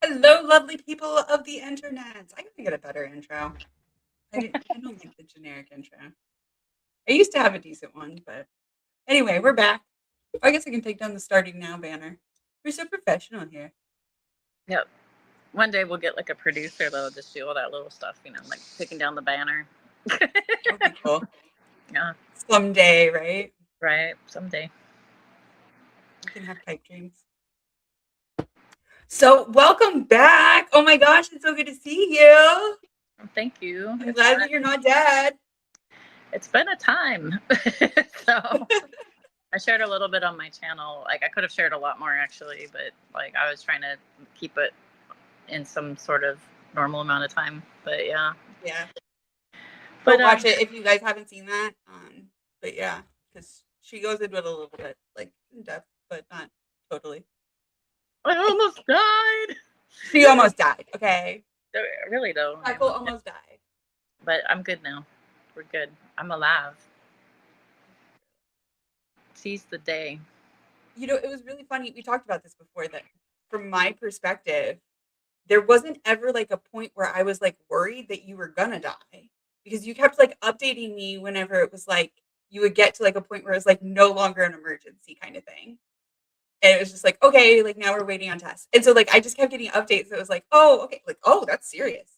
Hello, lovely people of the internet. I gotta get a better intro. I don't like the generic intro. I used to have a decent one, but anyway, we're back. I guess I can take down the starting now banner. We're so professional here. Yep. One day we'll get like a producer that'll just do all that little stuff, like taking down the banner. That would be cool. Yeah. Someday, right? Right. Someday. We can have pipe dreams. So, welcome back. Oh my gosh, it's so good to see you. Thank you. I'm glad that you're not dead. It's been a time. So I shared a little bit on my channel. Like I could have shared a lot more actually, but like I was trying to keep it in some sort of normal amount of time. But yeah. Yeah. But Go watch it if you guys haven't seen that. But yeah, because she goes into it a little bit, like in depth, but not totally. I almost died. She almost died. Okay. Really though. Michael almost died. But I'm good now. We're good. I'm alive. Seize the day. You know, it was really funny. We talked about this before that from my perspective, there wasn't ever like a point where I was like worried that you were gonna die because you kept like updating me whenever it was like you would get to like a point where it was like no longer an emergency kind of thing. And it was just like, okay, like now we're waiting on tests. And so like I just kept getting updates. It was like, oh, okay, like, oh, that's serious.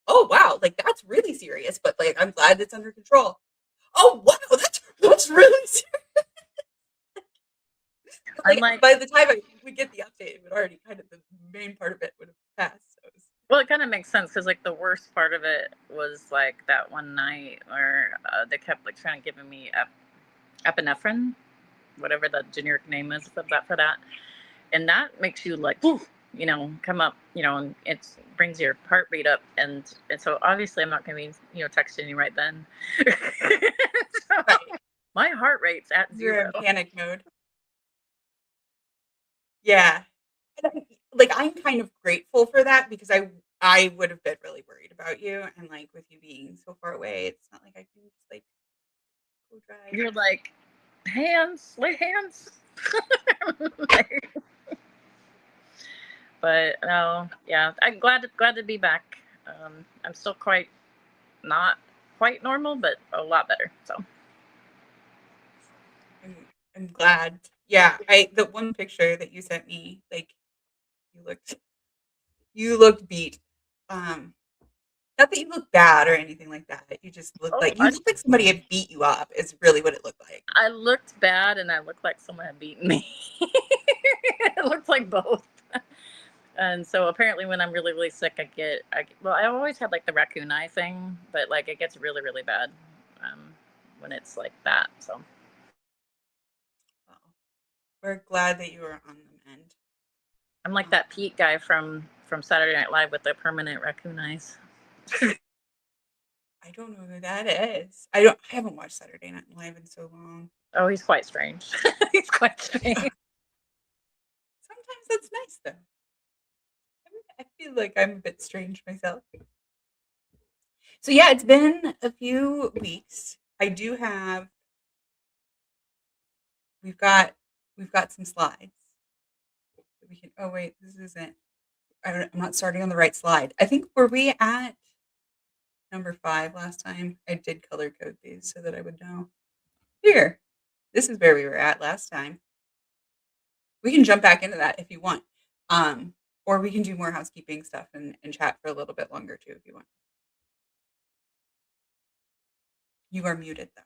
Oh wow, like that's really serious, but like I'm glad it's under control. Oh wow, that's really serious. Like, by the time we get the update, it would already kind of the main part of it would have passed. So well, it kind of makes sense because like the worst part of it was like that one night where they kept like trying to give me epinephrine, whatever the generic name is for that, and that makes you like come up, and it brings your heart rate up, and so obviously I'm not going to be texting you right then. So, right. My heart rate's at 0. You're in panic mode. Yeah. Like I'm kind of grateful for that because I would have been really worried about you, and like with you being so far away, it's not like I can just like go drive. You're like, lay hands. But no, yeah, I'm glad to be back. I'm still not quite normal, but a lot better. So I'm glad. Yeah, the one picture that you sent me, like you looked beat. Not that you look bad or anything like that. You just look like somebody had beat you up. Is really what it looked like. I looked bad, and I looked like someone had beaten me. It looked like both. And so apparently, when I'm really really sick, I always had like the raccoon eye thing, but like it gets really really bad when it's like that. So. Well, we're glad that you were on the mend. I'm like that Pete guy from Saturday Night Live with the permanent raccoon eyes. I don't know who that is. I haven't watched Saturday Night Live in so long. Oh, he's quite strange. He's quite strange. Sometimes that's nice though. I feel like I'm a bit strange myself. So yeah, it's been a few weeks. I do have. We've got some slides. We can. Oh wait, this isn't. I'm not starting on the right slide. I think were we at number 5 last time? I did color code these so that I would know. Here, this is where we were at last time. We can jump back into that if you want, or we can do more housekeeping stuff and chat for a little bit longer too if you want. You are muted though.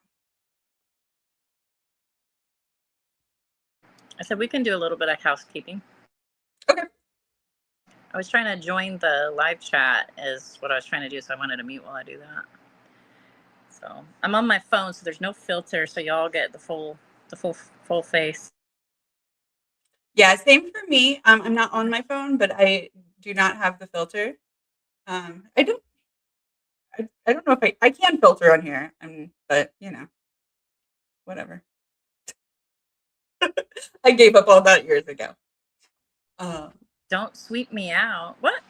I said we can do a little bit of housekeeping. Okay. I was trying to join the live chat is what I was trying to do, so I wanted to mute while I do that. So I'm on my phone, so there's no filter, so y'all get the full face. Yeah, same for me. I'm not on my phone, but I do not have the filter. I don't know if I can filter on here, but whatever. I gave up all that years ago. Don't sweep me out. What?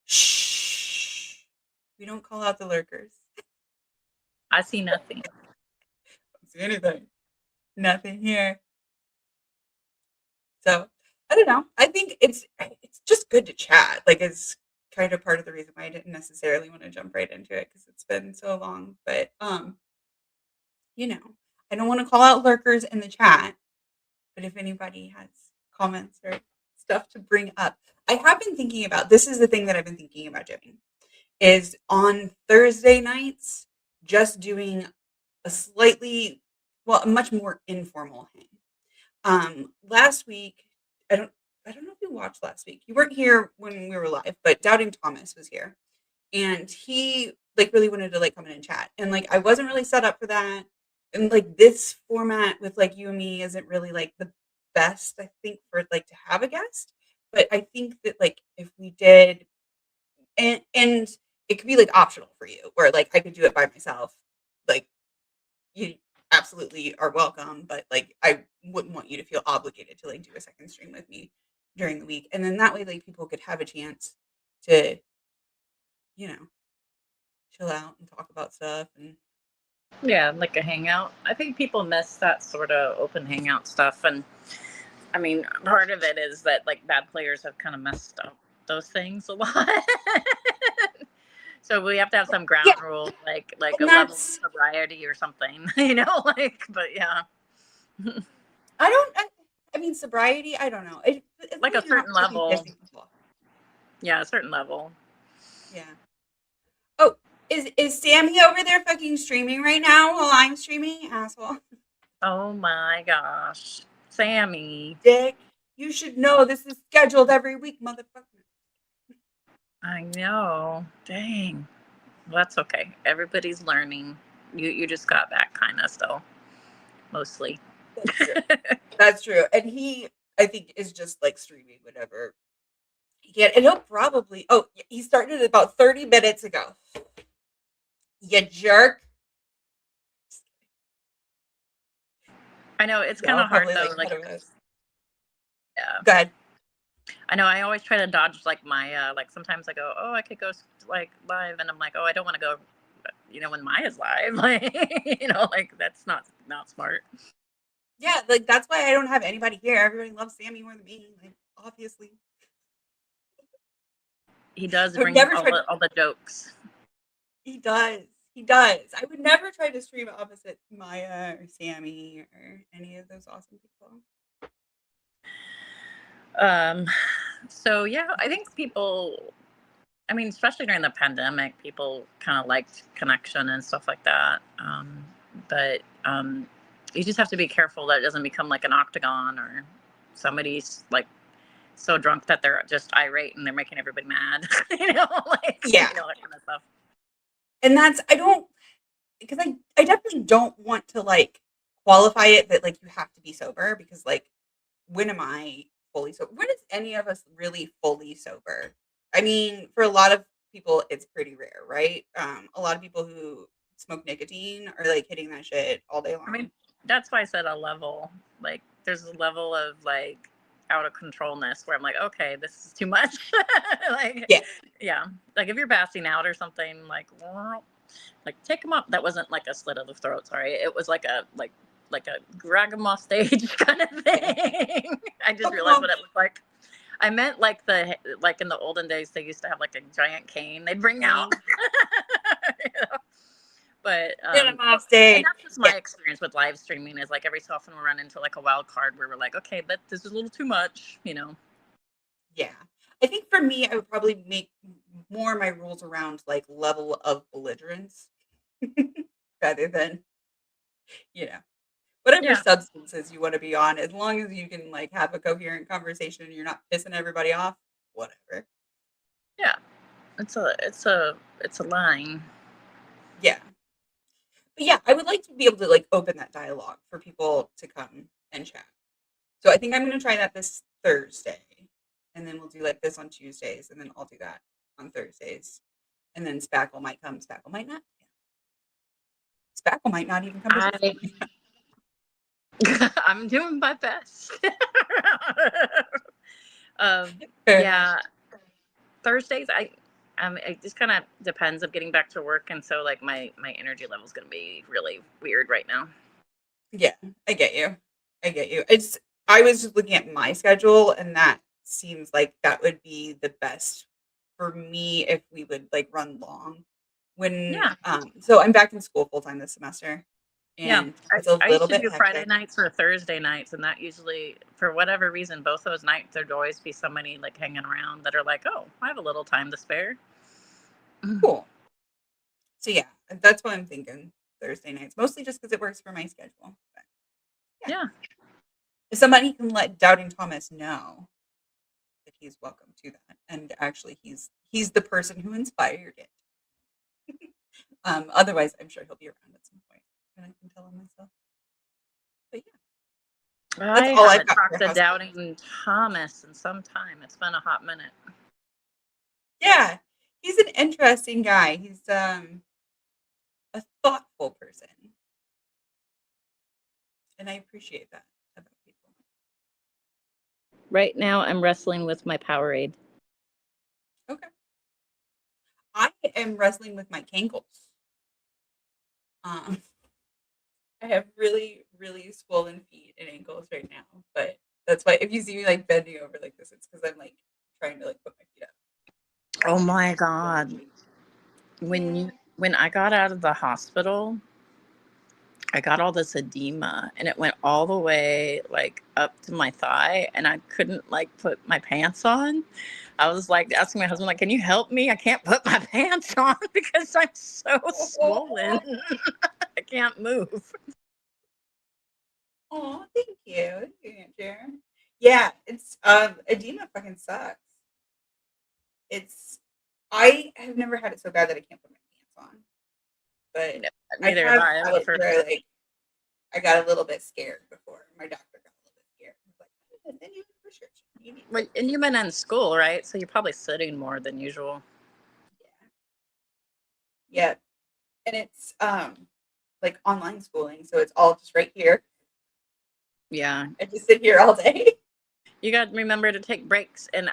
Shh. We don't call out the lurkers. I see nothing. Don't see anything. Nothing here. So I don't know. I think it's just good to chat. Like it's kind of part of the reason why I didn't necessarily want to jump right into it because it's been so long. But you know, I don't want to call out lurkers in the chat. But if anybody has comments or stuff to bring up, I have been thinking about this is the thing that I've been thinking about doing is on Thursday nights, just doing a much more informal hang. Last week, I don't, I don't know if you watched last week. You weren't here when we were live, but Doubting Thomas was here, and he like really wanted to like come in and chat, and like I wasn't really set up for that, and like this format with like you and me isn't really like the best, I think, for like to have a guest, but I think that like if we did, and it could be like optional for you, where like I could do it by myself, like you absolutely are welcome, but like I wouldn't want you to feel obligated to like do a second stream with me during the week. And then that way like people could have a chance to, you know, chill out and talk about stuff and Yeah, like a hangout. I think people miss that sort of open hangout stuff. And I mean, part of it is that like bad players have kind of messed up those things a lot. So we have to have some ground yeah, rules, like and a level of that's sobriety or something, like. But yeah, I don't I mean sobriety, I don't know. As long like as a you're not certain fucking level. pissing people off. Yeah, a certain level. Yeah. Oh, is Sammy over there fucking streaming right now while I'm streaming? Asshole. Oh my gosh, Sammy. Dick. You should know this is scheduled every week, motherfucker. I know. Dang. Well, that's okay. Everybody's learning. You just got back kind of still, mostly. That's true. That's true. And he, I think, is just like streaming whatever he can. And he'll probably, oh, he started about 30 minutes ago. You jerk. I know it's kind Y'all of hard probably though. like Like, ahead of us. yeah, Go ahead. I know. I always try to dodge like my like. Sometimes I go, oh, I could go like live, and I'm like, oh, I don't want to go. When Maya's live, like like that's not smart. Yeah, like that's why I don't have anybody here. Everybody loves Sammy more than me. Like, obviously. He does I would bring never all try to, the jokes. he does. He does. I would never try to stream opposite Maya or Sammy or any of those awesome people. So yeah, I think people. I mean, especially during the pandemic, people kind of liked connection and stuff like that. But you just have to be careful that it doesn't become like an octagon or somebody's like so drunk that they're just irate and they're making everybody mad. Like Yeah. that kind of stuff. And that's, I don't, because I definitely don't want to like qualify it that like you have to be sober because like when am I fully sober? When is any of us really fully sober? I mean, for a lot of people, it's pretty rare, right? A lot of people who smoke nicotine are like hitting that shit all day long. I mean, that's why I said a level. Like, there's a level of like out of controlness where I'm like, okay, this is too much. Like, yeah. Like if you're passing out or something, like take them up. That wasn't like a slit of the throat. Sorry, it was like a drag them off stage kind of thing. I just realized what it looked like. I meant like in the olden days they used to have like a giant cane they'd bring out. But get them off stage. And that's just my experience with live streaming is like every so often we run into like a wild card where we're like, okay, but this is a little too much, Yeah. I think for me, I would probably make more my rules around like level of belligerence rather than, whatever substances you want to be on, as long as you can like have a coherent conversation and you're not pissing everybody off, whatever. Yeah. It's a line. Yeah. But yeah, I would like to be able to like open that dialogue for people to come and chat. So I think I'm going to try that this Thursday. And then we'll do like this on Tuesdays. And then I'll do that on Thursdays. And then Spackle might come. Spackle might not. Spackle might not even come. I'm doing my best. Yeah. Thursdays, it just kind of depends of getting back to work. And so like my energy level is going to be really weird right now. Yeah, I get you. I was just looking at my schedule, and that seems like that would be the best for me if we would like run long. When Yeah. so I'm back in school full time this semester, Yeah. and it's a I little used to bit do Friday hectic. nights or Thursday nights, and that usually, for whatever reason, both those nights there'd always be somebody like hanging around that are like, "Oh, I have a little time to spare." Cool. So yeah, that's what I'm thinking. Thursday nights, mostly just because it works for my schedule. But yeah, Yeah. if somebody can let Doubting Thomas know that he's welcome to that, and actually he's the person who inspired it. Otherwise, I'm sure he'll be around at some point, and I can tell him myself. But yeah, that's I all I've haven't got talked for to housekeeping. Doubting Thomas in some time. It's been a hot minute. Yeah, he's an interesting guy. He's a thoughtful person, and I appreciate that about people. Right now, I'm wrestling with my Powerade. Okay, I am wrestling with my cankles. Um, I have really, really swollen feet and ankles right now, but that's why if you see me like bending over like this, it's because I'm like trying to like put my feet up. Oh my It's really God. weird. Yeah. When I got out of the hospital, I got all this edema and it went all the way like up to my thigh and I couldn't like put my pants on. I was like asking my husband, like, can you help me? I can't put my pants on because I'm so swollen. I can't move. Oh, thank you. Thank you, Andrew. Yeah, it's edema fucking sucks. It's I have never had it so bad that I can't put my pants on. But No, I neither have have I. That's had the it first where time. like I got a little bit scared before. My doctor got a little bit scared. I was like, "Oh, then you need a prescription. You need to Well, get and you've prescription." been in school, right? So you're probably sitting more than usual. Yeah. Yeah. And it's like online schooling, so it's all just right here. Yeah. I just sit here all day. You got to remember to take breaks. And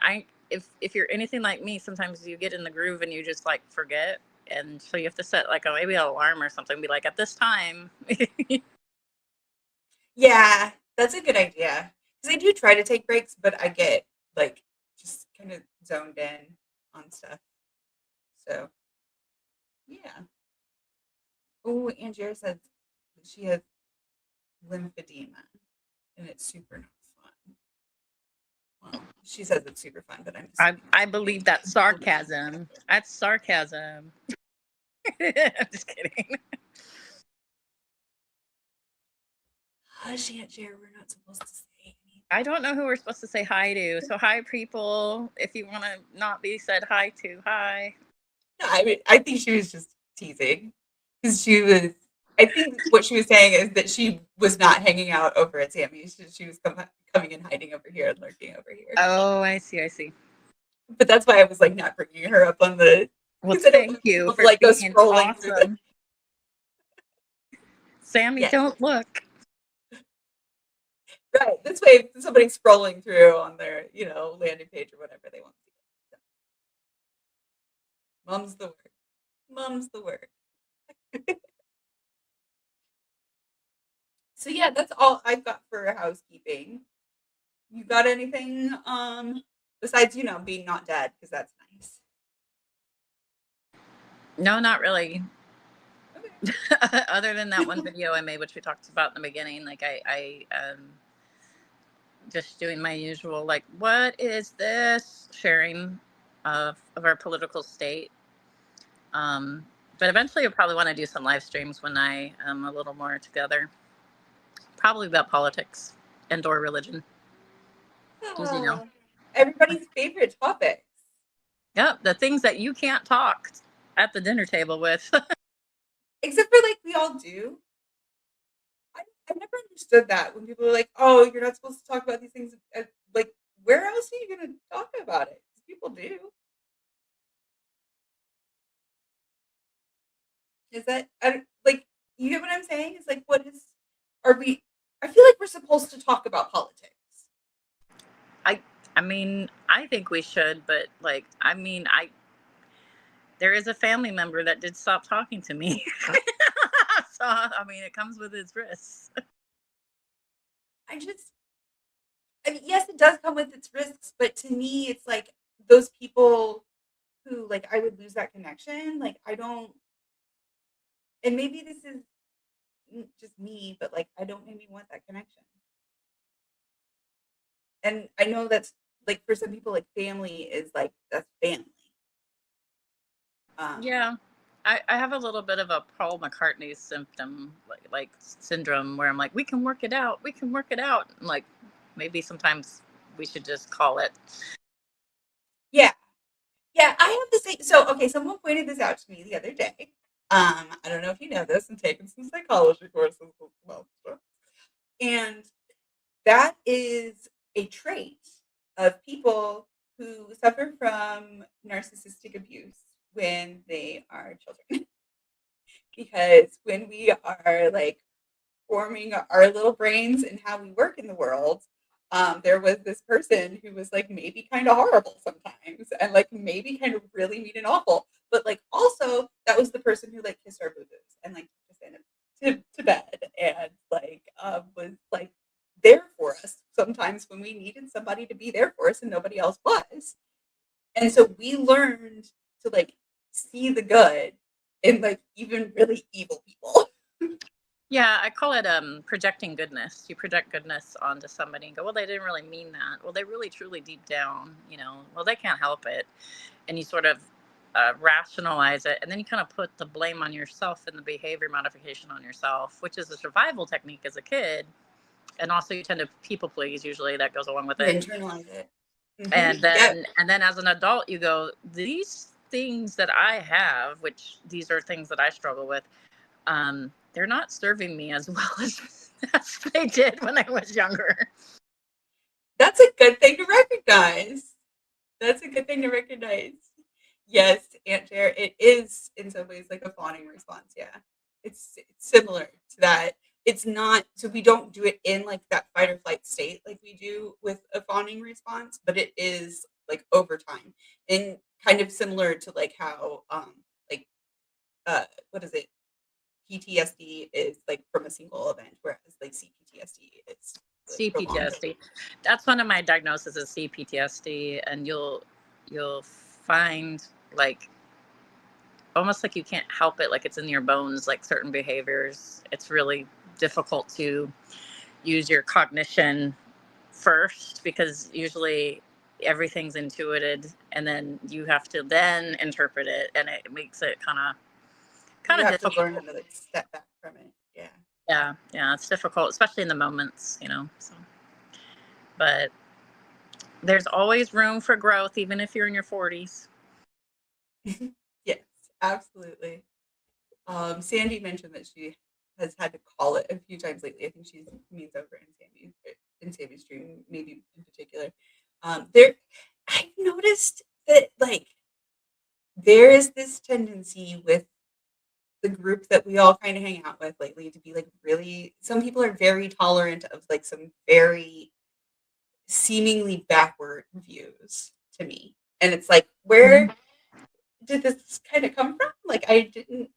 if you're anything like me, sometimes you get in the groove and you just like forget. And so you have to set like maybe an alarm or something. Be like at this time. Yeah, that's a good idea. Because I do try to take breaks, but I get like just kind of zoned in on stuff. So yeah. Oh, Angela says she has lymphedema, and it's super not fun. Well, she says it's super fun, but I'm assuming I it's believe really, that really sarcasm. That's sarcasm. I'm just kidding. hush, Aunt Jer, we're not supposed to say anything. I don't know who we're supposed to say hi to. So hi, people. If you want to not be said hi to, hi. No, I mean, I think she was just teasing because she was. I think what she was saying is that she was not hanging out over at Sammy's. She was coming and hiding over here and lurking over here. Oh, I see. I see. But that's why I was like not bringing her up on the Well, because I don't thank want you people to for like go being scrolling through the. awesome. Sammy, Yeah, don't look. right. This way, if somebody's scrolling through on their landing page or whatever they want to see it. So, mum's the word. Mum's the word. So yeah, that's all I've got for housekeeping. You got anything besides being not dead because that's nice. No, not really. Okay. Other than that one video I made, which we talked about in the beginning, like I just doing my usual, like, what is this sharing of our political state. Um, but eventually I'll probably want to do some live streams when I am a little more together, probably about politics and or religion. As you know. Everybody's favorite topics. Yep, the things that you can't talk at the dinner table with. Except for like we all do. I never understood that when people are like, "Oh, you're not supposed to talk about these things." Like, where else are you going to talk about it? 'Cause people do. Is that like you get what I'm saying? It's like, what is? Are we? I feel like we're supposed to talk about politics. I I mean, I think we should, but like, I mean, there is a family member that did stop talking to me. So I mean, it comes with its risks. I just I mean, yes, it does come with its risks, but to me, it's like those people who like I would lose that connection. Like I don't, and maybe this is just me, but like I don't maybe want that connection. And I know that's like for some people, like family is like that's family. Um, Yeah. I have a little bit of a Paul McCartney symptom, like syndrome, where I'm like, we can work it out. We can work it out. And like, maybe sometimes we should just call it. yeah, yeah, I have the same. So okay, someone pointed this out to me the other day. I don't know if you know this. I'm taking some psychology courses as well, and that is a trait of people who suffer from narcissistic abuse when they are children. Because when we are like forming our little brains and how we work in the world, there was this person who was like maybe kind of horrible sometimes and like maybe kind of really mean and awful. But like also that was the person who like kissed our boo-boos and like took us in to bed and like was like there for us sometimes when we needed somebody to be there for us and nobody else was. And so we learned to like see the good in like even really evil people. Yeah, I call it projecting goodness. You project goodness onto somebody and go, well, they didn't really mean that. Well, they really truly deep down, well, they can't help it. And you sort of rationalize it, and then you kind of put the blame on yourself and the behavior modification on yourself, which is a survival technique as a kid. And also you tend to people please, usually that goes along with You it. internalize it. And Yep. then as an adult you go, these things that I have, which these are things that I struggle with, they're not serving me as well as they did when I was younger. That's a good thing to recognize. That's a good thing to recognize. Yes, Aunt Jer, it is in some ways like a fawning response. Yeah. It's similar to that. It's not so we don't do it in like that fight or flight state like we do with a fawning response, but it is like over time. And kind of similar to like how like what is it? PTSD is like from a single event, whereas like CPTSD is like prolonged. CPTSD. That's one of my diagnoses is CPTSD, and you'll find like almost like you can't help it, like it's in your bones, like certain behaviors. It's really difficult to use your cognition first because usually everything's intuited and then you have to then interpret it, and it makes it kind You of have to learn difficult. how to like step back from it. Yeah. Yeah, it's difficult, especially in the moments, so but there's always room for growth even if you're in your 40s. Yes, absolutely. Sandy mentioned that she has had to call it a few times lately. I think she's means over in Sammy's dream, maybe in particular. There, I've noticed that like there is this tendency with the group that we all kind of hang out with lately to be like really. Some people are very tolerant of like some very seemingly backward views to me, and it's like where did this kind of come from? Like I didn't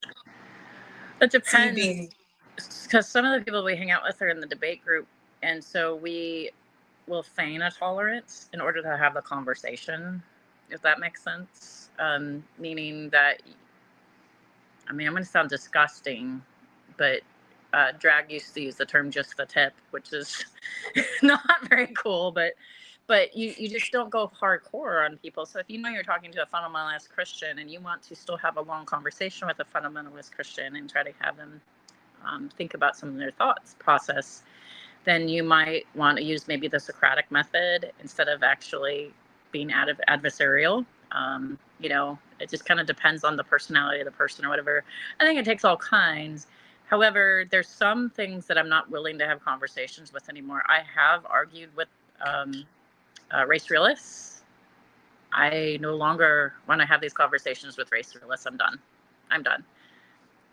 It see you depends, being. because some of the people we hang out with are in the debate group, and so we will feign a tolerance in order to have the conversation, if that makes sense. Meaning that, I mean, I'm going to sound disgusting, but drag used to use the term "just the tip," which is not very cool. But you just don't go hardcore on people. So if you know you're talking to a fundamentalist Christian and you want to still have a long conversation with a fundamentalist Christian and try to have them think about some of their thoughts process, then you might want to use maybe the Socratic method instead of actually being adversarial. It just kind of depends on the personality of the person or whatever. I think it takes all kinds. However, there's some things that I'm not willing to have conversations with anymore. I have argued with race realists. I no longer want to have these conversations with race realists. I'm done. I'm done.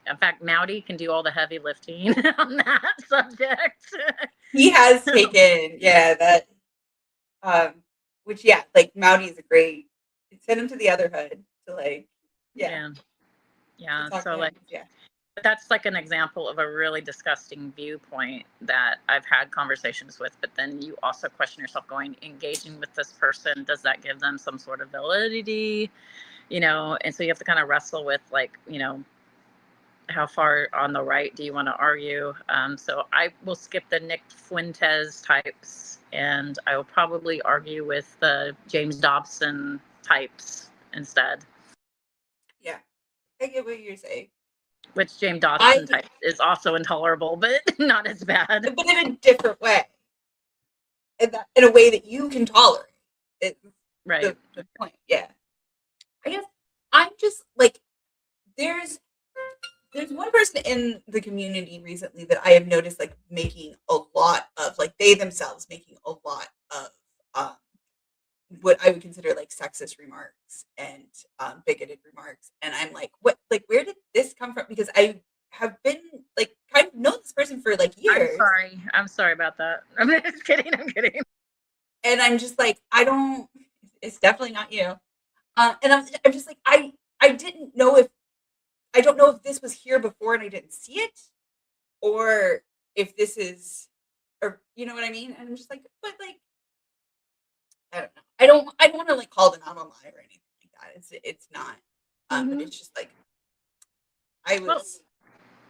In fact, Mowdy can do all the heavy lifting on that subject. He has taken, yeah, that, which, yeah, like Mowdy is a great. Send him to the other hood to like, yeah, Yeah. to Yeah. talk So to like him. Yeah, that's like an example of a really disgusting viewpoint that I've had conversations with, but then you also question yourself going, engaging with this person, does that give them some sort of validity? And so you have to kind of wrestle with, like, how far on the right do you want to argue? So I will skip the Nick Fuentes types, and I will probably argue with the James Dobson types instead. Yeah, I get what you're saying. Which James Dobson type is also intolerable, but not as bad. But in a different way. In a way that you can tolerate. Right. The point. Yeah. I guess I'm just like, there's one person in the community recently that I have noticed, like, making a lot of, like, they themselves making a lot of what I would consider like sexist remarks and bigoted remarks. And I'm like, what, like, where did this come from? Because I have been like kind of known this person for like years. I'm sorry about that. I'm just kidding. And I'm just like, it's definitely not you. And I'm just like, I don't know if this was here before and I didn't see it, or if this is, or you know what I mean? And I'm just like, but like, I don't know. I don't want to like call them out on live or anything like that. It's not. But it's just like,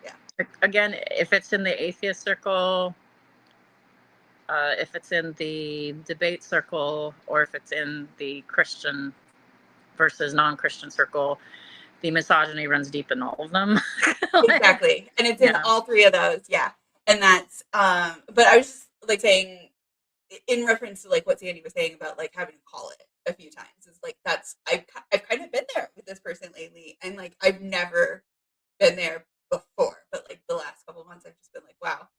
yeah. Again, if it's in the atheist circle, if it's in the debate circle, or if it's in the Christian versus non-Christian circle, the misogyny runs deep in all of them. Exactly. And it's in all three of those. Yeah. And that's, but I was just like saying, in reference to like what Sandy was saying about like having to call it a few times, is like, I've kind of been there with this person lately. And like, I've never been there before, but like the last couple of months, I've just been like, wow,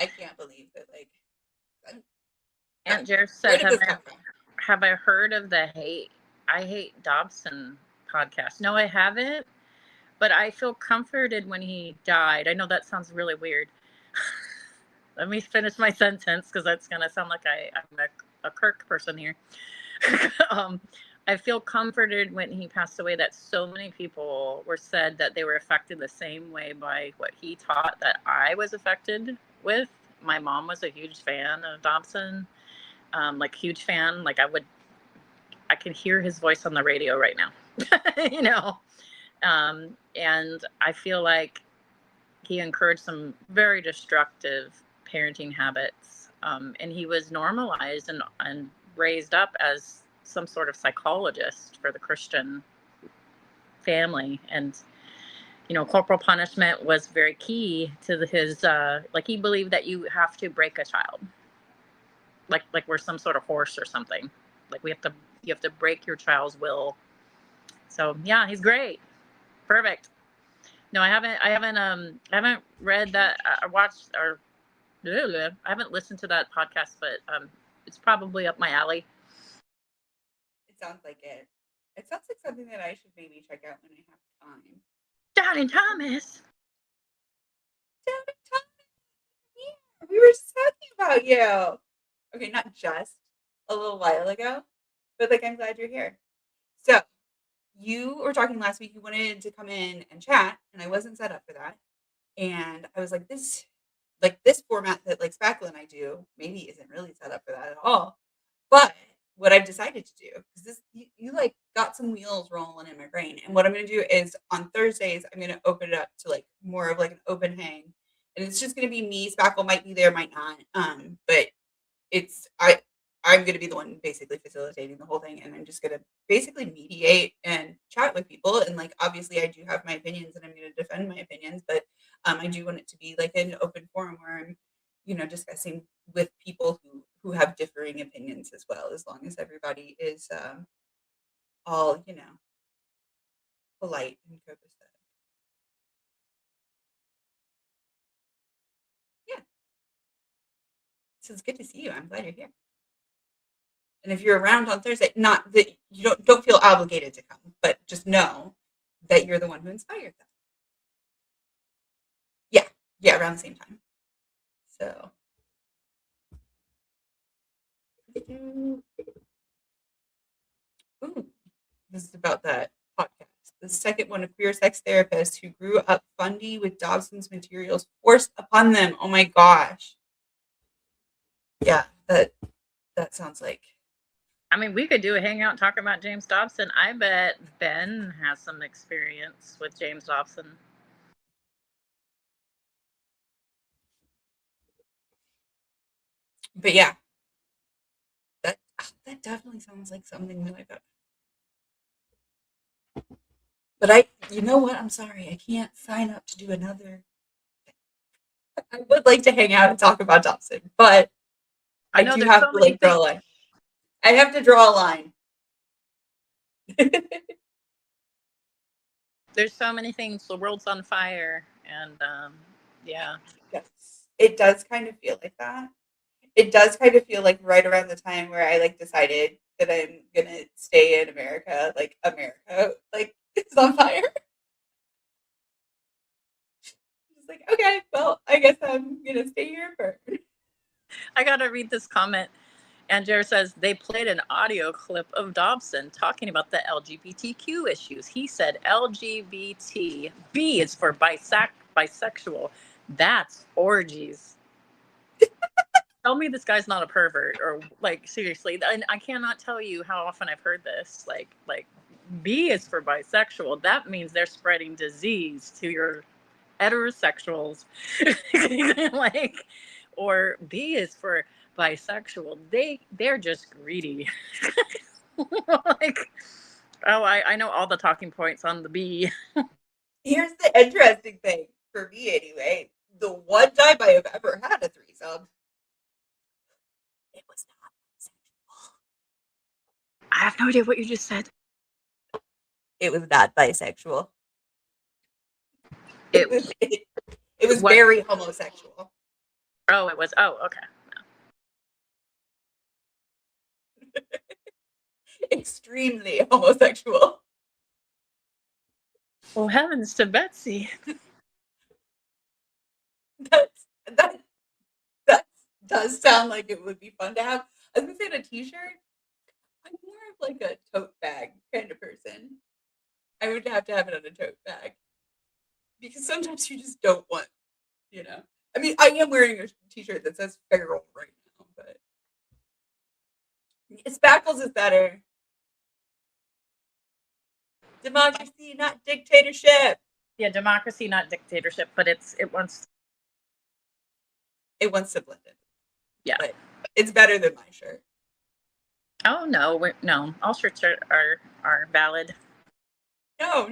I can't believe that, like, Aunt Jer said, have I heard of the I Hate Dobson podcast? No, I haven't, but I feel comforted when he died. I know that sounds really weird. Let me finish my sentence, because that's going to sound like I'm a Kirk person here. I feel comforted when he passed away that so many people were said that they were affected the same way by what he taught that I was affected with. My mom was a huge fan of Dobson, like huge fan. Like I can hear his voice on the radio right now, and I feel like he encouraged some very destructive parenting habits, and he was normalized and raised up as some sort of psychologist for the Christian family. And corporal punishment was very key to his, like, he believed that you have to break a child, like we're some sort of horse or something. Like you have to break your child's will. So yeah, he's great. Perfect. No, I haven't read that, or watched, or I haven't listened to that podcast, but it's probably up my alley. It sounds like it. It sounds like something that I should maybe check out when I have time. Doubting Thomas. Yeah, we were just talking about you. Okay, not just a little while ago, but like, I'm glad you're here. So you were talking last week, you wanted to come in and chat, and I wasn't set up for that. And I was like, this format that like Spackle and I do maybe isn't really set up for that at all. But what I've decided to do, because you like got some wheels rolling in my brain, and what I'm going to do is on Thursdays I'm going to open it up to like more of like an open hang, and it's just going to be me. Spackle might be there, might not, but I'm going to be the one basically facilitating the whole thing, and I'm just going to basically mediate and chat with people. And like, obviously I do have my opinions and I'm going to defend my opinions, but I do want it to be like an open forum where I'm, discussing with people who have differing opinions as well, as long as everybody is all, polite and copacetic. Yeah. So it's good to see you. I'm glad you're here. And if you're around on Thursday, not that you don't feel obligated to come, but just know that you're the one who inspired them. Yeah, around the same time. So, ooh, this is about that podcast. The second one, a queer sex therapist who grew up fundy with Dobson's materials forced upon them. Oh my gosh. Yeah, that sounds like. I mean, we could do a hangout talking about James Dobson. I bet Ben has some experience with James Dobson. But yeah, that definitely sounds like something that I got. But you know what? I'm sorry, I can't sign up to do another. I would like to hang out and talk about Dobson, but I I know do there's have so to many draw a things. line. I have to draw a line. There's so many things. The world's on fire, and yeah. Yes, it does kind of feel like that. It does kind of feel like right around the time where I like decided that I'm gonna stay in America, like America, like it's on fire. It's like, okay, well, I guess I'm gonna stay here for. I gotta read this comment. And Jared says they played an audio clip of Dobson talking about the LGBTQ issues. He said LGBT, B is for bisexual. That's orgies. Tell me this guy's not a pervert, or like seriously. And I cannot tell you how often I've heard this. Like B is for bisexual. That means they're spreading disease to your heterosexuals. Like, or B is for bisexual. They're just greedy. Like, oh, I know all the talking points on the B. Here's the interesting thing for me, anyway. The one time I have ever had a threesome, it was not bisexual. I have no idea what you just said. It was not bisexual. It was what? very homosexual. Oh, it was. Oh, okay. Extremely homosexual. Well, heavens to Betsy. That does sound like it would be fun to have. I was gonna say a t-shirt. I'm more of like a tote bag kind of person. I would have to have it on a tote bag because sometimes you just don't want, you know. I mean, I am wearing a t-shirt that says feral right now, but Spackles is better. Democracy, not dictatorship. Yeah, democracy, not dictatorship, but it wants to blend it. Yeah, but it's better than my shirt. Oh no, no, all shirts are valid. No.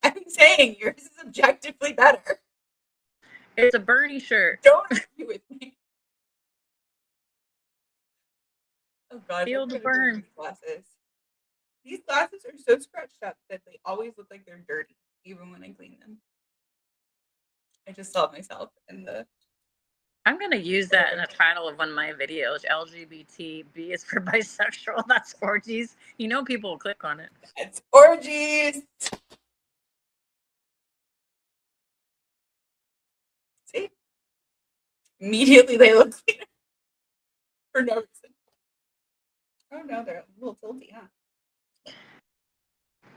I'm saying yours is objectively better. It's a Bernie shirt. Don't argue with me. Oh God, Feel the burn. These glasses are so scratched up that they always look like they're dirty, even when I clean them. I just saw myself in the. I'm gonna use that in the title of one of my videos. LGBT, B is for bisexual. That's orgies. You know, people will click on it. It's orgies. See, immediately they look cleaner for no reason. Oh no, they're a little tilty, huh?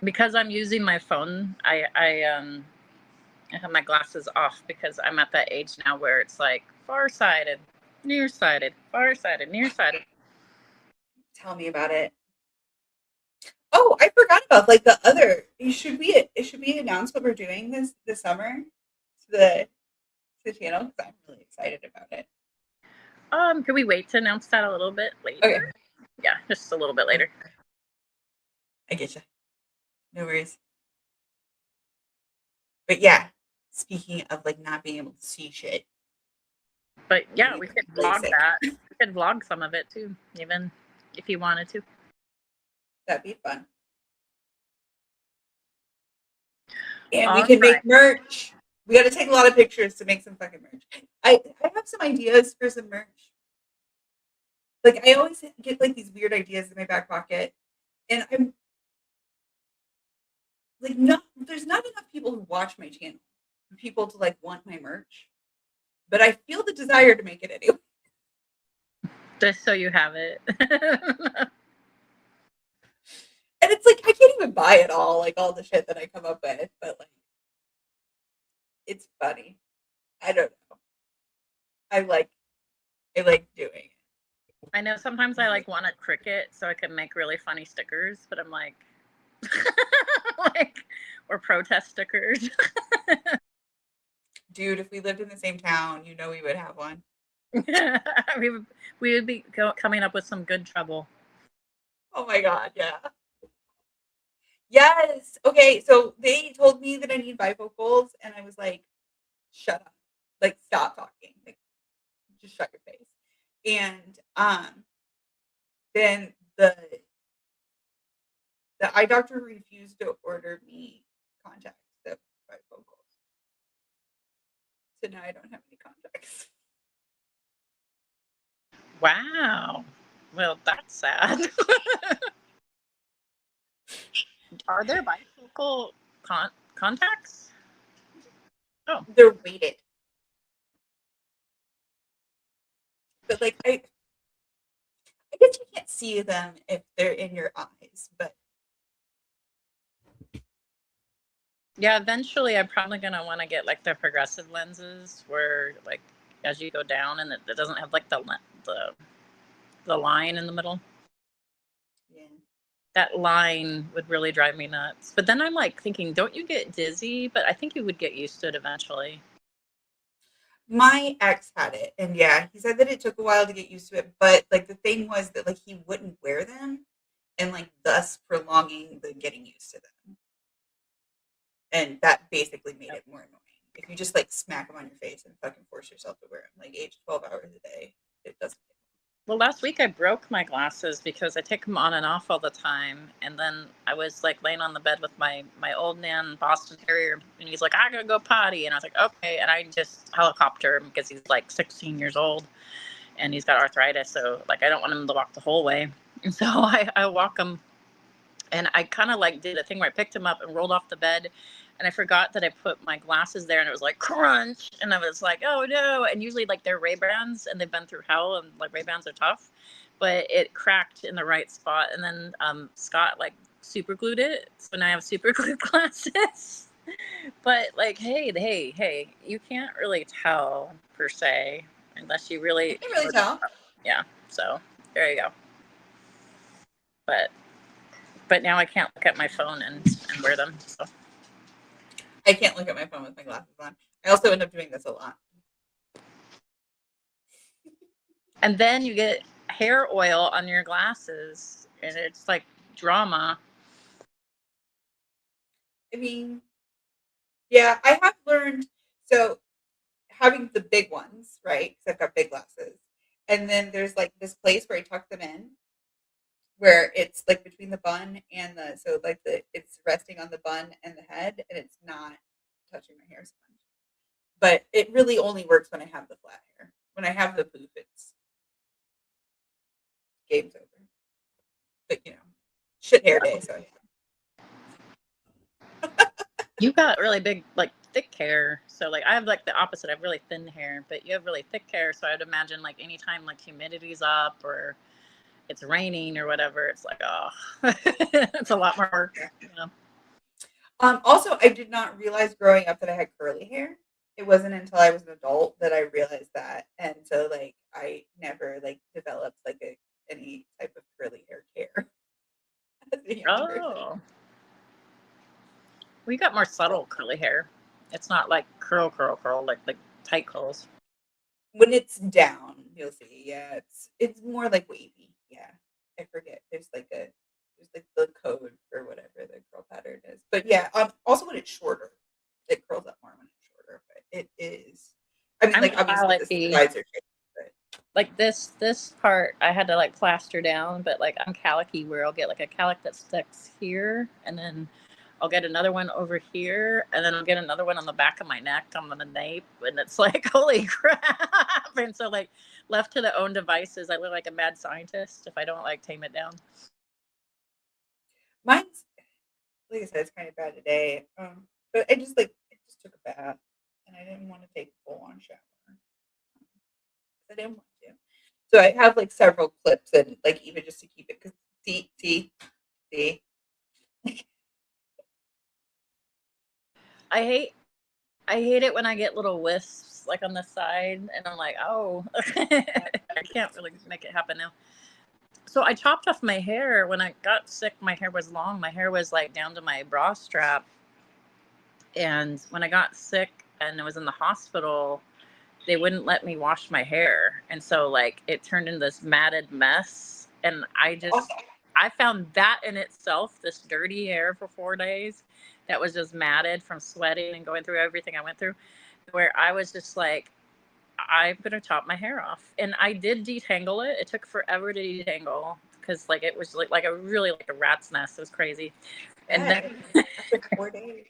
Because I'm using my phone, I have my glasses off because I'm at that age now where it's like far-sighted, nearsighted, far-sighted, nearsighted. Tell me about it. Oh, I forgot about like the other. Should we announce what we're doing this summer to the channel? Because I'm really excited about it. Can we wait to announce that a little bit later? Okay. Yeah, just a little bit later. I get you. No worries. But yeah, speaking of like not being able to see shit. But yeah, we could vlog that. We could vlog some of it too, even if you wanted to. That'd be fun. And we can make merch. We got to take a lot of pictures to make some fucking merch. I have some ideas for some merch. Like I always get like these weird ideas in my back pocket, and I'm like, there's not enough people who watch my channel for people to like want my merch, but I feel the desire to make it anyway. Just so you have it. And And it's like I can't even buy it all, like all the shit that I come up with, but like it's funny. I don't know. I like doing it. I know sometimes I like want a Cricut so I can make really funny stickers, but I'm like, like, or protest stickers. Dude, if we lived in the same town, you know we would have one. we would be coming up with some good trouble. Oh my God, yeah. Yes. Okay, so they told me that I need bifocals, and I was like, shut up. Like, stop talking. Like, just shut your face. And then the eye doctor refused to order me contacts, the bifocals. So now I don't have any contacts. Wow. Well, that's sad. Are there bifocal contacts? Oh, They're weighted. But like I guess you can't see them if they're in your eyes, but yeah. Eventually, I'm probably gonna want to get like the progressive lenses, where like as you go down, and it doesn't have like the line in the middle. yeah. That line would really drive me nuts. But then I'm like thinking, don't you get dizzy? But I think you would get used to it eventually. My ex had it, and yeah, he said that it took a while to get used to it, but like the thing was that like he wouldn't wear them and like thus prolonging the getting used to them. And that basically made it more annoying. If you just like smack them on your face and fucking force yourself to wear them like 8 to 12 hours a day, it doesn't. Well, last week I broke my glasses because I take them on and off all the time. And then I was like laying on the bed with my old man Boston Terrier, and he's like, "I gotta go potty," and I was like, "Okay." And I just helicopter him because he's like 16 years old and he's got arthritis, so like I don't want him to walk the whole way. And so I walk him, and I kind of like did a thing where I picked him up and rolled off the bed, and I forgot that I put my glasses there, and it was like crunch, and I was like, oh no. And usually like they're Ray-Bans and they've been through hell, and like Ray-Bans are tough, but it cracked in the right spot. And then Scott like super glued it, so now I have super glued glasses. But like, hey, you can't really tell per se unless you I really can really tell. yeah, so there you go. But now I can't look at my phone and wear them. So. I can't look at my phone with my glasses on. I also end up doing this a lot. And then you get hair oil on your glasses, and it's like drama. I mean, yeah, I have learned. So having the big ones, right? Because I've got big glasses, and then there's like this place where I tuck them in, where it's like between the bun and so like it's resting on the bun and the head, and it's not touching my hair sponge. But it really only works when I have the flat hair. When I have the poof, it's game's over. But shit hair day, so You got really big, like thick hair. So like I have like the opposite. I have really thin hair, but you have really thick hair. So I'd imagine like anytime like humidity's up or it's raining or whatever, it's like, oh, it's a lot more work. Also, I did not realize growing up that I had curly hair. It wasn't until I was an adult that I realized that, and so like I never like developed like any type of curly hair care. Oh, we got more subtle curly hair. It's not like curl, like tight curls. When it's down, you'll see. Yeah, it's more like wavy. Yeah, I forget. There's like the code for whatever the curl pattern is. But yeah, also when it's shorter, it curls up more when it's shorter. But it is. I mean, I'm like obviously the sides are changed. But like this part I had to like plaster down, but like I'm calicky where I'll get like a calic that sticks here, and then I'll get another one over here, and then I'll get another one on the back of my neck on the nape, and it's like holy crap. And so like left to their own devices, I look like a mad scientist if I don't like tame it down. mine's, like I said, it's kind of bad today. But I just took a bath, and I didn't want to take a full on shower. I didn't want to. So I have like several clips, and like even just to keep it, because see, I hate I hate it when I get little wisps like on the side, and I'm like, oh, I can't really make it happen now. So I chopped off my hair when I got sick. My hair was long. My hair was like down to my bra strap. And when I got sick and I was in the hospital, they wouldn't let me wash my hair. And so like it turned into this matted mess. And I found that in itself, this dirty hair for 4 days that was just matted from sweating and going through everything I went through, where I was just like, I'm gonna chop my hair off. And I did detangle it. It took forever to detangle because like it was like a really like a rat's nest. It was crazy. And then after 4 days.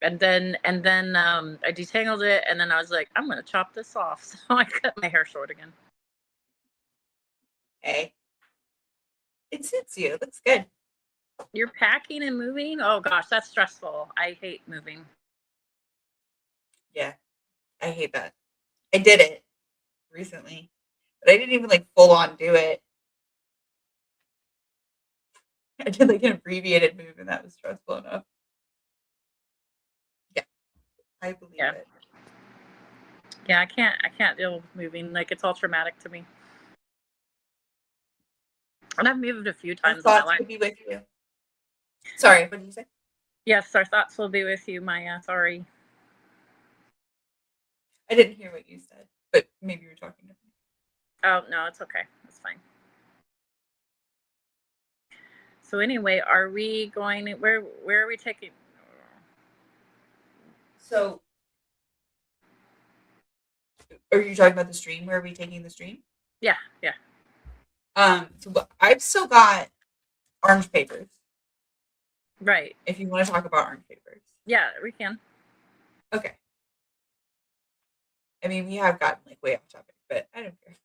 and then I detangled it, and then I was like, I'm gonna chop this off. So I cut my hair short again. Hey, it suits you. It looks good. You're packing and moving? Oh gosh, that's stressful. I hate moving. Yeah, I hate that. I did it recently, but I didn't even like full on do it. I did like an abbreviated move, and that was stressful enough. Yeah, I believe it. Yeah, I can't deal with moving. Like it's all traumatic to me. And I've moved a few times in my life. Will be with you. Sorry, what did you say? Yes, our thoughts will be with you, Maya. Sorry. I didn't hear what you said, but maybe you were talking to me. Oh no, it's okay. It's fine. So anyway, are we going? Where are we taking? So, are you talking about the stream? Where are we taking the stream? Yeah. So I've still got orange papers. Right. If you want to talk about orange papers. Yeah, we can. Okay. I mean, we have gotten like way off topic, but I don't care.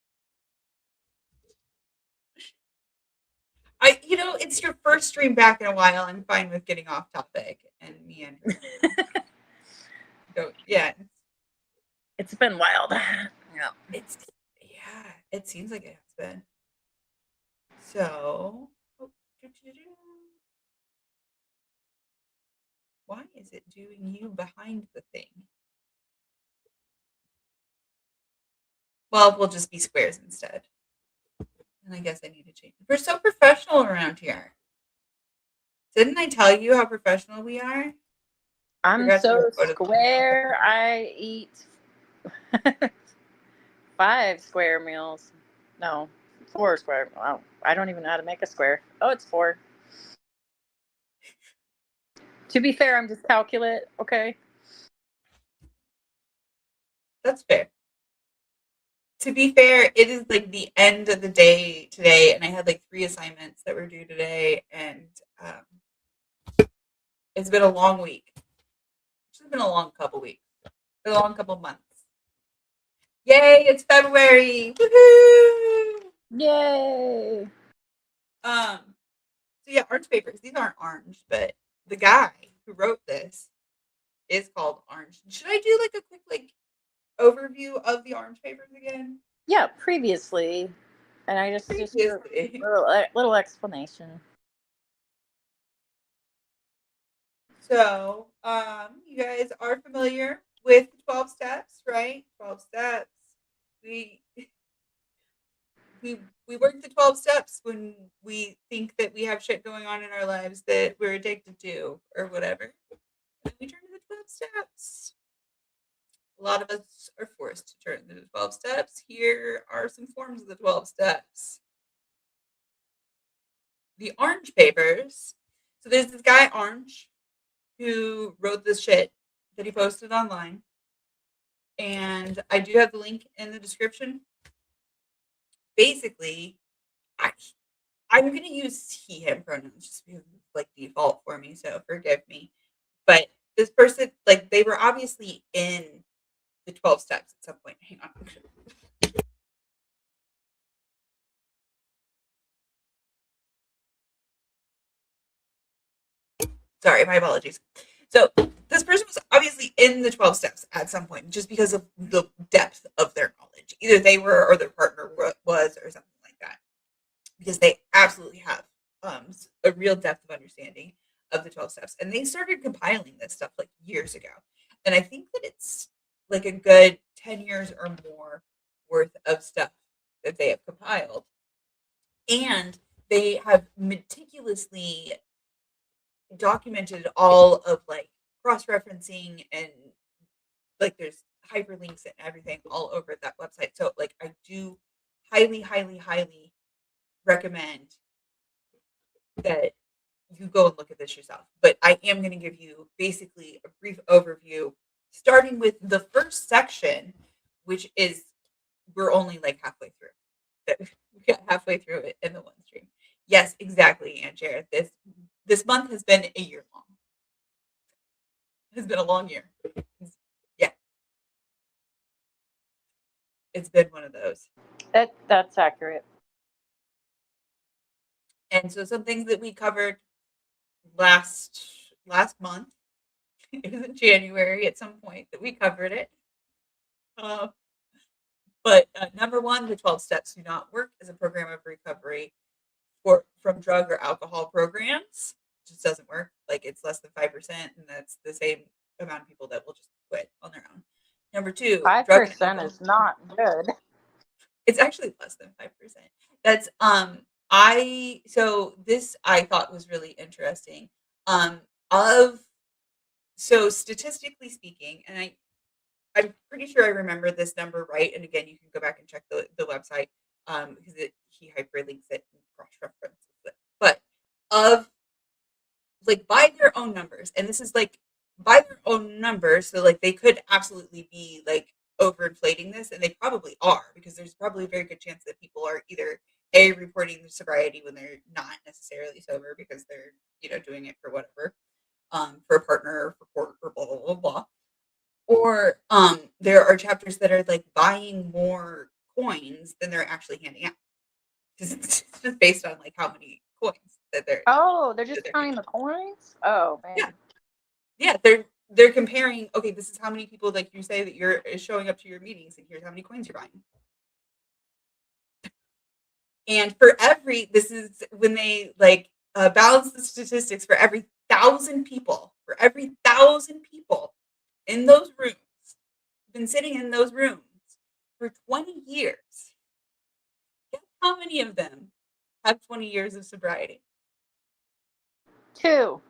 It's your first stream back in a while. I'm fine with getting off topic and meandering. So yeah. It's been wild. Yeah. It seems like it has been. So why is it doing you behind the thing? Well, we'll just be squares instead. And I guess I need to change. We're so professional around here. Didn't I tell you how professional we are? I'm so square. I eat 5 square meals. No, 4 square. Wow. I don't even know how to make a square. Oh, it's 4. To be fair, I'm dyscalculate. Okay. That's fair. To be fair, it is like the end of the day today, and I had like 3 assignments that were due today, and it's been a long week. It's been a long couple weeks. It's been a long couple months. Yay! It's February. Woohoo! Yay! So yeah, orange papers. These aren't orange, but the guy who wrote this is called Orange. Should I do like a quick overview of the orange papers again? Yeah, previously, and I just a little explanation. So, you guys are familiar with 12 steps, right? 12 steps. We work the 12 steps when we think that we have shit going on in our lives that we're addicted to or whatever. And we turn to the 12 steps. A lot of us are forced to turn to the 12 steps. Here are some forms of the 12 steps. The orange papers. So there's this guy, Orange, who wrote this shit that he posted online. And I do have the link in the description. Basically, I'm going to use he, him pronouns just because it's like default for me, so forgive me. But this person, like, they were obviously in the 12 steps at some point. Hang on. Sorry, my apologies. So this person was obviously in the 12 steps at some point just because of the depth of their knowledge. Either they were or their partner was or something like that. Because they absolutely have a real depth of understanding of the 12 steps. And they started compiling this stuff like years ago. And I think that it's like a good 10 years or more worth of stuff that they have compiled. And they have meticulously documented all of like cross-referencing, and like there's hyperlinks and everything all over that website. So like I do highly, highly, highly recommend that you go and look at this yourself. But I am going to give you basically a brief overview, starting with the first section, which is we're only like halfway through. We got halfway through it in the one stream. Yes, exactly, Aunt Jared. This month has been a year long. It has been a long year. Yeah, it's been one of those. That's accurate. And so some things that we covered last month, it was in January at some point that we covered it. But number one, the 12 steps do not work as a program of recovery from drug or alcohol programs. It just doesn't work. Like it's less than 5%, and that's the same amount of people that will just quit on their own. Number two, 5% is not good. It's actually less than 5%. That's so this I thought was really interesting. So statistically speaking, and I'm pretty sure I remember this number right. And again, you can go back and check the website because he hyperlinks it and cross references it. But of like by their own numbers, and this is like by their own numbers, so like they could absolutely be like overinflating this, and they probably are, because there's probably a very good chance that people are either reporting their sobriety when they're not necessarily sober because they're doing it for whatever, for a partner or for court or blah blah blah blah. Or there are chapters that are like buying more coins than they're actually handing out. It's just based on like how many coins that they're. Oh, they're just counting the coins? Oh man. Yeah, they're comparing, okay, this is how many people, like you say, that you're showing up to your meetings, and here's how many coins you're buying. And this is when they like balance the statistics for every 1,000 people, in those rooms, been sitting in those rooms for 20 years. Guess how many of them have 20 years of sobriety? 2.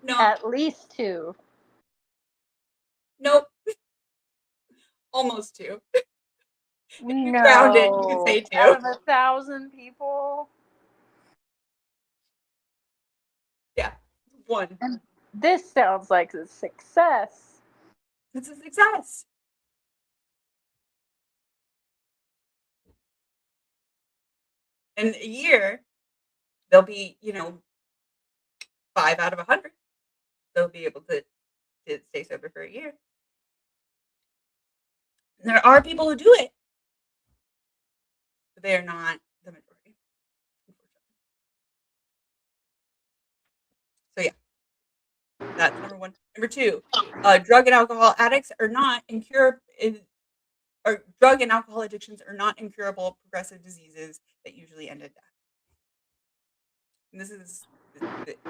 No. At least 2. Nope. Almost 2. If you No. round it, you can say 2. Out of 1,000 people? Yeah, 1. And this sounds like a success. It's a success. In a year, they'll be, 5 out of 100. They'll be able to stay sober for a year. And there are people who do it, but they are not the majority, unfortunately. So yeah, that's number one. Number two, drug and alcohol addicts are not incurable. Or drug and alcohol addictions are not incurable progressive diseases that usually end in death. And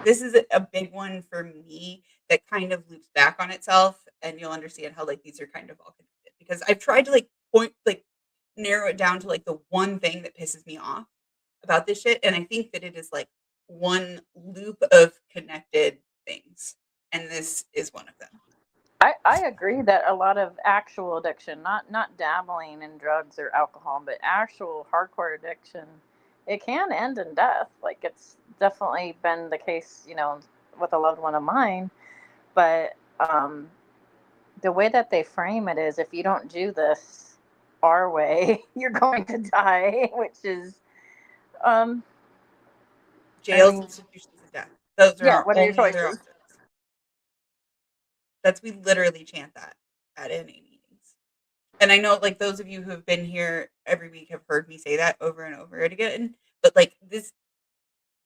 this is a big one for me that kind of loops back on itself, and you'll understand how like these are kind of all connected, because I've tried to narrow it down to like the one thing that pisses me off about this shit, and I think that it is like one loop of connected things, and this is one of them. I agree that a lot of actual addiction, not dabbling in drugs or alcohol, but actual hardcore addiction, it can end in death. Like it's definitely been the case, with a loved one of mine. But the way that they frame it is, if you don't do this our way, you're going to die, which is jails, institutions of death. Those are our what are your only other choices? options. We literally chant that at NA meetings. And I know like those of you who have been here every week have heard me say that over and over again, but like this,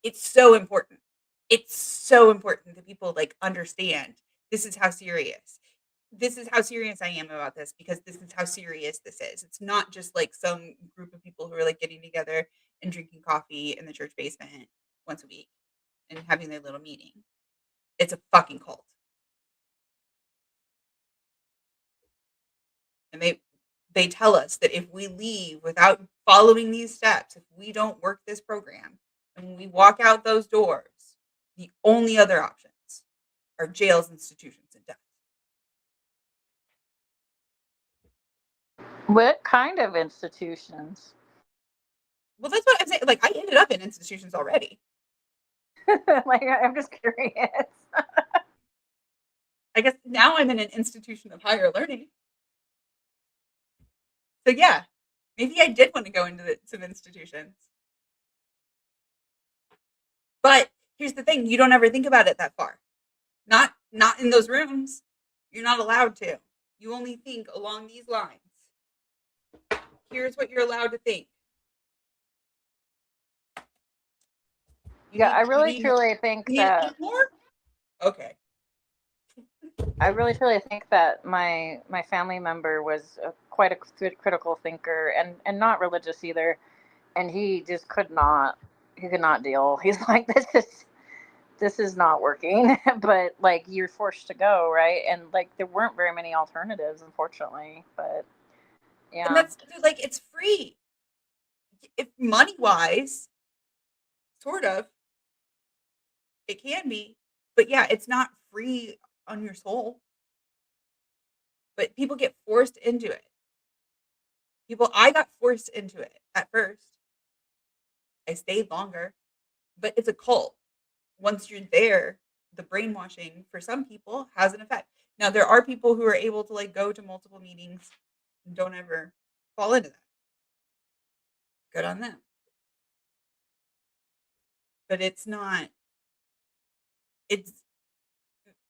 it's so important. It's so important that people like understand this is how serious. this is how serious I am about this, because this is how serious this is. It's not just like some group of people who are like getting together and drinking coffee in the church basement once a week and having their little meeting. It's a fucking cult. And they tell us that if we leave without following these steps, if we don't work this program and we walk out those doors, the only other options are jails, institutions, and death. What kind of institutions? Well, that's what I'm saying. Like, I ended up in institutions already. Like, I'm just curious. I guess now I'm in an institution of higher learning. So yeah, maybe I did want to go into some institutions. But here's the thing, you don't ever think about it that far. Not in those rooms. You're not allowed to. You only think along these lines. Here's what you're allowed to think. I really truly think that more? Okay. I really truly think that my family member was quite a critical thinker and not religious either, and he just could not deal. He's like, this is not working. But like, you're forced to go, right? And like, there weren't very many alternatives, unfortunately. But yeah, and that's like, it's free. If money wise, sort of, it can be, but yeah, it's not free on your soul. But people get forced into it. I got forced into it at first. I stayed longer, but it's a cult. Once you're there, the brainwashing for some people has an effect. Now, there are people who are able to like go to multiple meetings and don't ever fall into that. Good on them. But it's not, it's,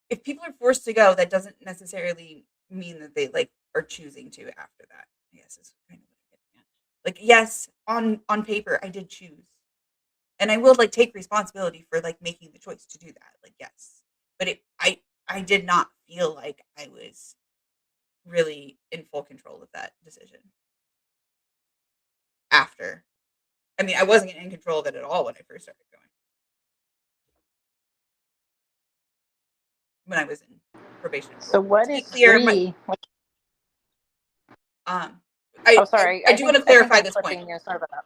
if people are forced to go, that doesn't necessarily mean that they like are choosing to after that. I guess is kind of what I'm getting at. Like, yes, on paper, I did choose. And I will like take responsibility for like making the choice to do that. Like, yes. But I did not feel like I was really in full control of that decision. After. I mean, I wasn't in control of it at all when I first started going. When I was in probation. So what is clear, free? I do want to clarify this point. Sorry about that.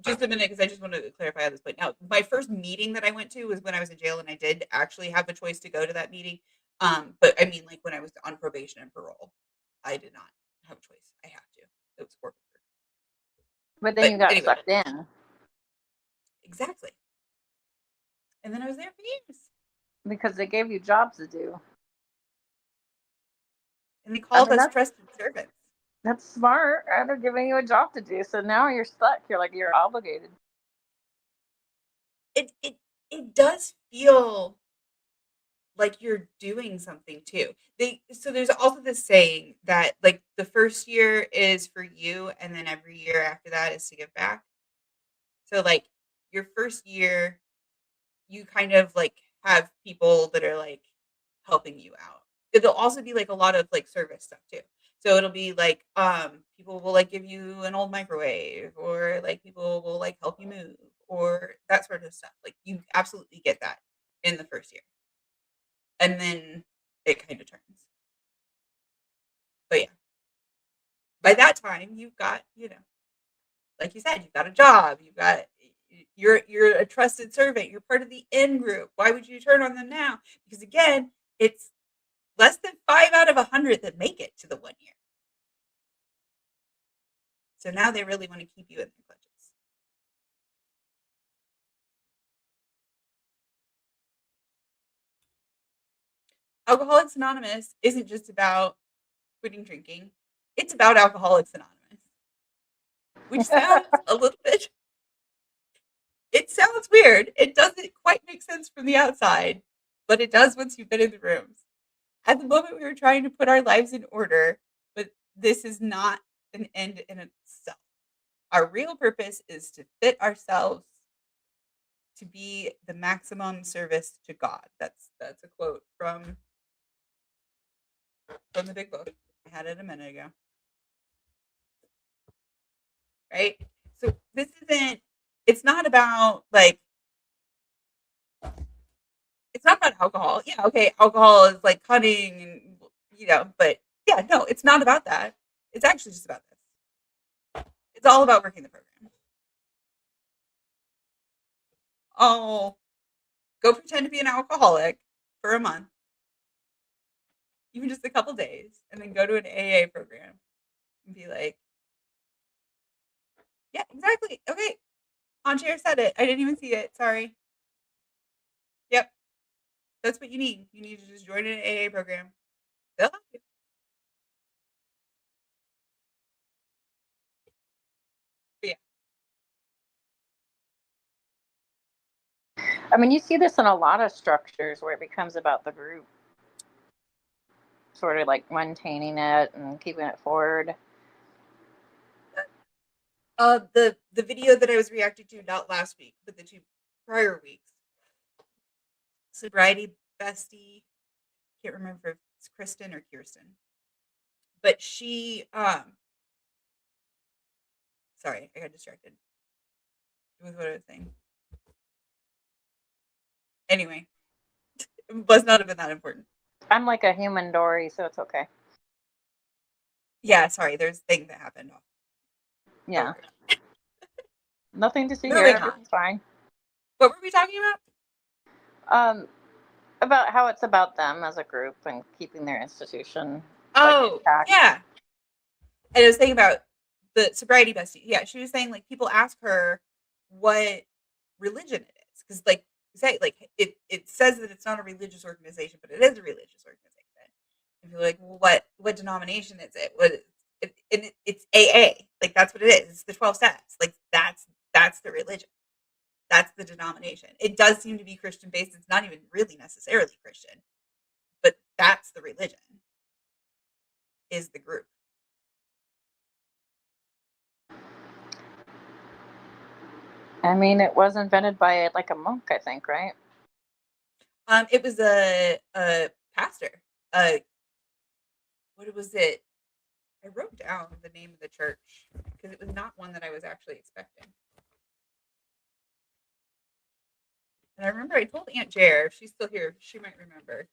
Just a minute, because I just want to clarify this point. Now, my first meeting that I went to was when I was in jail, and I did actually have the choice to go to that meeting. But I mean, like when I was on probation and parole, I did not have a choice. I had to. It was court ordered. But then you got sucked in. Exactly. And then I was there for years. Because they gave you jobs to do. And they called us trusted servants. That's smart. They're giving you a job to do. So now you're stuck. You're like, you're obligated. It does feel like you're doing something too. So there's also this saying that like the first year is for you, and then every year after that is to give back. So like your first year, you kind of like have people that are like helping you out. It'll also be like a lot of like service stuff too. So it'll be like people will like give you an old microwave, or like people will like help you move, or that sort of stuff. Like you absolutely get that in the first year. And then it kind of turns. But yeah. By that time you've got, like you said, you've got a job, you're a trusted servant, you're part of the in group. Why would you turn on them now? Because again, it's less than 5 out of 100 that make it to the 1 year. So now they really want to keep you in their clutches. Alcoholics Anonymous isn't just about quitting drinking. It's about Alcoholics Anonymous. Which sounds a little bit... It sounds weird. It doesn't quite make sense from the outside, but it does once you've been in the rooms. At the moment, we were trying to put our lives in order, but this is not an end in itself. Our real purpose is to fit ourselves to be the maximum service to God. That's a quote from from the big book. I had it a minute ago. Right? So this isn't, it's not about like, it's not about alcohol. Yeah, okay, alcohol is like cutting and, but yeah, no, it's not about that. It's actually just about this. It's all about working the program. Oh, go pretend to be an alcoholic for a month, even just a couple days, and then go to an AA program and be like, yeah, exactly. Okay, Anchair said it. I didn't even see it. Sorry. Yep, that's what you need. You need to just join an AA program. They'll help you. But yeah. I mean, you see this in a lot of structures where it becomes about the group, sort of like maintaining it and keeping it forward. The video that I was reacting to, not last week, but the 2 prior weeks, sobriety bestie, can't remember if it's Kristen or Kirsten, but she sorry, I got distracted with what I was saying. Anyway, it must not have been that important. I'm like a human Dory, so it's okay. Yeah, sorry, there's things that happened. Yeah. Okay. Nothing to see here. Moving on. Everything's fine. What were we talking about? About how it's about them as a group and keeping their institution Oh, intact. yeah. And I was thinking about the sobriety bestie. Yeah, she was saying like people ask her what religion it is because like you say like it says that it's not a religious organization, but it is a religious organization. And people are like, well, what denomination is it? It's AA. Like that's what it is. It's the 12 steps. Like that's the religion. That's the denomination. It does seem to be Christian based. It's not even really necessarily Christian, but that's the religion. Is the group. I mean, it was invented by like a monk, I think, right? It was a pastor. What was it? I wrote down the name of the church because it was not one that I was actually expecting. And I remember I told Aunt Jer, if she's still here, she might remember.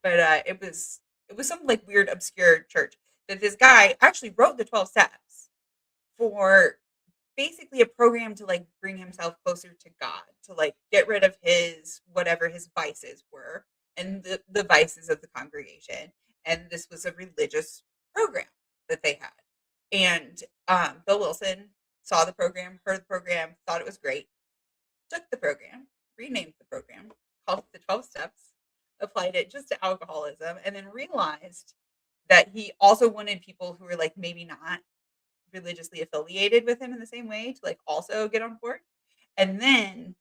But it was some like weird obscure church that this guy actually wrote the 12 steps for basically a program to like bring himself closer to God, to like get rid of his whatever his vices were and the vices of the congregation. And this was a religious program that they had. And Bill Wilson saw the program, heard the program, thought it was great, took the program, renamed the program, called it the 12 steps, applied it just to alcoholism, and then realized that he also wanted people who were like maybe not religiously affiliated with him in the same way to like also get on board, and then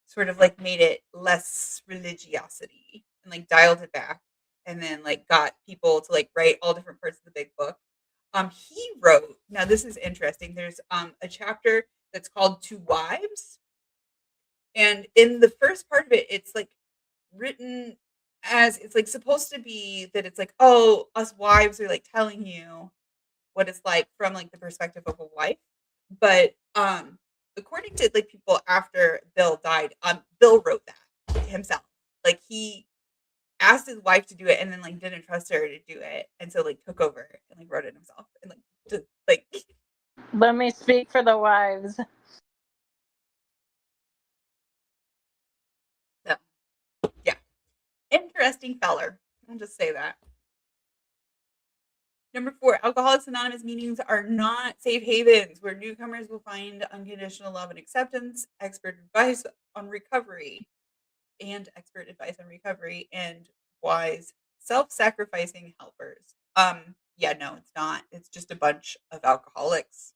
sort of like made it less religiosity and like dialed it back, and then like got people to like write all different parts of the big book. He wrote, now this is interesting, there's a chapter that's called Two Wives, and in the first part of it it's like written as it's like supposed to be that it's like, oh, us wives are like telling you what it's like from like the perspective of a wife. But according to like people after Bill died, Bill wrote that himself. Like he asked his wife to do it and then like didn't trust her to do it, and so like took over and like wrote it himself and like just like Let me speak for the wives. so, yeah. Interesting feller. I'll just say that. Number 4, Alcoholics Anonymous meetings are not safe havens where newcomers will find unconditional love and acceptance, expert advice on recovery, and wise self-sacrificing helpers. Yeah, no, it's not. It's just a bunch of alcoholics.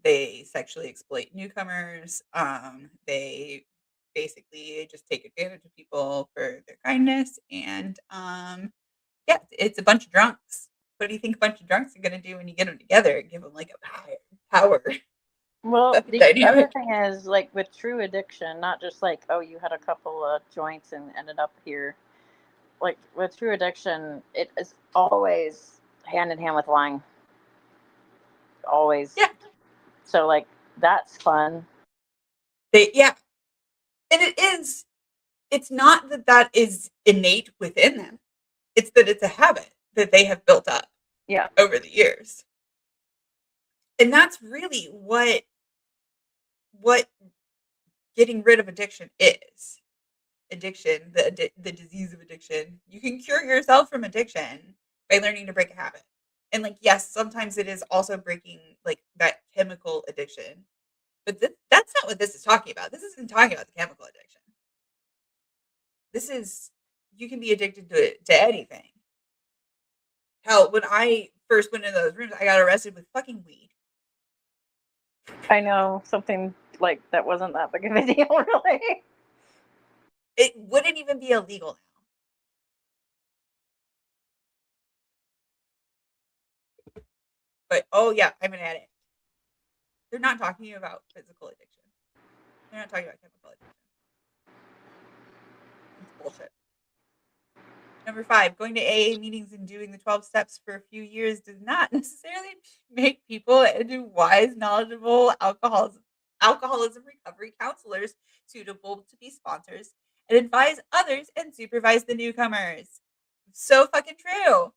They sexually exploit newcomers. They basically just take advantage of people for their kindness, and yeah, it's a bunch of drunks. What do you think a bunch of drunks are gonna do when you get them together and give them like a power Well, the other dynamic? thing is like with true addiction, not just like, oh, you had a couple of joints and ended up here. like with true addiction, it is always hand in hand with lying. Always. Yeah. So like that's fun. Yeah. And it's not that is innate within them. It's that it's a habit that they have built up over the years. And that's really what getting rid of addiction is. Addiction, the disease of addiction. You can cure yourself from addiction by learning to break a habit. And like, yes, sometimes it is also breaking like that chemical addiction. But that's not what this is talking about. This isn't talking about the chemical addiction. This is, you can be addicted to anything. Hell, when I first went into those rooms, I got arrested with fucking weed. I know, something like that wasn't that big of a deal, really. It wouldn't even be illegal now. But oh yeah, I'm an addict. They're not talking about physical addiction. They're not talking about chemical addiction. It's bullshit. Number 5, going to AA meetings and doing the 12 steps for a few years does not necessarily make people into wise, knowledgeable alcoholism recovery counselors suitable to be sponsors and advise others and supervise the newcomers. So fucking true.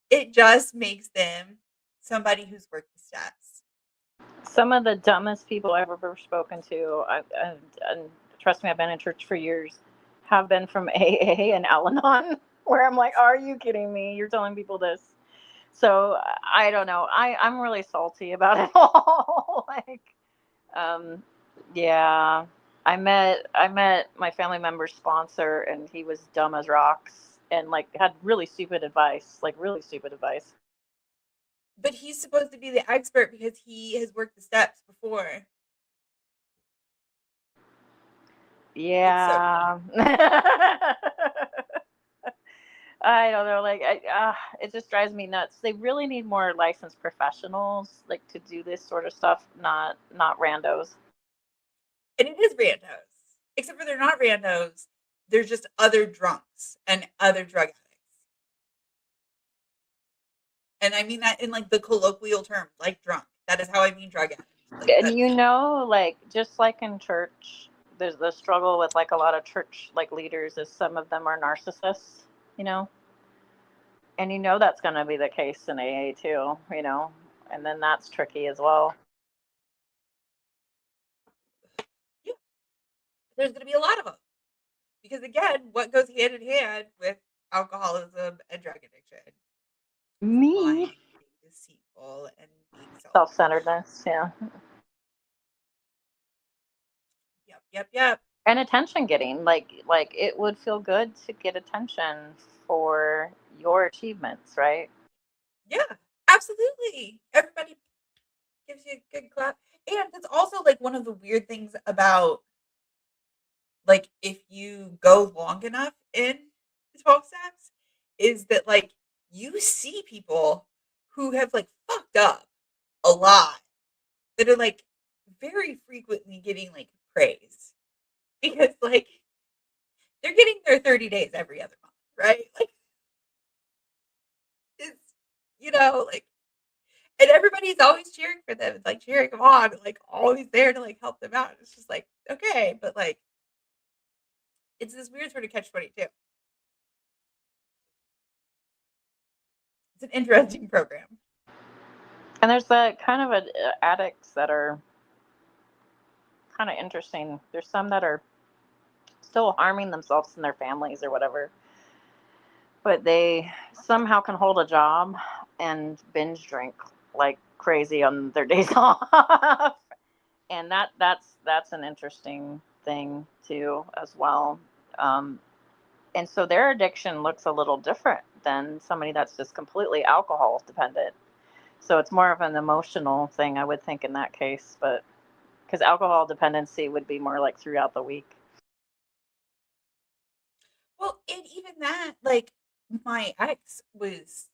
It just makes them somebody who's worked the steps. Some of the dumbest people I've ever spoken to, and trust me, I've been in church for years, have been from AA and Al-Anon, where I'm like, are you kidding me? You're telling people this. So I don't know. I'm really salty about it all. Like, yeah, I met my family member's sponsor, and he was dumb as rocks, and like had really stupid advice, But he's supposed to be the expert because he has worked the steps before. Yeah. I don't know. Like, it just drives me nuts. They really need more licensed professionals, like, to do this sort of stuff, not randos. And it is randos. Except for they're not randos. They're just other drunks and other drug addicts. And I mean that in like the colloquial term, like drunk. That is how I mean drug addict. Like And like, just like in church, there's the struggle with like a lot of church like leaders is some of them are narcissists, you know? And that's going to be the case in AA too, and then that's tricky as well. yeah, there's going to be a lot of them. Because again, what goes hand in hand with alcoholism and drug addiction? Lying, being deceitful, and being Self-centeredness, yeah. Yep. And attention getting, like it would feel good to get attention for your achievements, right? Yeah, absolutely. Everybody gives you a good clap. And that's also like one of the weird things about like if you go long enough in the 12 steps is that like you see people who have like fucked up a lot that are like very frequently getting like praise because like they're getting their 30 days every other month, right? Like it's like and everybody's always cheering for them, like cheering them on, like always there to like help them out. It's just like, okay, but like it's this weird sort of catch 22. It's an interesting program. And there's the kind of addicts that are kind of interesting. There's some that are still harming themselves and their families or whatever, but they somehow can hold a job and binge drink like crazy on their days off. And that's an interesting thing too as well. And so their addiction looks a little different than somebody that's just completely alcohol dependent. So it's more of an emotional thing, I would think, in that case. But because alcohol dependency would be more like throughout the week. Well, and even that, like my ex was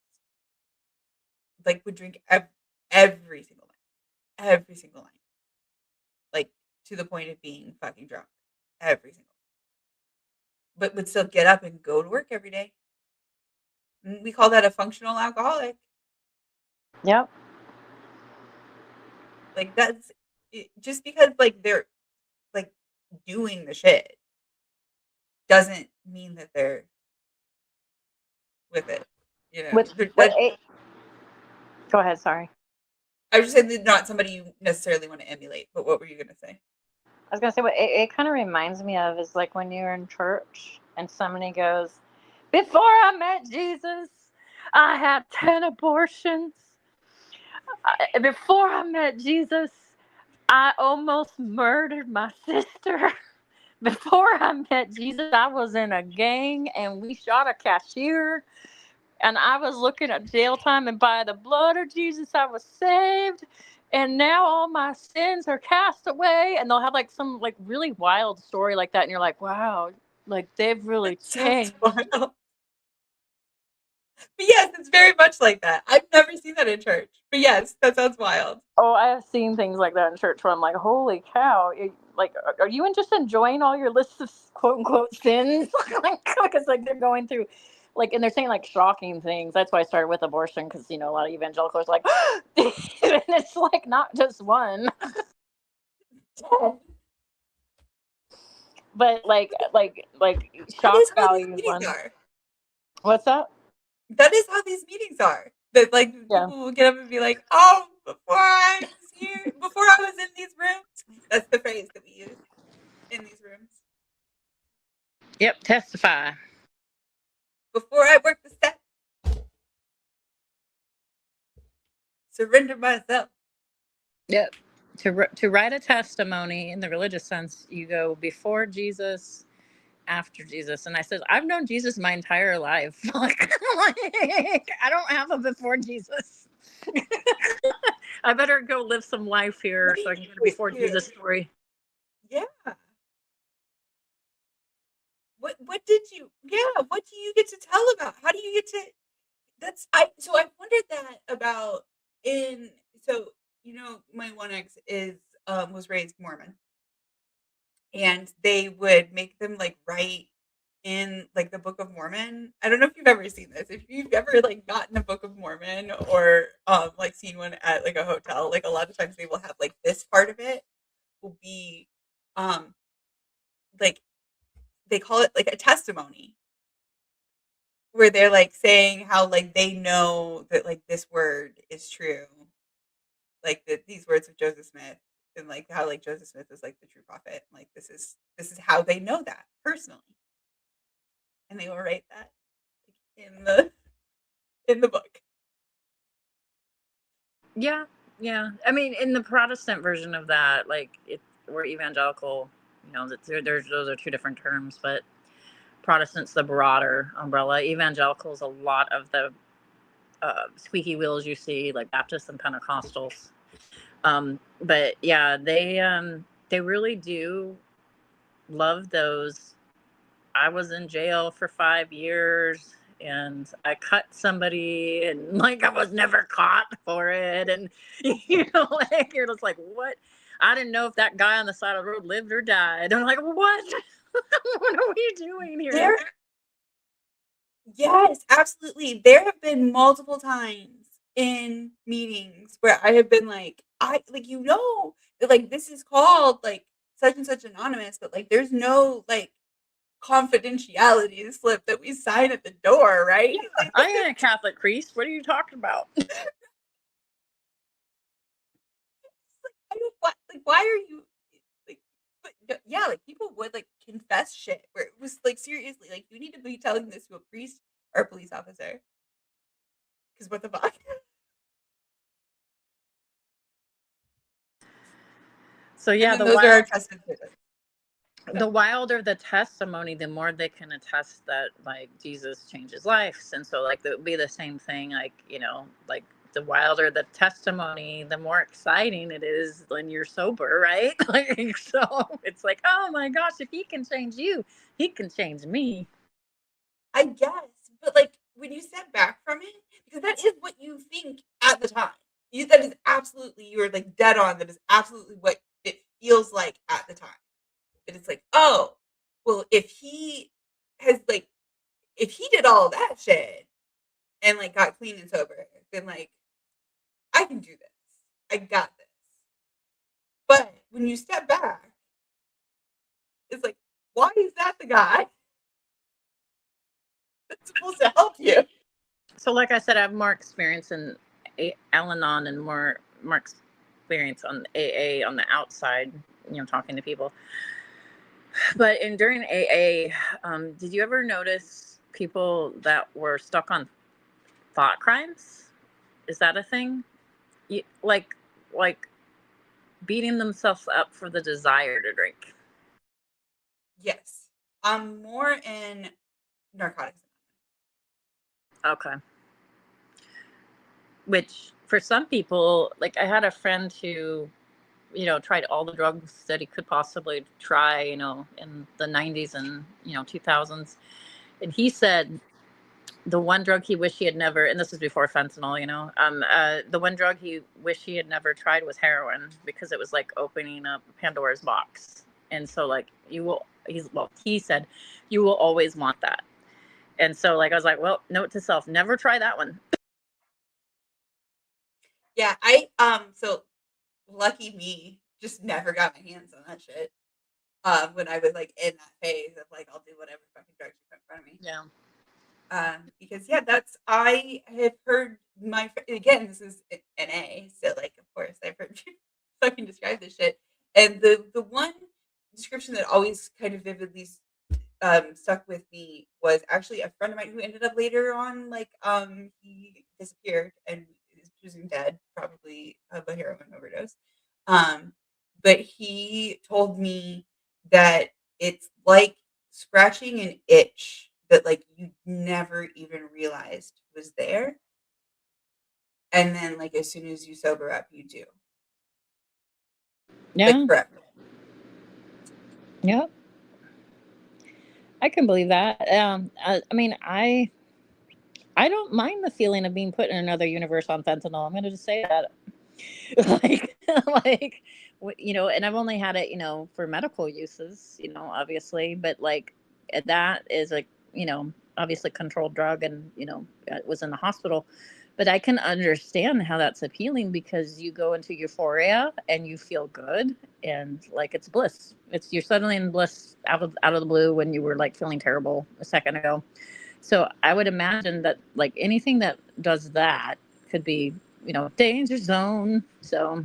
like would drink every single night, like to the point of being fucking drunk every single night. but would still get up and go to work every day. We call that a functional alcoholic. Yep. Like that's just because like they're like doing the shit doesn't mean that they're with it. You know, Go ahead. Sorry. I was just saying they're not somebody you necessarily want to emulate. But what were you gonna say? I was gonna say what it kind of reminds me of is like when you're in church and somebody goes, "Before I met Jesus, I had 10 abortions. Before I met Jesus, I almost murdered my sister. Before I met Jesus, I was in a gang and we shot a cashier. And I was looking at jail time, and by the blood of Jesus, I was saved. And now all my sins are cast away." And they'll have like some like really wild story like that. And you're like, wow, like they've really That sounds changed. wild. But yes, it's very much like that. I've never seen that in church. But yes, that sounds wild. Oh, I have seen things like that in church where I'm like, holy cow. Like, are you just enjoying all your lists of quote unquote sins? Because like they're going through like, and they're saying like shocking things. That's why I started with abortion, because you know a lot of evangelicals are like, and it's like not just one, but like That shock is how these value meetings one. are. What's that? That is how these meetings are. That like Yeah. people will get up and be like, "Oh, before I was here, before I was in these rooms." That's the phrase that we use in these rooms. Yep. Testify. Before I worked the steps, surrender myself. Yep. To write a testimony in the religious sense, you go before Jesus, after Jesus. And I said, I've known Jesus my entire life. like, I don't have a before Jesus. I better go live some life here so I can get a before Jesus story. Yeah. What did you? Yeah. What do you get to tell about? How do you get to? So I wondered that about in so you know my one ex is was raised Mormon, and they would make them like write in like the Book of Mormon. I don't know if you've ever seen this. If you've ever like gotten a Book of Mormon or like seen one at like a hotel, like a lot of times they will have like this part of it will be um like they call it like a testimony where they're like saying how like they know that like this word is true, like that these words of Joseph Smith, and like how like Joseph Smith is like the true prophet. Like this is how they know that personally, and they will write that in the book. Yeah. Yeah. I mean, in the Protestant version of that, like we're evangelical, you know, there's those are two different terms, but Protestant's the broader umbrella. Evangelicals, a lot of the squeaky wheels you see, like Baptists and Pentecostals. But yeah, they really do love those. I was in jail for 5 years and I cut somebody and like I was never caught for it. And you know, like you're just like, what? I didn't know if that guy on the side of the road lived or died. I'm like, what? What are we doing here? There, yes, absolutely. There have been multiple times in meetings where I have been like, I like that, like this is called like such and such anonymous, but like there's no like confidentiality slip that we sign at the door, right? Yeah, I ain't a Catholic priest. What are you talking about? Why are you like? But yeah, like people would like confess shit where it was like seriously, like you need to be telling this to a priest or a police officer because what the fuck? So yeah, And then those are our trusted witnesses. the wilder the testimony, the more they can attest that like Jesus changes lives. And so like it would be the same thing, like, you know, like the wilder the testimony, the more exciting it is when you're sober, right? Like so it's like, oh my gosh, if he can change you, he can change me. I guess, but like when you step back from it, because that is what you think at the time. That is absolutely you are like dead on. That is absolutely what it feels like at the time. That it's like, oh, well, if he has like, if he did all of that shit and like got clean and sober, then like, I can do this. I got this. But when you step back, it's like, why is that the guy that's supposed to help you? So, like I said, I have more experience in Al-Anon and more experience on AA on the outside, talking to people. But during AA, did you ever notice people that were stuck on thought crimes? Is that a thing? Like beating themselves up for the desire to drink. Yes. I'm more in narcotics. Okay. Which for some people, like I had a friend who, tried all the drugs that he could possibly try, in the 90s and, 2000s. And he said the one drug he wished he had never, and this is before fentanyl, the one drug he wished he had never tried was heroin, because it was like opening up Pandora's box. And so like he said, you will always want that. And so like, I was like, well, note to self, never try that one. Yeah, so lucky me, just never got my hands on that shit. When I was like in that phase of like, I'll do whatever fucking drugs you put in front of me. Yeah. Because I have heard again, this is NA, so like, of course, I've heard you fucking describe this shit. And the one description that always kind of vividly stuck with me was actually a friend of mine who ended up later on, like, he disappeared and is presumed dead, probably of a heroin overdose. But he told me that it's like scratching an itch that like you never even realized was there. And then like as soon as you sober up, you do. Yeah. Like forever. Yeah. I can believe that. I mean, I don't mind the feeling of being put in another universe on fentanyl. I'm going to just say that. like, like, and I've only had it, for medical uses, obviously, but like that is like, obviously controlled drug, and, it was in the hospital. But I can understand how that's appealing, because you go into euphoria and you feel good, and like it's bliss. You're suddenly in bliss out of the blue when you were like feeling terrible a second ago. So I would imagine that like anything that does that could be, danger zone. So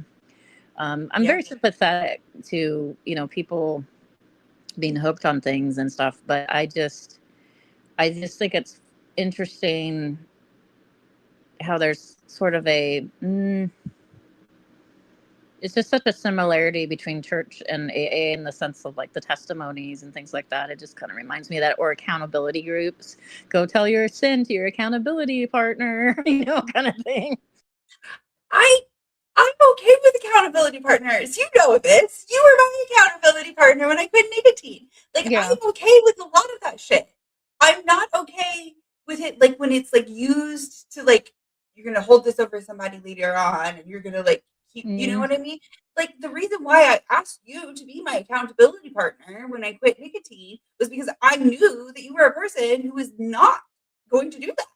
I'm very sympathetic to, people being hooked on things and stuff, but I just think it's interesting how there's sort of it's just such a similarity between church and AA in the sense of like the testimonies and things like that. It just kind of reminds me of that, or accountability groups. Go tell your sin to your accountability partner, kind of thing. I'm okay with accountability partners. You know this. You were my accountability partner when I quit nicotine. Like, Yeah. I'm okay with a lot of that shit. I'm not okay with it, like, when it's, like, used to, like, you're going to hold this over somebody later on and you're going to, like, keep, you know what I mean? Like, the reason why I asked you to be my accountability partner when I quit nicotine was because I knew that you were a person who was not going to do that.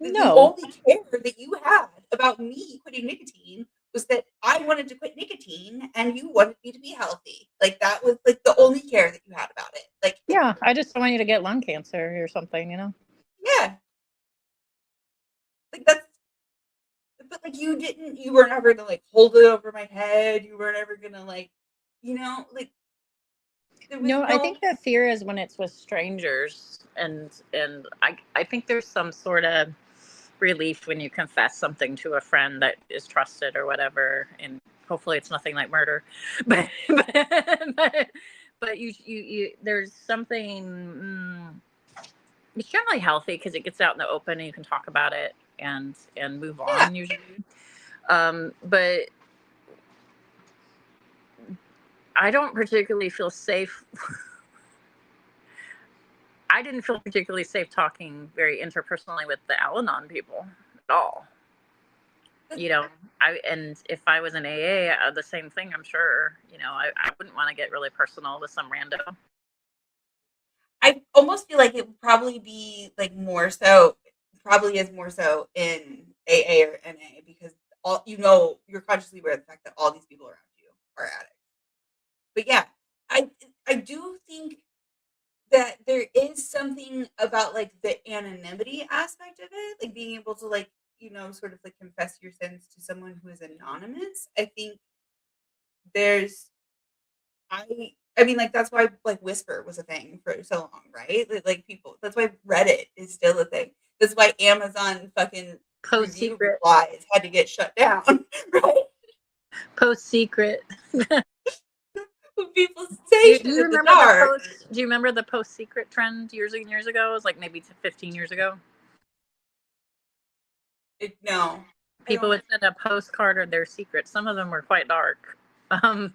The only care that you had about me quitting nicotine was that I wanted to quit nicotine and you wanted me to be healthy. Like that was like the only care that you had about it. Like, yeah, I just don't want you to get lung cancer or something, yeah, like that's, but like you were never gonna like hold it over my head. You were never gonna like, like there was No, I think the fear is when it's with strangers, and I think there's some sort of relief when you confess something to a friend that is trusted or whatever, and hopefully it's nothing like murder, but but you there's something. It's generally healthy because it gets out in the open and you can talk about it and move on usually. But I don't particularly feel safe. I didn't feel particularly safe talking very interpersonally with the Al-Anon people at all. And if I was in AA, the same thing, I'm sure, I wouldn't want to get really personal with some rando. I almost almost feel like it would probably be like more so, probably is more so in AA or NA, because all you're consciously aware of the fact that all these people around you are addicts. But yeah, I do think that there is something about like the anonymity aspect of it, like being able to like, sort of like confess your sins to someone who is anonymous. I think there's I mean, like, that's why, like, Whisper was a thing for so long, right? Like, people that's why Reddit is still a thing. That's why Amazon fucking Post review secret. replies had to get shut down, right? Post secret. When people say Do shit you in the remember the dark. post? Do you remember the post secret trend years and years ago? It was like maybe 15 years ago. No, I People don't. would send a postcard of their secrets. Some of them were quite dark. Um,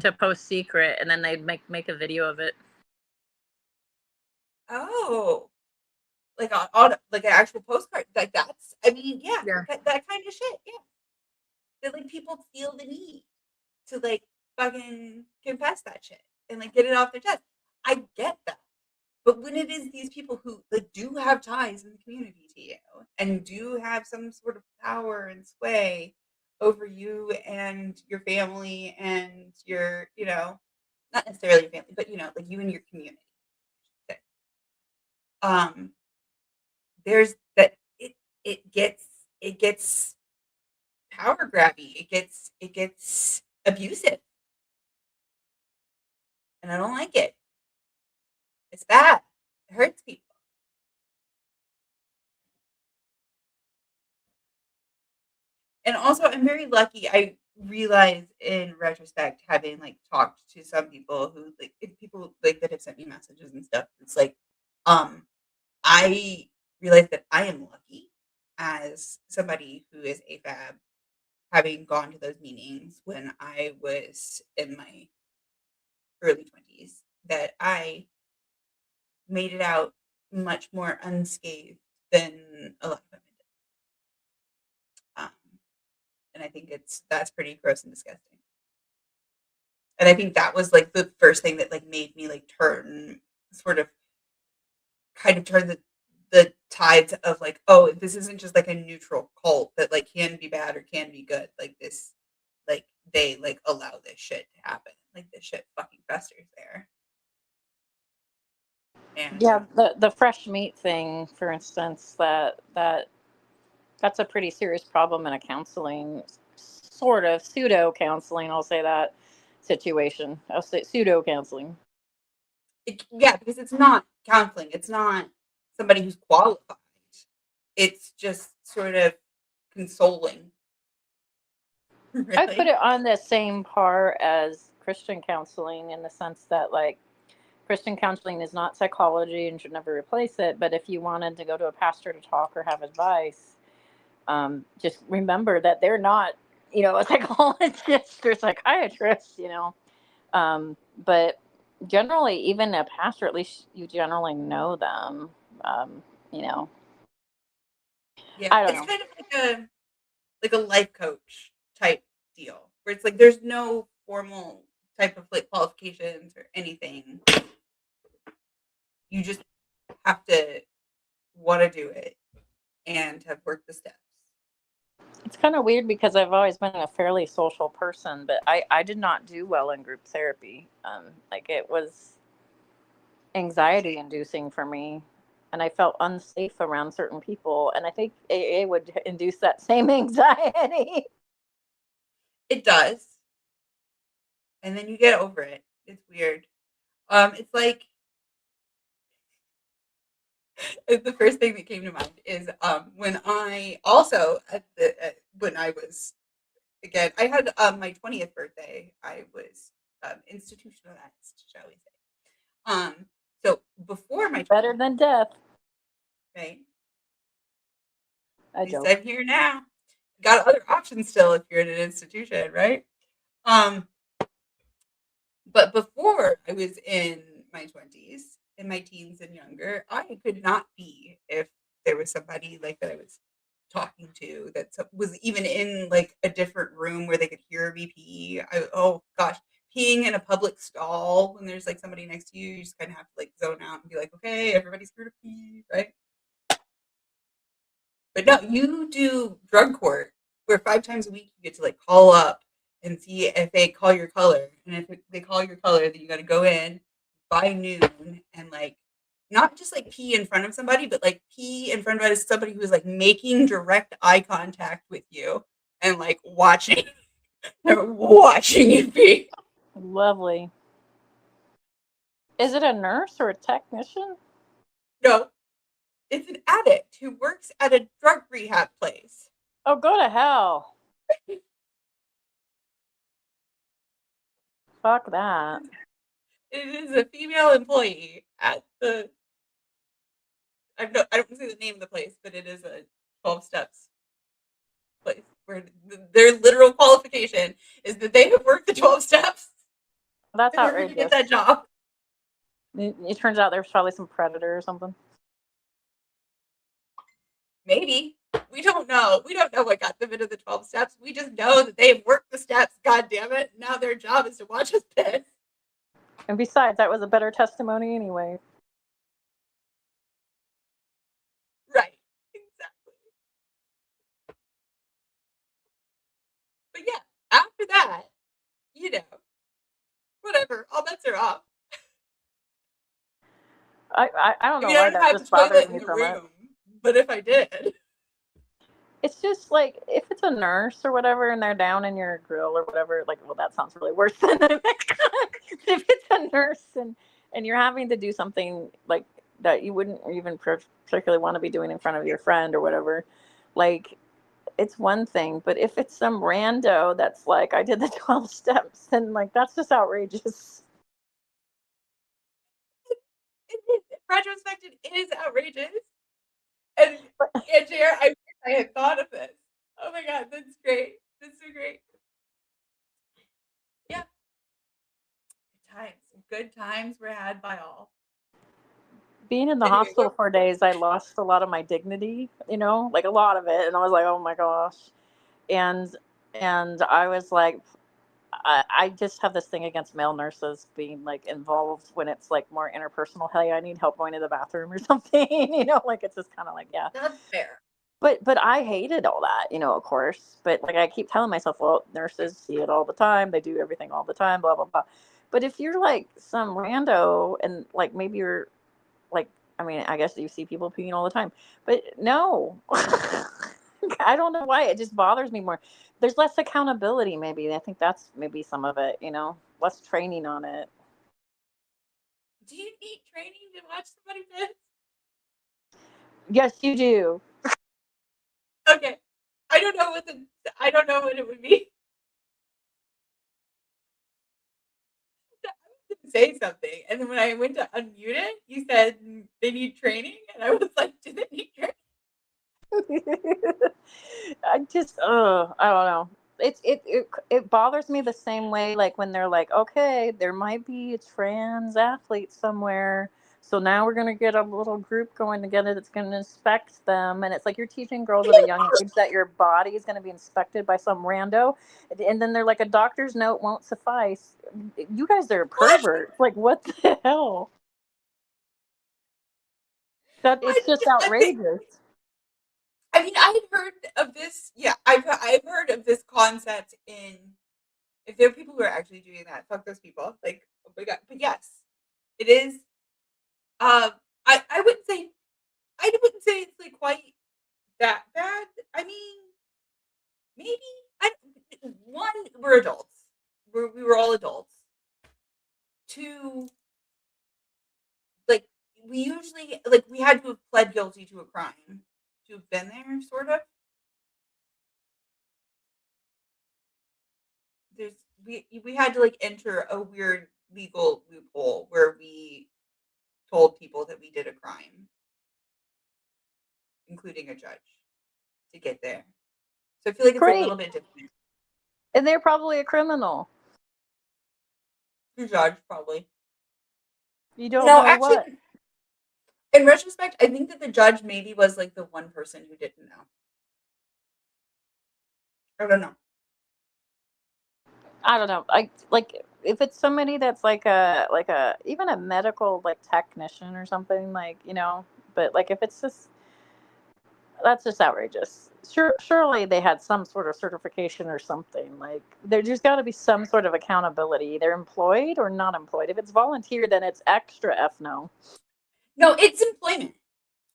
to post secret, and then they'd make a video of it. Oh, like on like an actual postcard, like that's. I mean, yeah, Yeah. that kind of shit. Yeah, that like people feel the need to like fucking confess that shit and like get it off their chest. I get that. But when it is these people who like do have ties in the community to you and do have some sort of power and sway over you and your family and your, not necessarily your family, but like you and your community. Okay. Um, there's that it gets power grabby. It gets abusive. And I don't like it. It's bad. It hurts people. And also, I'm very lucky. I realize in retrospect, having like talked to some people who like people like that have sent me messages and stuff. It's like, I realize that I am lucky as somebody who is AFAB, having gone to those meetings when I was in my early 20s, that I made it out much more unscathed than a lot of women did. And I think that's pretty gross and disgusting. And I think that was like the first thing that like made me like turn sort of kind of turn the tides of like, oh, this isn't just like a neutral cult that like can be bad or can be good. Like this, like they like allow this shit to happen. Like this shit fucking festers there. And Yeah, the fresh meat thing, for instance, that's a pretty serious problem in a counseling, sort of pseudo counseling. I'll say that situation. I'll say pseudo counseling. yeah, because it's not counseling. It's not somebody who's qualified. It's just sort of consoling. I put Really. it on the same par as Christian counseling in the sense that, like, Christian counseling is not psychology and should never replace it. But if you wanted to go to a pastor to talk or have advice, just remember that they're not, a psychologist or psychiatrist, But generally, even a pastor, at least you generally know them, you know. Yeah, I don't it's know. kind of like a life coach type deal where it's like there's no formal type of like qualifications or anything. You just have to want to do it and have worked the steps. It's kind of weird because I've always been a fairly social person, but I did not do well in group therapy. Like, it was anxiety inducing for me, and I felt unsafe around certain people, and I think AA would induce that same anxiety. It does, and then you get over it. It's weird. It's like the first thing that came to mind is when I also when I was again I had my 20th birthday. I was institutionalized, shall we say? So before my Better 20th, than death. right? I At least joke. I'm here now. Got other options still if you're in an institution, right? Um, but before I was in my 20s, in my teens and younger, I could not be if there was somebody like that I was talking to that was even in like a different room where they could hear me pee. Oh gosh, peeing in a public stall when there's like somebody next to you. You just kind of have to like zone out and be like, okay, everybody's here to pee, right? But no, you do drug court where 5 times a week you get to like call up and see if they call your color. And if they call your color, then you got to go in by noon and like not just like pee in front of somebody, but like pee in front of somebody who's like making direct eye contact with you and like watching you pee. Lovely. Is it a nurse or a technician? No, it's an addict who works at a drug rehab place. Oh, go to hell. Fuck that. It is a female employee at the. I don't say the name of the place, but it is a 12 steps place where their literal qualification is that they have worked the 12 steps. That's in order to get outrageous. that job. It turns out there's probably some predator or something. Maybe. We don't know. We don't know what got them into the 12 steps. We just know that they have worked the steps. God damn it. Now their job is to watch us piss. And besides, that was a better testimony anyway. Right. Exactly. But yeah, after that, you know, whatever. All bets are off. I don't know I why don't that have a just bothers toilet me in the so much. room, but if I did. It's just like if it's a nurse or whatever and they're down in your grill or whatever, like, well, that sounds really worse than if it's a nurse and you're having to do something like that you wouldn't even particularly want to be doing in front of your friend or whatever, like it's one thing. But if it's some rando that's like, I did the 12 steps, then like that's just outrageous. In retrospect, it is outrageous. And JR, I wish I had thought of this. Oh my god, that's great. That's so great. Yeah. Good times were had by all. Being in the Anyway, hospital for days, I lost a lot of my dignity, like a lot of it. And I was like, oh my gosh. And I was like, I just have this thing against male nurses being like involved when it's like more interpersonal. Hey, I need help going to the bathroom or something, like it's just kind of like, yeah. that's fair. But I hated all that, of course. But like I keep telling myself, well, nurses see it all the time. They do everything all the time, blah, blah, blah. But if you're like some rando and like maybe you're like, I mean, I guess you see people peeing all the time, but no, I don't know why. It just bothers me more. There's less accountability, maybe. I think that's maybe some of it, less training on it. Do you need training to watch somebody piss? Yes, you do. Okay. I don't know what it would be. I was gonna say something, and then when I went to unmute it, you said they need training, and I was like, do they need training? I just, I don't know. It bothers me the same way, like when they're like, okay, there might be a trans athlete somewhere, so now we're gonna get a little group going together that's gonna inspect them, and it's like you're teaching girls at a young age that your body is gonna be inspected by some rando, and then they're like, a doctor's note won't suffice. You guys are perverts. Like, what the hell? That it's just outrageous. I mean, I had heard of this. Yeah, I've heard of this concept in. If there are people who are actually doing that, fuck those people. Like, oh my god. But yes, it is. I wouldn't say it's like quite that bad. I mean, maybe. One, we're adults. We were all adults. Two, like we usually we had to have pled guilty to a crime to have been there, sort of. We had to like enter a weird legal loophole where we told people that we did a crime, including a judge, to get there. So I feel like it's a little bit different. And they're probably a criminal. The judge, probably. You don't know actually, what. In retrospect, I think that the judge maybe was like the one person who didn't know. I don't know. I don't know. if it's somebody that's like a even a medical like technician or something, like, but like if it's just, that's just outrageous. Surely they had some sort of certification or something. Like, there just got to be some sort of accountability. They're employed or not employed. If it's volunteer, then it's extra F no. No, it's employment.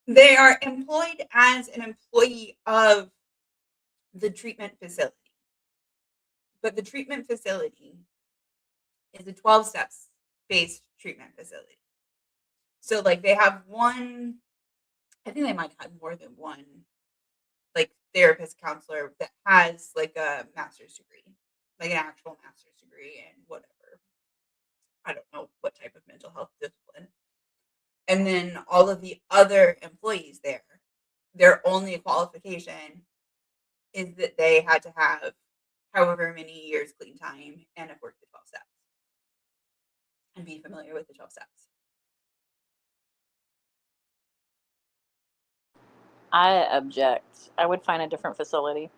They are employed as an employee of the treatment facility. But the treatment facility is a 12 steps based treatment facility. So like they have one, I think they might have more than one like therapist counselor that has like a master's degree, like an actual master's degree in whatever. I don't know what type of mental health discipline. And then all of the other employees there, their only qualification is that they had to have however many years clean time and have worked the 12 steps and be familiar with the 12 steps. I object. I would find a different facility.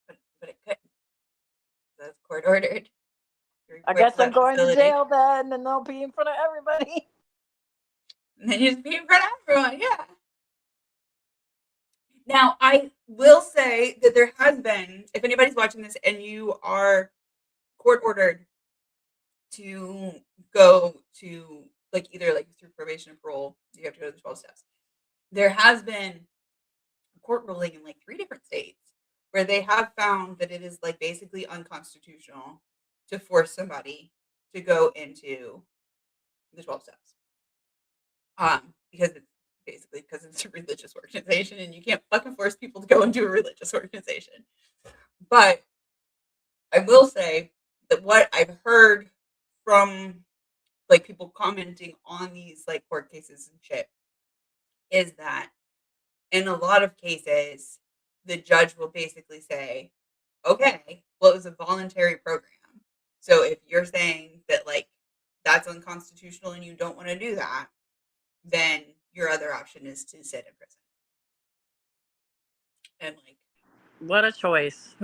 But it couldn't. That's court ordered. I guess I'm going to jail then, and they'll be in front of everybody. And then you just be in front of everyone, yeah. Now, I will say that there has been, if anybody's watching this and you are court ordered to go to like either like through probation or parole, you have to go to the 12 steps. There has been a court ruling in like 3 different states where they have found that it is like basically unconstitutional to force somebody to go into the 12 steps. Because it's basically because it's a religious organization and you can't fucking force people to go into a religious organization. But I will say that what I've heard from like people commenting on these like court cases and shit is that in a lot of cases, the judge will basically say, okay, well, it was a voluntary program. So if you're saying that like that's unconstitutional and you don't want to do that, then your other option is to sit in prison. And like, what a choice.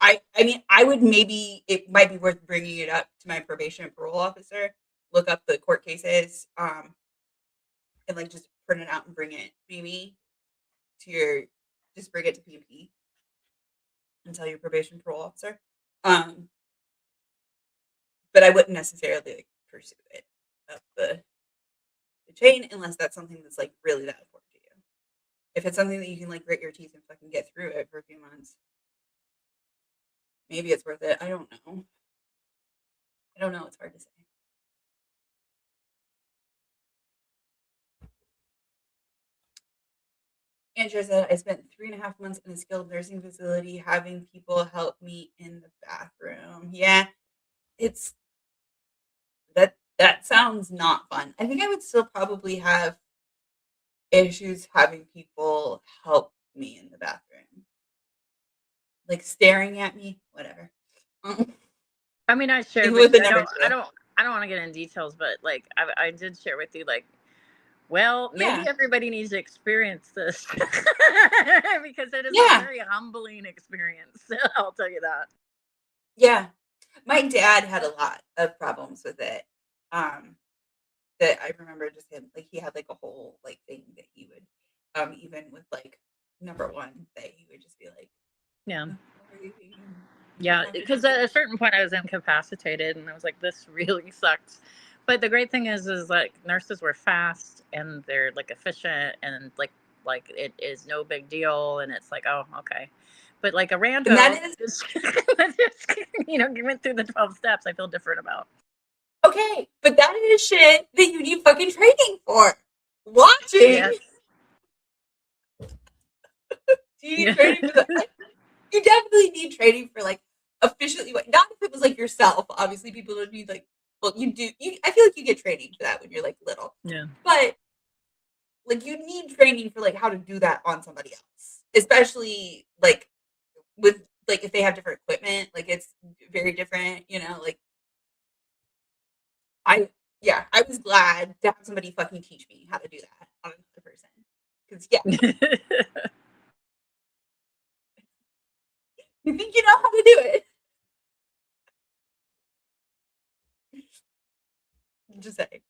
I mean, I would maybe, it might be worth bringing it up to my probation and parole officer, look up the court cases, and like just print it out and bring it maybe to your, just bring it to PMP and tell your probation parole officer. But I wouldn't necessarily like pursue it up the chain unless that's something that's like really that important to you. If it's something that you can like grit your teeth and fucking get through it for a few months, maybe it's worth it. I don't know. It's hard to say. Andrea said, I spent 3.5 months in a skilled nursing facility having people help me in the bathroom. Yeah, it's that sounds not fun. I think I would still probably have issues having people help me in the bathroom. Like staring at me, whatever. I mean, I shared with you. I don't want to get in details, but like I did share with you, like, well, maybe everybody needs to experience this because it is a very humbling experience. I'll tell you that. Yeah. My dad had a lot of problems with it. That I remember just him, like he had like a whole like thing that he would, even with like number one, that he would just be like, yeah. Yeah, because at a certain point I was incapacitated and I was like, this really sucks. But the great thing is like nurses were fast and they're like efficient and like it is no big deal and it's like, oh, okay. But like a rando, that is went through the 12 steps, I feel different about. Okay, but that is shit that you need fucking training for. Watching. Yes. Do you need training for that? You definitely need training for like officially. Not if it was like yourself. Obviously, people don't need like. Well, you do. I feel like you get training for that when you're like little. Yeah. But like you need training for like how to do that on somebody else, especially like with like if they have different equipment. Like it's very different. Like. I was glad to have somebody fucking teach me how to do that on another person. Because You think you know how to do it? Just saying.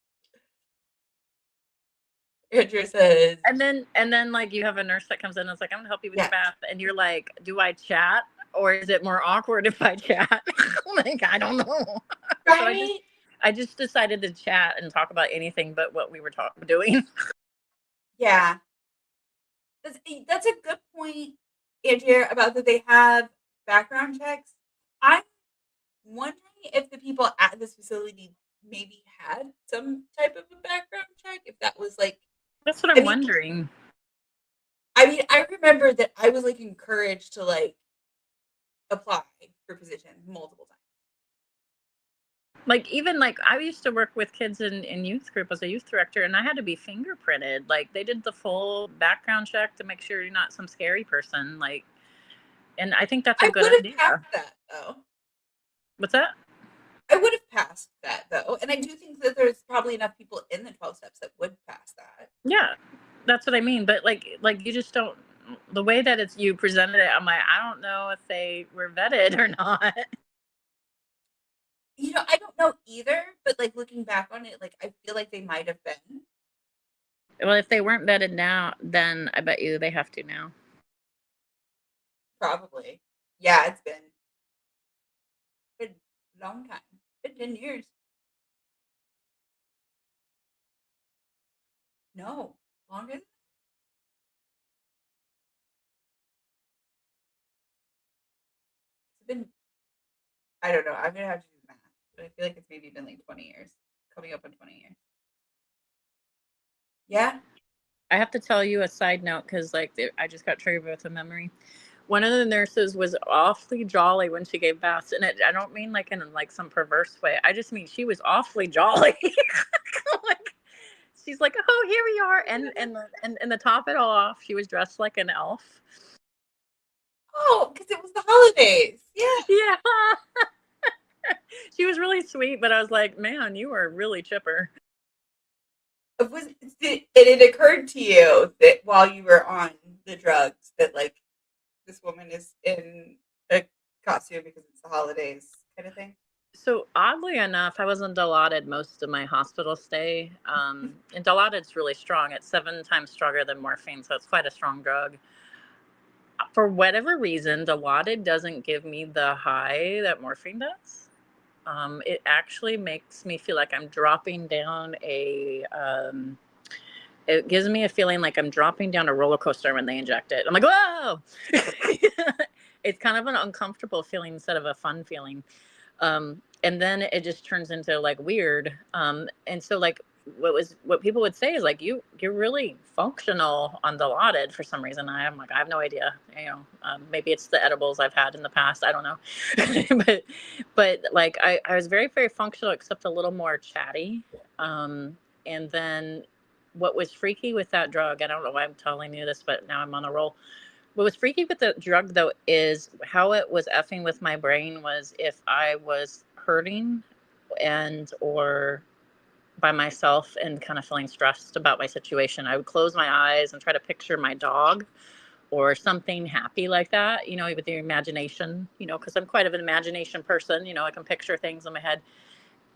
Andrew says, And then like you have a nurse that comes in and is like, I'm gonna help you with your yeah, bath, and you're like, do I chat or is it more awkward if I chat? Like, I don't know. So right? I just decided to chat and talk about anything but what we were doing. Yeah. That's a good point, Andrea, about that they have background checks. I'm wondering if the people at this facility maybe had some type of a background check, if that was like, That's what I I'm mean, wondering. I remember that I was like encouraged to like apply for positions multiple times. Like even like I used to work with kids in youth group as a youth director, and I had to be fingerprinted. Like they did the full background check to make sure you're not some scary person. Like, and I think that's a I good would have idea. passed that though. What's that? I would have passed that though. And I do think that there's probably enough people in the 12 steps that would pass that. Yeah, that's what I mean. But like you just don't. The way that it's you presented it, I'm like, I don't know if they were vetted or not. You know, I don't know either, but like looking back on it, like I feel like they might have been. Well, if they weren't vetted now, then I bet you they have to now. Probably. Yeah, it's been a long time. It's been 10 years. No, longer than it's been. I don't know. I'm gonna have to do the math, but I feel like it's maybe been like 20 years, coming up on 20 years. Yeah. I have to tell you a side note because like I just got triggered with a memory. One of the nurses was awfully jolly when she gave baths, and I don't mean like in like some perverse way. I just mean she was awfully jolly. Like she's like, oh, here we are, and to top it all off, she was dressed like an elf. Oh, because it was the holidays. Yeah. Yeah, she was really sweet, but I was like, man, you were really chipper. It occurred to you that while you were on the drugs that like this woman is in a costume because it's the holidays kind of thing? So oddly enough, I wasn't Dilaudid most of my hospital stay. And Dilaudid's really strong. It's 7 times stronger than morphine, so it's quite a strong drug. For whatever reason, Dilaudid doesn't give me the high that morphine does. It actually makes me feel like I'm dropping down it gives me a feeling like I'm dropping down a roller coaster when they inject it. I'm like, whoa! It's kind of an uncomfortable feeling instead of a fun feeling. And then it just turns into like weird. And so like what people would say is like you're really functional on Dilaudid for some reason. I'm like I have no idea. Maybe it's the edibles I've had in the past. I don't know. but like I was very very functional except a little more chatty. And then what was freaky with that drug, I don't know why I'm telling you this, but now I'm on a roll. What was freaky with the drug though is how it was effing with my brain was if I was hurting and or by myself and kind of feeling stressed about my situation, I would close my eyes and try to picture my dog or something happy like that, with your imagination, because I'm quite of an imagination person, I can picture things in my head.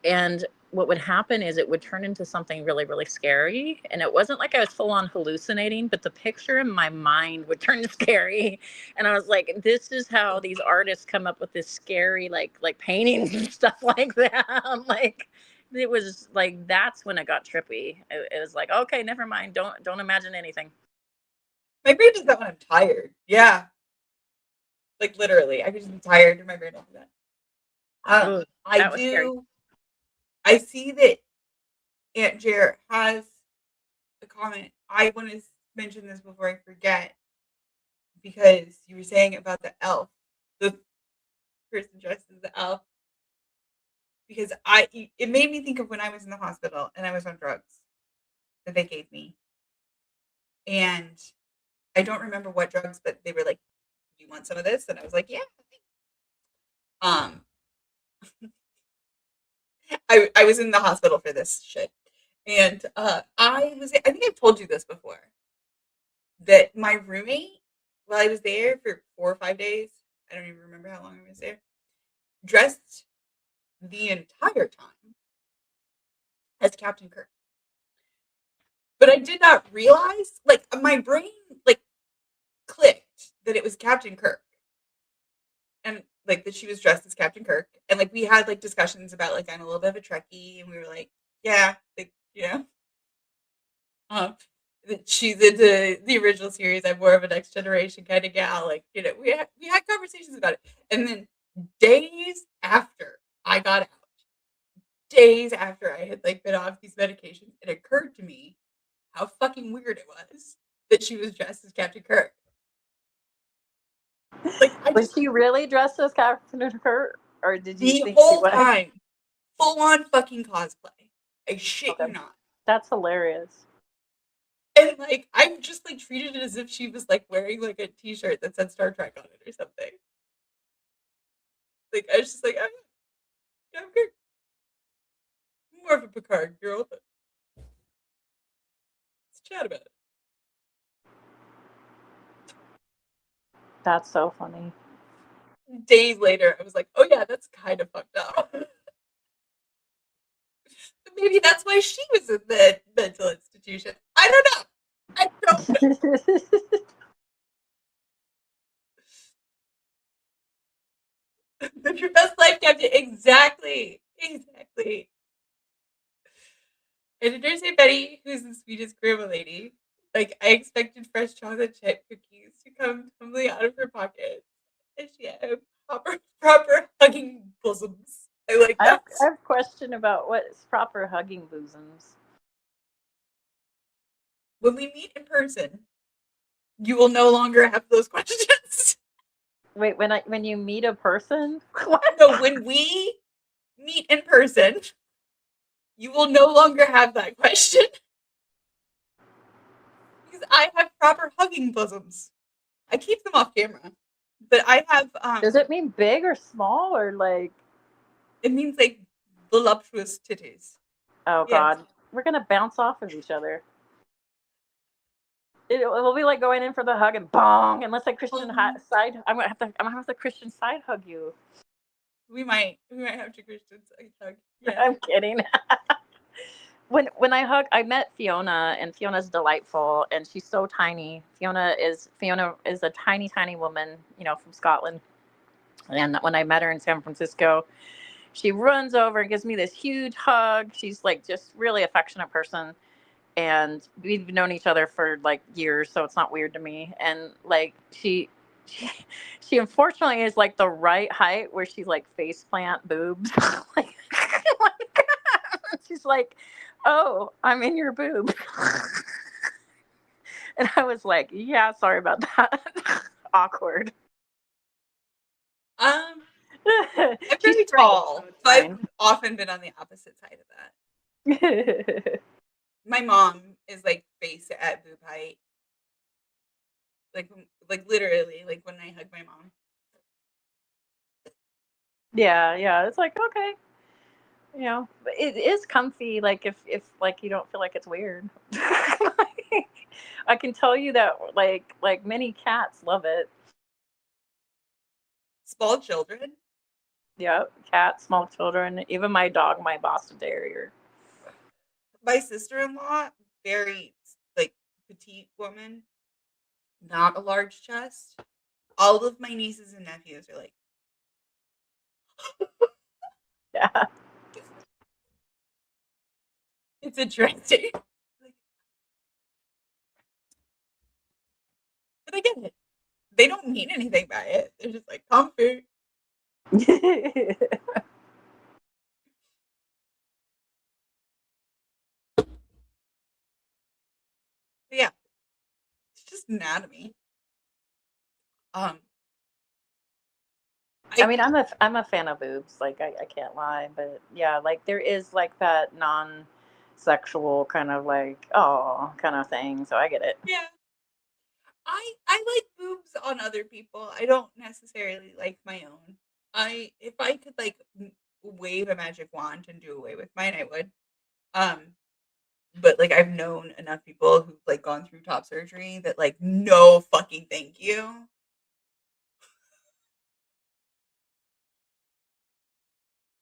And what would happen is it would turn into something really, really scary. And it wasn't like I was full on hallucinating, but the picture in my mind would turn scary. And I was like, this is how these artists come up with this scary, like paintings and stuff like that. I'm like, it was like, that's when it got trippy. It was like, okay, never mind. Don't imagine anything. My brain does that when I'm tired. Yeah. Like literally. I could just be tired and my brain will do that. Ooh, I that was scary. do. I see that Aunt Jer has a comment. I want to mention this before I forget because you were saying about the elf, the person dressed as the elf. Because it made me think of when I was in the hospital and I was on drugs that they gave me. And I don't remember what drugs, but they were like, "Do you want some of this?" And I was like, "Yeah." Um, I was in the hospital for this shit, and I think I've told you this before that my roommate while I was there for 4 or 5 days, I don't even remember how long I was there, dressed the entire time as Captain Kirk. But I did not realize, like, my brain, like, clicked that it was Captain Kirk. And, like, that she was dressed as Captain Kirk. And, like, we had, like, discussions about, like, I'm a little bit of a Trekkie. And we were like, yeah, like, you know. She's into the original series. I'm more of a Next Generation kind of gal. Like, you know, we had conversations about it. And then days after I got out, days after I had like been off these medications, it occurred to me how fucking weird it was that she was dressed as Captain Kirk. Like, Was she really dressed as Captain Kirk, or did you the think she whole was? time, full on fucking cosplay. I shit Okay. you not. That's hilarious. And like, I just like treated it as if she was like wearing like a T-shirt that said Star Trek on it or something. Like, I was just like, oh, yeah, I'm good. I'm more of a Picard girl, but let's chat about it. That's so funny. Days later, I was like, oh yeah, that's kind of fucked up. Maybe that's why she was in the mental institution. I don't know. I don't know. Live your best life, Captain. Exactly. Exactly. And to nurse Betty, who's the sweetest grandma lady, like I expected fresh chocolate chip cookies to come tumbling out of her pocket. And she had proper hugging bosoms. I like I that. have a question about what is proper hugging bosoms. When we meet in person, you will no longer have those questions. Wait, when you meet a person, what? No, when we meet in person, you will no longer have that question. Because I have proper hugging bosoms. I keep them off camera. But I have Does it mean big or small or like? it means like voluptuous titties. Oh Yes. God, we're gonna bounce off of each other. It'll be like going in for the hug and bong. Unless like Christian side, I'm gonna have the Christian side hug you. We might have to Christian hug. Yeah. I'm kidding. When I hug, I met Fiona, and Fiona's delightful, and she's so tiny. Fiona is a tiny woman, from Scotland. And when I met her in San Francisco, she runs over and gives me this huge hug. She's like just really affectionate person, and we've known each other for like years, so it's not weird to me. And like she, she unfortunately is like the right height where she's like face plant boobs. Like, she's like, oh, I'm in your boob. And I was like, yeah, sorry about that. Awkward. I'm She's very straight, tall, so it's but I've fine. often been on the opposite side of that. My mom is like face at boob height. Like literally, like when I hug my mom. Yeah, it's like okay, but it is comfy. Like if like you don't feel like it's weird. I can tell you that like many cats love it. Small children. Yep, cats, small children, even my dog, my Boston Terrier. My sister-in-law, very like petite woman, not a large chest. All of my nieces and nephews are like, Yeah. it's interesting. But I get it. They don't mean anything by it. They're just like comfy. But yeah, it's just anatomy. Um, I mean, I'm a fan of boobs. Like I can't lie, but yeah, like there is like that non-sexual kind of like oh kind of thing. So I get it. yeah, I like boobs on other people. I don't necessarily like my own. If I could like wave a magic wand and do away with mine, I would. Um, but like I've known enough people who've like gone through top surgery that like no fucking thank you.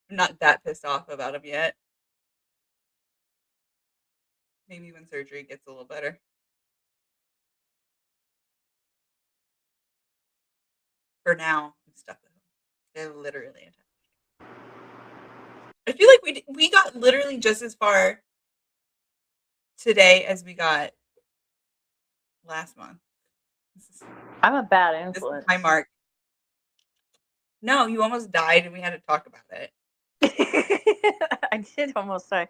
I'm not that pissed off about him yet. Maybe when surgery gets a little better. For now, I'm stuck with him. They're literally attached. I feel like we got literally just as far today as we got last month. I'm a bad This is influence. my mark. No, you almost died and we had to talk about it. I did almost die.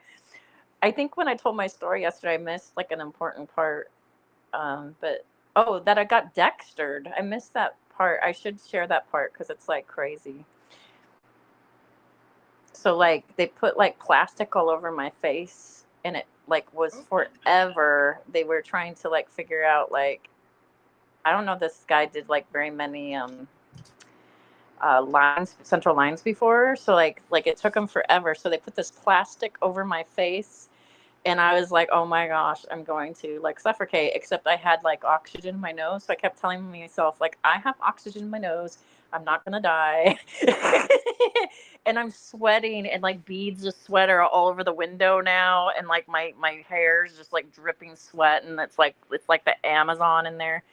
I think when I told my story yesterday, I missed like an important part. But that I got dextered. I missed that part. I should share that part because it's like crazy. So like they put like plastic all over my face, and it like was forever. They were trying to like figure out like, I don't know. This guy did like very many central lines before. So like it took him forever. So they put this plastic over my face, and I was like, oh my gosh, I'm going to like suffocate. Except I had like oxygen in my nose, so I kept telling myself like, I have oxygen in my nose. I'm not gonna die. And I'm sweating, and like beads of sweat are all over the window now, and like my hair is just like dripping sweat, and it's like the Amazon in there.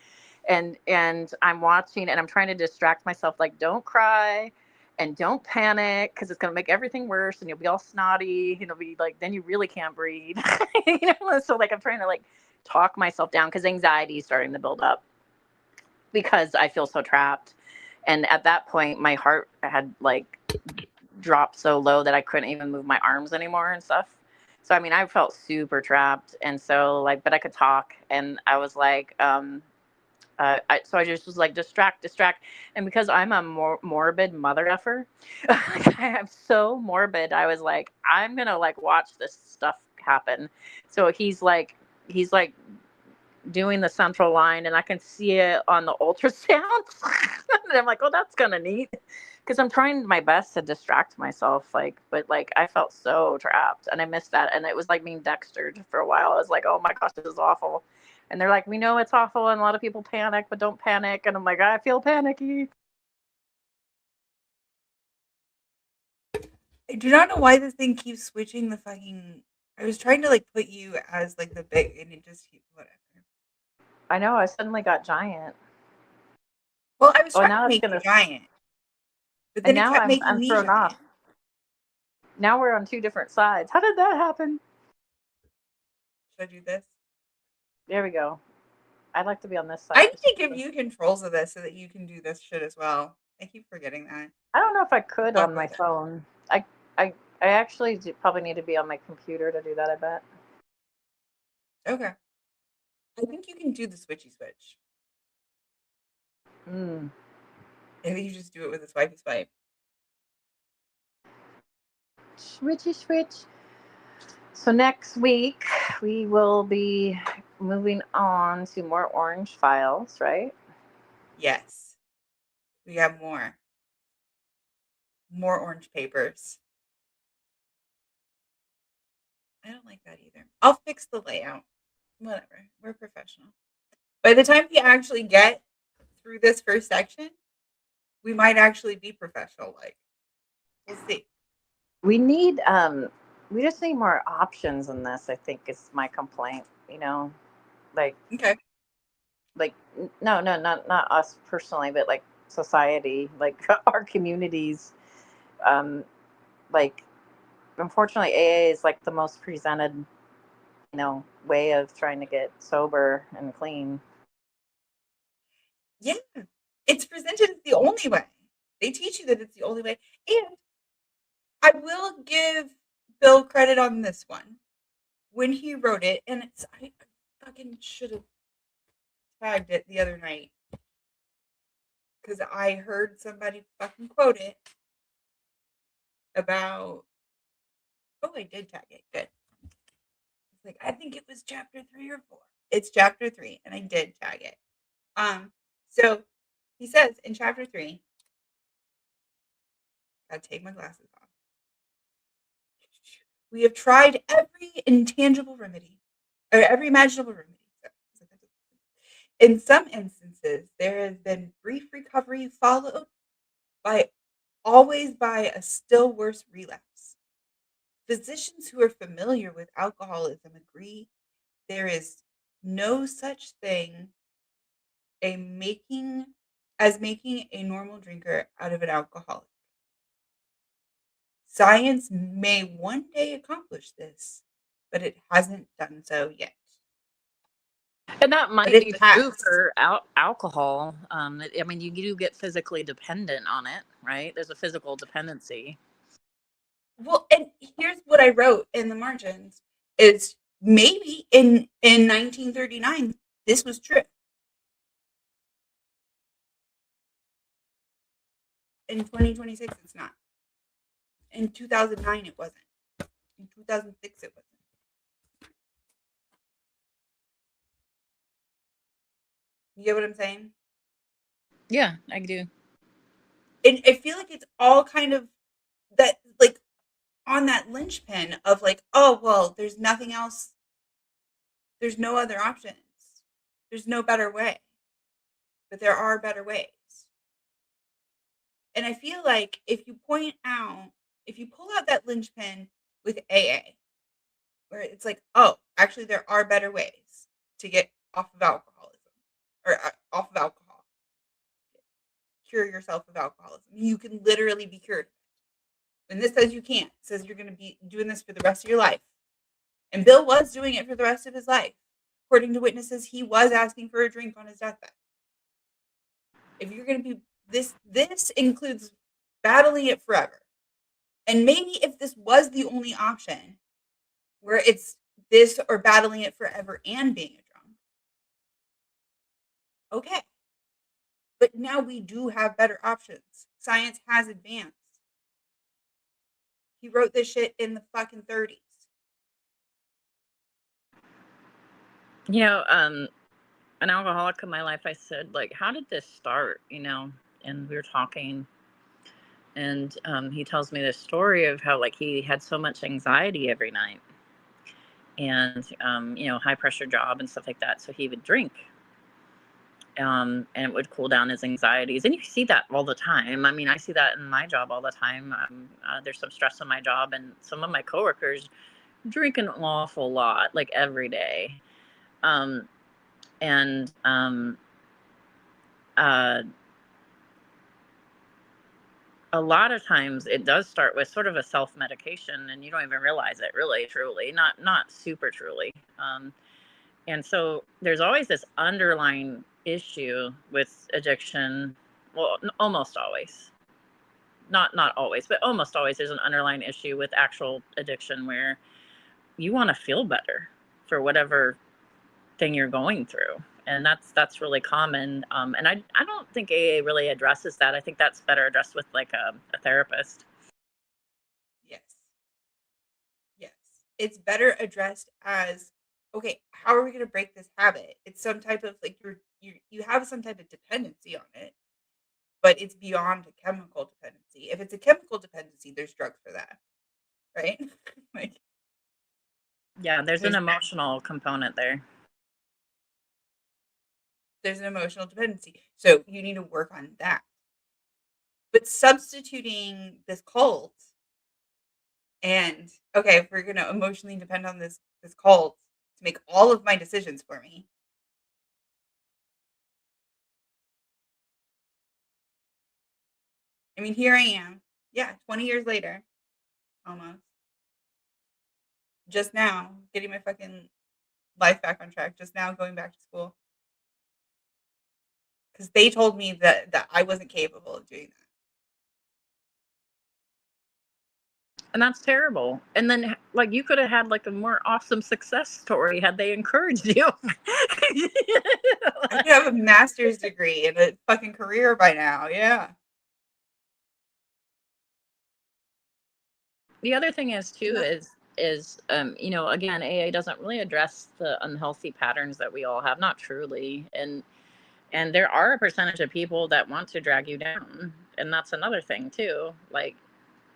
And I'm watching, and I'm trying to distract myself, like, don't cry and don't panic, because it's going to make everything worse, and you'll be all snotty, and it'll be like, then you really can't breathe. So like I'm trying to like talk myself down, because anxiety is starting to build up because I feel so trapped. And at that point my heart had like dropped so low that I couldn't even move my arms anymore and stuff. So I mean, I felt super trapped. And so like, but I could talk, and I was like, so I just was like, distract. And because I'm a morbid mother effer, I'm so morbid. I was like, I'm going to like watch this stuff happen. So he's like doing the central line, and I can see it on the ultrasound. And I'm like, oh, that's kind of neat. Because I'm trying my best to distract myself, like, but like I felt so trapped, and I missed that, and it was like being dextered for a while. I was like, oh my gosh, this is awful. And they're like, we know it's awful, and a lot of people panic, but don't panic. And I'm like, I feel panicky. I do not know why this thing keeps switching the fucking. I was trying to like put you as like the big, and it just keeps whatever. I know. I suddenly got giant. Well, I was trying Now to it's make gonna. you giant, but And then it now kept making I'm me thrown giant. off. Now we're on two different sides. How did that happen? Should I do this? There we go. I'd like to be on this side. I need to give you controls of this so that you can do this shit as well. I keep forgetting that. I don't know if I could Fuck on my with it. phone. I actually probably need to be on my computer to do that, I bet. Okay. I think you can do the switchy switch. I think you just do it with a swipey swipe. Switchy switch. So next week we will be moving on to more orange files, right? Yes. We have more. More orange papers. I don't like that either. I'll fix the layout. Whatever. We're professional. By the time we actually get through this first section, we might actually be professional like. We'll see. We just need more options in this, I think, is my complaint, Like Okay. like no, not us personally, but like society, like our communities. Like unfortunately AA is like the most presented, way of trying to get sober and clean. Yeah. It's presented as the only way. They teach you that it's the only way. And I will give Bill credit on this one. When he wrote it, and I fucking should have tagged it the other night because I heard somebody fucking quote it about. Oh, I did tag it. Good. It's like I think it was chapter 3 or 4. It's chapter 3, and I did tag it. So he says in chapter 3, gotta take my glasses off. We have tried every intangible remedy, or every imaginable remedy. In some instances, there has been brief recovery followed by always by a still worse relapse. Physicians who are familiar with alcoholism agree there is no such thing as making a normal drinker out of an alcoholic. Science may one day accomplish this, but it hasn't done so yet. And that But might it be true has. for alcohol. I mean, you do get physically dependent on it, right? There's a physical dependency. Well, and here's what I wrote in the margins is maybe in 1939 this was true. In 2026 it's not. In 2009 it wasn't. In 2006 it wasn't. You get what I'm saying? Yeah, I do. And I feel like it's all kind of that, like, on that linchpin of like, oh, well, there's nothing else. There's no other options. There's no better way. But there are better ways. And I feel like if you pull out that linchpin with AA, where it's like, oh, actually, there are better ways to get off of alcoholism or off of alcohol, cure yourself of alcoholism. You can literally be cured. And this says you can't. It says you're going to be doing this for the rest of your life. And Bill was doing it for the rest of his life. According to witnesses, he was asking for a drink on his deathbed. If you're going to be this includes battling it forever. And maybe if this was the only option, where it's this or battling it forever and being a drunk, okay. But now we do have better options. Science has advanced. He wrote this shit in the fucking 30s. You know, an alcoholic in my life, I said, like, how did this start? And we were talking, and he tells me this story of how, like, he had so much anxiety every night, and high pressure job and stuff like that, so he would drink, and it would cool down his anxieties. And you see that all the time. I mean, I see that in my job all the time. There's some stress on my job, and some of my coworkers drink an awful lot, like every day. And a lot of times it does start with sort of a self-medication, and you don't even realize it, really, truly, not super truly. And so there's always this underlying issue with addiction. Well, almost always. Not always, but almost always there's an underlying issue with actual addiction where you want to feel better for whatever thing you're going through. And that's really common. And I don't think AA really addresses that. I think that's better addressed with like a therapist. Yes. Yes. It's better addressed as, okay, how are we going to break this habit? It's some type of like you have some type of dependency on it, but it's beyond a chemical dependency. If it's a chemical dependency, there's drugs for that, right? Like, yeah, there's an emotional component there. There's an emotional dependency. So you need to work on that. But substituting this cult and, okay, if we're going to emotionally depend on this cult to make all of my decisions for me. I mean, here I am. Yeah, 20 years later, almost. Just now, getting my fucking life back on track. Just now going back to school. Because they told me that I wasn't capable of doing that. And that's terrible. And then, like, you could have had like a more awesome success story had they encouraged you. I could have a master's degree and a fucking career by now. Yeah. The other thing is too is again, AA doesn't really address the unhealthy patterns that we all have, not truly. And there are a percentage of people that want to drag you down, and that's another thing too. Like,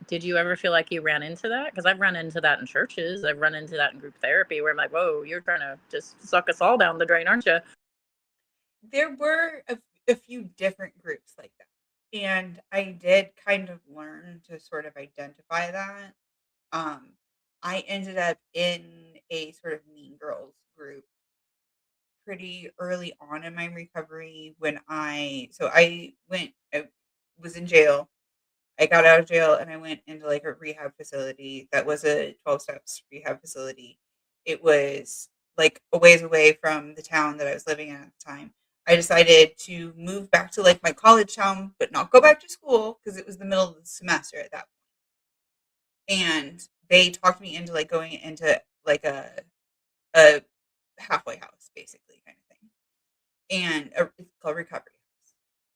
did you ever feel like you ran into that? Because I've run into that in churches. I've run into that in group therapy where I'm like, whoa, you're trying to just suck us all down the drain, aren't you? There were a few different groups like that. And I did kind of learn to sort of identify that. Um, I ended up in a sort of mean girls group pretty early on in my recovery when I was in jail. I got out of jail and I went into like a rehab facility that was a 12 steps rehab facility. It was like a ways away from the town that I was living in at the time. I decided to move back to like my college town, but not go back to school because it was the middle of the semester at that point. And they talked me into like going into like a halfway house, basically, kind of thing. And it's called recovery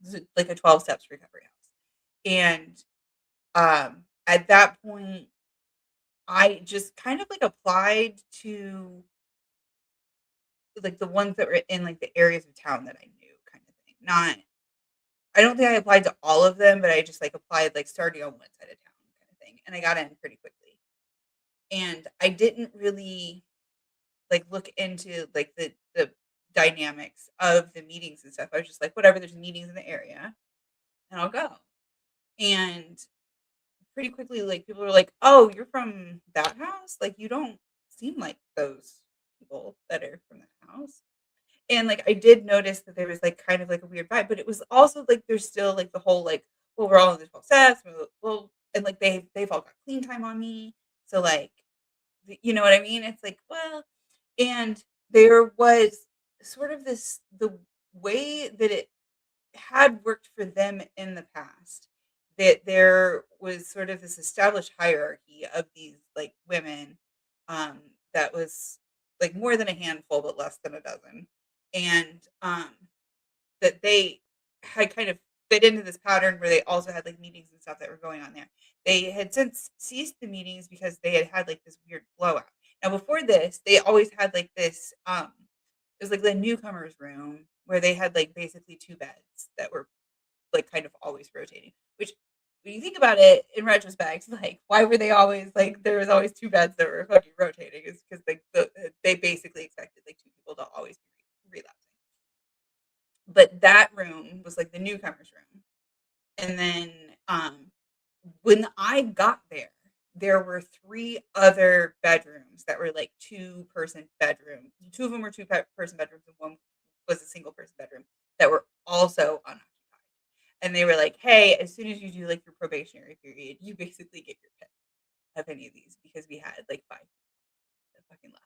house. It's like a 12 steps recovery house. And at that point, I just kind of like applied to like the ones that were in like the areas of town that I knew, kind of thing. Not, I don't think I applied to all of them, but I just like applied like starting on one side of town, kind of thing. And I got in pretty quickly. And I didn't really like look into like the dynamics of the meetings and stuff. I was just like, whatever, there's meetings in the area, and I'll go. And pretty quickly, like, people were like, "Oh, you're from that house? Like, you don't seem like those people that are from that house." And, like, I did notice that there was, like, kind of, like, a weird vibe, but it was also, like, there's still, like, the whole, like, "Well, we're all in the 12 steps, well," and, like, they've all got clean time on me, so, like, you know what I mean? It's like, well, and there was sort of the way that it had worked for them in the past, that there was sort of this established hierarchy of these like women, um, that was like more than a handful, but less than a dozen. And that they had kind of fit into this pattern where they also had like meetings and stuff that were going on there. They had since ceased the meetings because they had had like this weird blowout. Now before this, they always had like this it was like the newcomers room where they had like basically two beds that were like kind of always rotating. Which when you think about it in retrospect, like why were they always like there was always two beds that were fucking rotating? Is because they basically expected like two people to always be relapsing. But that room was like the newcomers room. And then when I got there, there were three other bedrooms that were like two-person bedrooms. Two of them were two-person bedrooms, and one was a single-person bedroom that were also unoccupied. And they were like, "Hey, as soon as you do like your probationary period, you basically get your pick of any of these because we had like five that fucking left."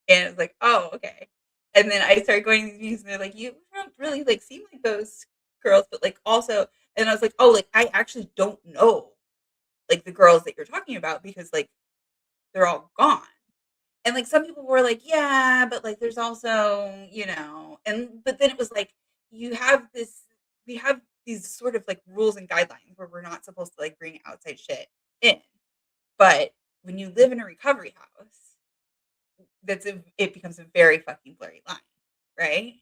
And it's like, "Oh, okay." And then I started going to these meetings, and they're like, "You don't really like seem like those girls, but like also," and I was like, "Oh, like I actually don't know like the girls that you're talking about because like they're all gone." And like some people were like, "Yeah, but like there's also, and but then it was like you have this we have these sort of like rules and guidelines where we're not supposed to like bring outside shit in. But when you live in a recovery house, it becomes a very fucking blurry line, right?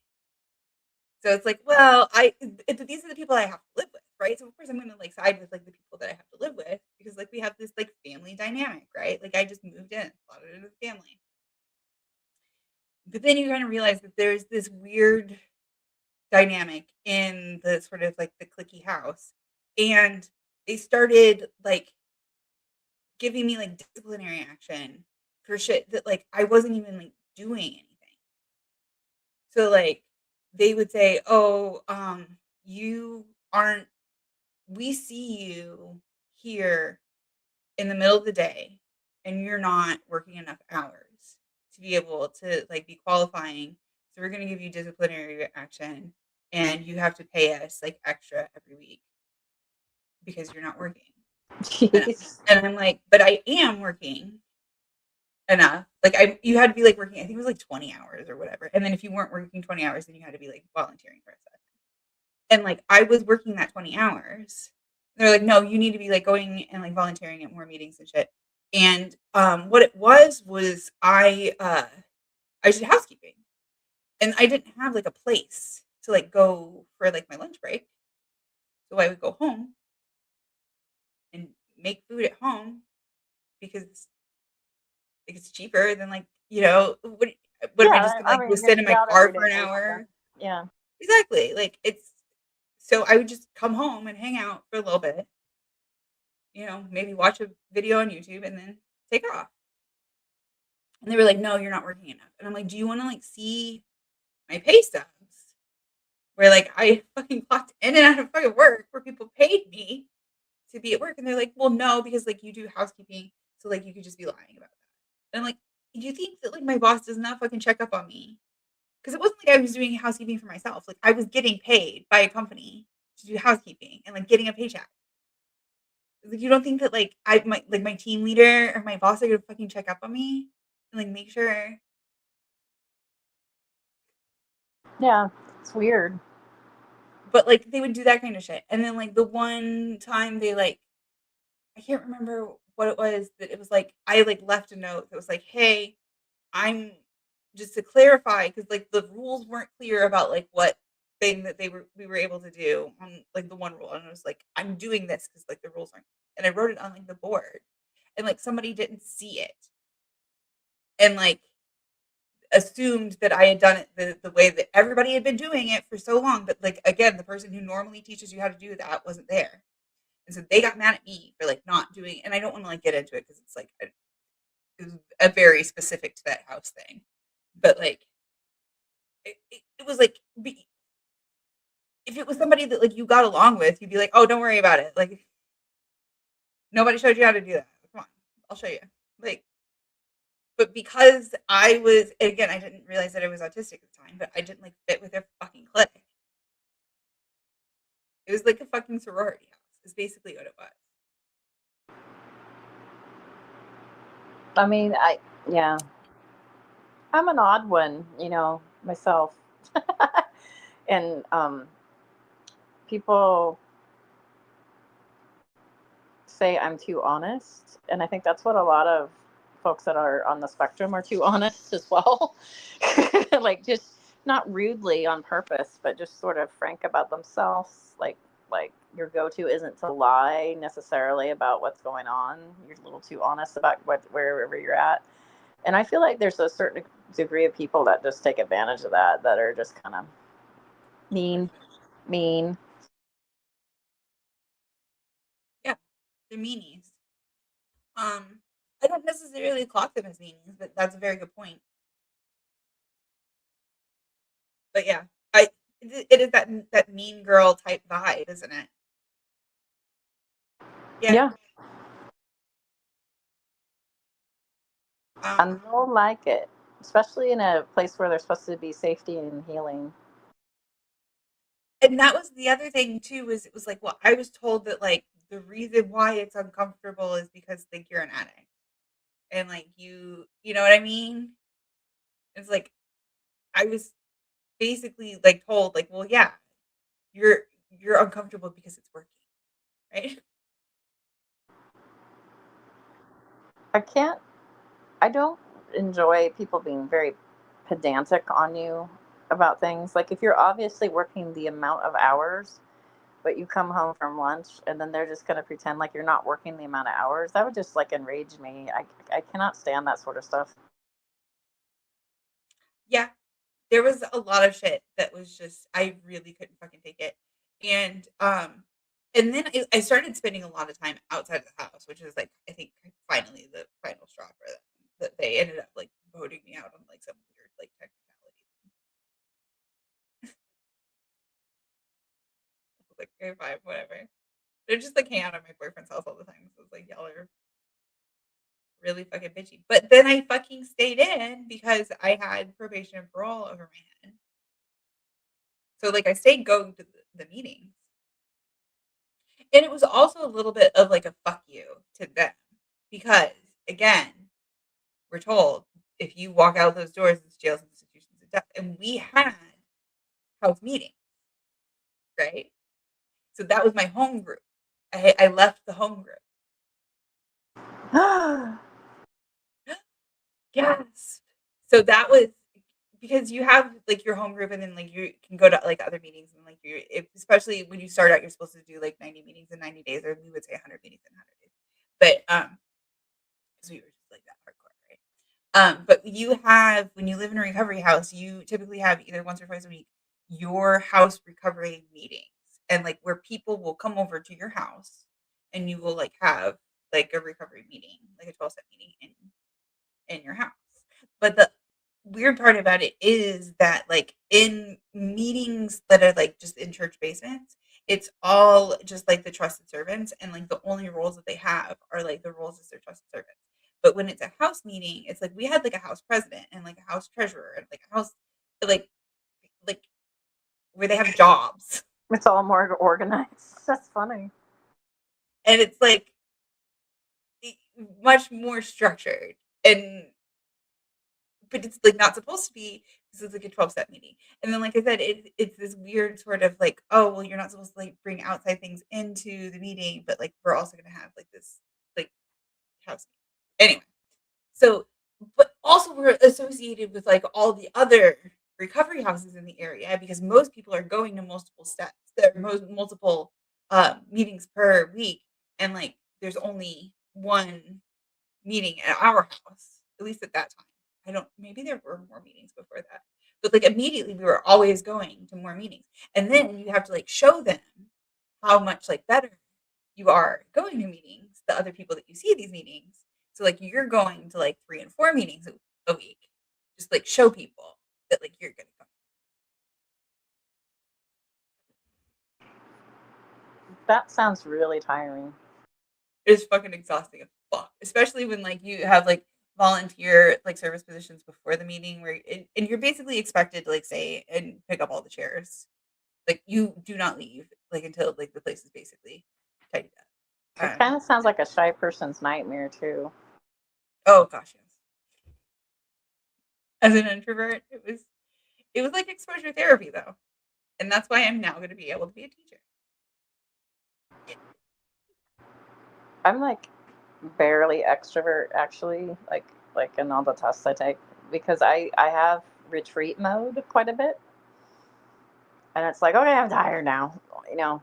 So it's like, well, these are the people I have to live with, right? So of course I'm gonna like side with like the people that I have to live with because like we have this like family dynamic, right? Like I just moved in, slotted into the family. But then you kind of realize that there's this weird dynamic in the sort of like the clicky house. And they started like giving me like disciplinary action for shit that like I wasn't even like doing anything. So like they would say, "Oh, you aren't we see you here in the middle of the day and you're not working enough hours to be able to like be qualifying. So we're going to give you disciplinary action and you have to pay us like extra every week because you're not working enough." Jeez. And I'm like, "But I am working enough." Like you had to be like working, I think it was like 20 hours or whatever. And then if you weren't working 20 hours, then you had to be like volunteering for stuff. And like I was working that 20 hours. They're like, "No, you need to be like going and like volunteering at more meetings and shit." And what it was I did housekeeping. And I didn't have like a place to like go for like my lunch break. So I would go home and make food at home because like, it's cheaper than like, what am I Yeah, just gonna I like go mean, you're gonna sit in eat my out car every for day an or something. hour? Yeah. Exactly. Like it's so I would just come home and hang out for a little bit, maybe watch a video on YouTube and then take off. And they were like, "No, you're not working enough." And I'm like, "Do you want to like see my pay stubs where like I fucking clocked in and out of fucking work where people paid me to be at work?" And they're like, "Well, no, because like you do housekeeping, so like you could just be lying about that." And I'm like, "Do you think that like my boss does not fucking check up on me?" Because it wasn't like I was doing housekeeping for myself. Like I was getting paid by a company to do housekeeping and like getting a paycheck. Like you don't think that my team leader or my boss are gonna fucking check up on me and like make sure. Yeah, it's weird. But like they would do that kind of shit. And then like the one time they like I can't remember what it was that it was like I like left a note that was like, "Hey, I'm just to clarify because like the rules weren't clear about like what thing that we were able to do on like the one rule." And I was like, "I'm doing this because like the rules aren't," and I wrote it on like the board and like somebody didn't see it and like assumed that I had done it the way that everybody had been doing it for so long. But like again, the person who normally teaches you how to do that wasn't there. And so they got mad at me for like not doing, and I don't want to like get into it because it's like it was a very specific to that house thing. But like it was like if it was somebody that like you got along with, you'd be like, "Oh, don't worry about it. Like nobody showed you how to do that. Come on, I'll show you." Like, but because I was, and again, I didn't realize that I was autistic at the time, but I didn't like fit with their fucking clique. It was like a fucking sorority house. Is basically what it was. I mean, yeah, I'm an odd one, myself. And people say I'm too honest, and I think that's what a lot of folks that are on the spectrum are too honest as well. Like just not rudely on purpose, but just sort of frank about themselves. Like your go-to isn't to lie necessarily about what's going on. You're a little too honest about wherever you're at. And I feel like there's a certain degree of people that just take advantage of that are just kind of mean, mean. Yeah, they're meanies. I don't necessarily clock them as meanies, but that's a very good point. But yeah, it is that mean girl type vibe, isn't it? Yeah. Yeah, Um, and they'll like it, especially in a place where there's supposed to be safety and healing. and that was the other thing too, was it was like, well, I was told that like the reason why it's uncomfortable is because like you're an addict. And like you know what I mean? It's like I was basically like told like, well, yeah, you're you're uncomfortable because it's working, right? I can't, I don't enjoy people being very pedantic on you about things. Like if you're obviously working the amount of hours, but you come home from lunch and then they're just going to pretend like you're not working the amount of hours, that would just like enrage me. I cannot stand that sort of stuff. Yeah, there was a lot of shit that was just I really couldn't fucking take it. And then I started spending a lot of time outside of the house, which is like I think finally the final straw for them. That they ended up like voting me out on like some weird like technicality. I was like, okay, fine, whatever. They're just like hang out at my boyfriend's house all the time. So it's like y'all are really fucking bitchy. But then I fucking stayed in because I had probation and parole over my head. So like I stayed going to the meetings. And it was also a little bit of like a fuck you to them because again, we're told if you walk out those doors, it's jails, institutions, and death. And we had house meetings, right? So that was my home group. I left the home group. Yes. So that was because you have like your home group and then like you can go to like other meetings and like especially when you start out, you're supposed to do like 90 meetings in 90 days, or we would say 100 meetings in 100 days. But because we were just like that hardcore, right? But you have when you live in a recovery house, you typically have either once or twice a week your house recovery meetings, and like where people will come over to your house and you will like have like a recovery meeting, like a 12-step meeting in your house. But the weird part about it is that like in meetings that are like just in church basements, it's all just like the trusted servants, and like the only roles that they have are like the roles as their trusted servants. But when it's a house meeting, it's like we had like a house president and like a house treasurer and like a house like like where they have jobs. It's all more organized. That's funny. And it's like much more structured, and but it's like not supposed to be because it's like a 12-step meeting. And then like I said, it's this weird sort of like, oh well, you're not supposed to like bring outside things into the meeting, but like we're also gonna have like this like house meeting. Anyway, so but also we're associated with like all the other recovery houses in the area because most people are going to multiple steps. There are multiple meetings per week, and like there's only one meeting at our house, at least at that time. I don't, maybe there were more meetings before that. But like immediately we were always going to more meetings. And then you have to like show them how much like better you are going to meetings, the other people that you see at these meetings. So like you're going to like 3 and 4 meetings a week. Just like show people that like you're gonna come. That sounds really tiring. It's fucking exhausting as fuck. Especially when like you have like volunteer like service positions before the meeting where and you're basically expected to like say and pick up all the chairs. Like you do not leave like until like the place is basically tidied It up. kind of sounds like a shy person's nightmare too. Oh gosh, yes. As an introvert, it was like exposure therapy though. And that's why I'm now going to be able to be a teacher. I'm like barely extrovert actually, like in all the tests I take because I have retreat mode quite a bit, and it's like okay, I'm tired now, you know.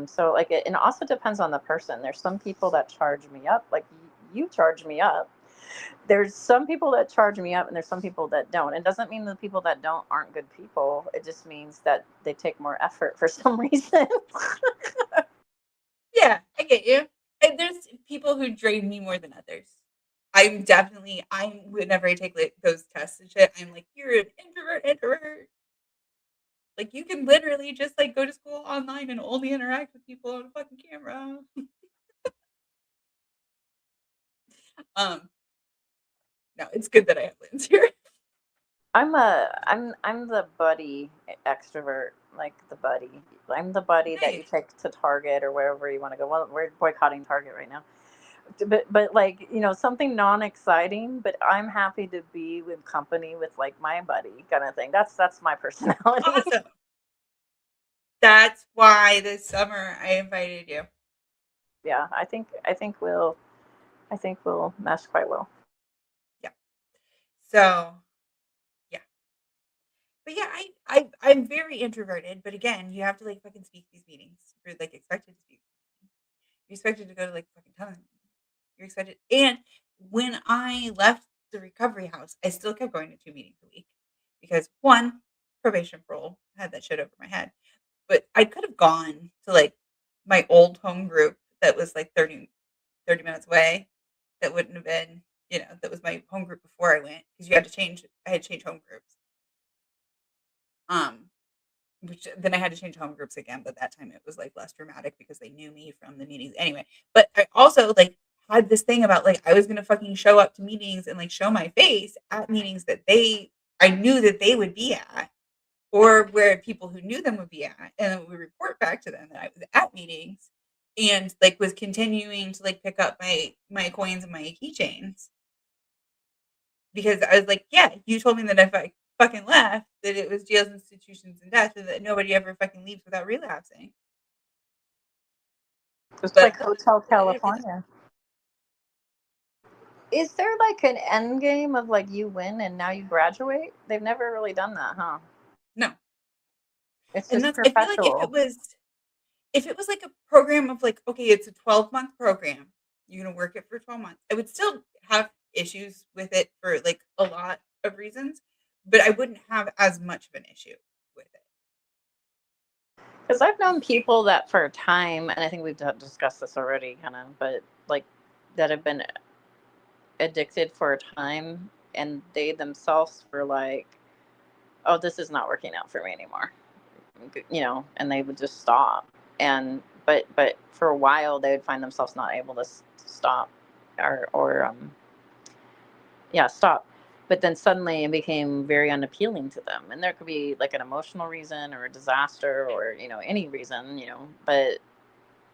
So like it, and it also depends on the person. There's some people that charge me up, like you charge me up. There's some people that charge me up, and there's some people that don't. It doesn't mean the people that don't aren't good people. It just means that they take more effort for some reason. Yeah, I get you. And there's people who drain me more than others. Whenever I take like those tests and shit, I'm like, you're an introvert. Like you can literally just like go to school online and only interact with people on a fucking camera. Um, no, it's good that I have Lynn's here. I'm the buddy extrovert, like the buddy. I'm the buddy that you Nice. take to Target or wherever you want to go. Well, we're boycotting Target right now. But like, you know, something non-exciting, but I'm happy to be with company with like my buddy kind of thing. That's my personality. Awesome. That's why this summer I invited you. Yeah, I think we'll mesh quite well. Yeah. So yeah. But yeah, I'm very introverted, but again, you have to like fucking speak these meetings. You're like expected to speak. You're expected to go to like fucking ton. You're expected. And when I left the recovery house, I still kept going to 2 meetings a week because one, probation parole had that shit over my head. But I could have gone to like my old home group that was like 30 minutes away. That wouldn't have been, that was my home group before I went because I had to change home groups. Um, which then I had to change home groups again, but that time it was like less dramatic because they knew me from the meetings anyway. But I also like had this thing about like I was gonna fucking show up to meetings and like show my face at meetings that I knew that they would be at, or where people who knew them would be at, and then we report back to them that I was at meetings and like was continuing to like pick up my coins and my keychains because I was like, yeah, you told me that if I fucking left, that it was jails, institutions, and death, and that nobody ever fucking leaves without relapsing. It's like But Hotel I didn't realize. California. Is there like an end game of like you win and now you graduate? They've never really done that, huh? No, It's and just that's I feel like perpetual. if it was like a program of like, okay, it's a 12-month program, you're gonna work it for 12 months. I would still have issues with it for like a lot of reasons, but I wouldn't have as much of an issue with it. Because I've known people that for a time, and I think we've discussed this already, kind of, but like that have been addicted for a time, and they themselves were like, "Oh, this is not working out for me anymore," and they would just stop. And but for a while, they would find themselves not able to stop, or yeah, stop. But then suddenly it became very unappealing to them. And there could be like an emotional reason or a disaster or, any reason, but,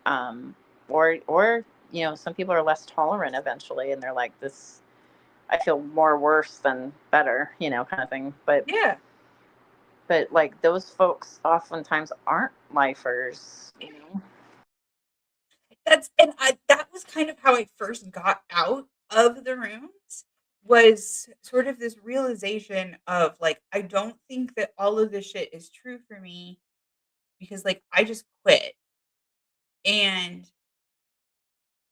um, or, some people are less tolerant eventually and they're like, this, I feel more worse than better, kind of thing. Yeah. But like those folks oftentimes aren't lifers. That was kind of how I first got out of the rooms, was sort of this realization of like, I don't think that all of this shit is true for me, because like I just quit, and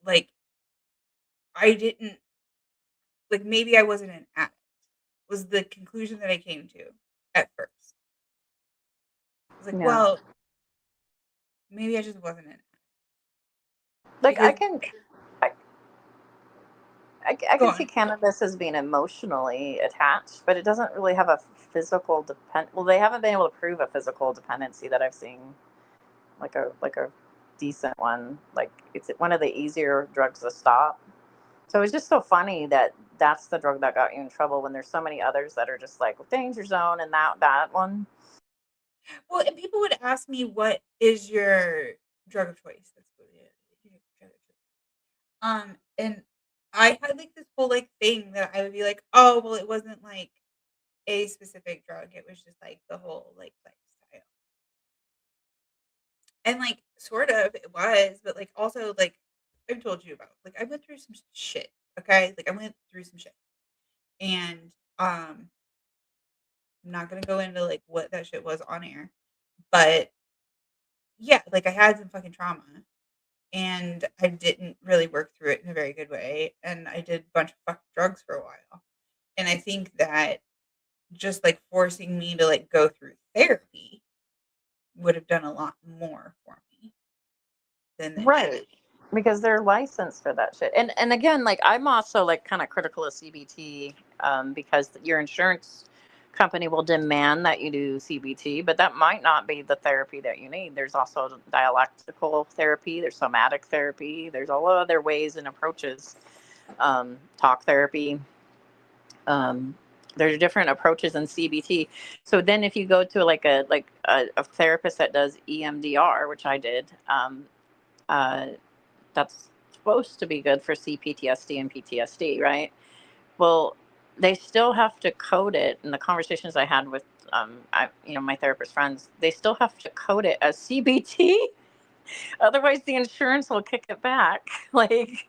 like I didn't, like, maybe I wasn't an addict, was the conclusion that I came to at first. I was like, Yeah. well, maybe I just wasn't an addict, Like because I, I go can see on. cannabis as being emotionally attached, but it doesn't really have a physical depend. Well, they haven't been able to prove a physical dependency that I've seen, like a decent one. Like it's one of the easier drugs to stop. So it's just so funny that that's the drug that got you in trouble when there's so many others that are just like danger zone and that one. Well, and people would ask me, what is your drug of choice? That's what it is. Your drug of choice. And I had like this whole like thing that I would be like, oh, well, it wasn't like a specific drug. It was just like the whole like lifestyle. And like sort of it was, but like also like I've told you about, like I went through some shit. Okay. Like I went through some shit. And I'm not gonna go into like what that shit was on air. But yeah, like I had some fucking trauma, and I didn't really work through it in a very good way. And I did a bunch of fucking drugs for a while. And I think that just like forcing me to like go through therapy would have done a lot more for me than this shit. Right. Because they're licensed for that shit. And again, like I'm also like kind of critical of CBT, because your insurance company will demand that you do CBT, but that might not be the therapy that you need. There's also dialectical therapy, there's somatic therapy, there's all other ways and approaches, talk therapy. Um, there's different approaches in CBT. So then if you go to like a therapist that does EMDR, which I did, uh, that's supposed to be good for CPTSD and PTSD, right? Well, they still have to code it. In the conversations I had with, my therapist friends, they still have to code it as CBT. Otherwise, the insurance will kick it back. Like,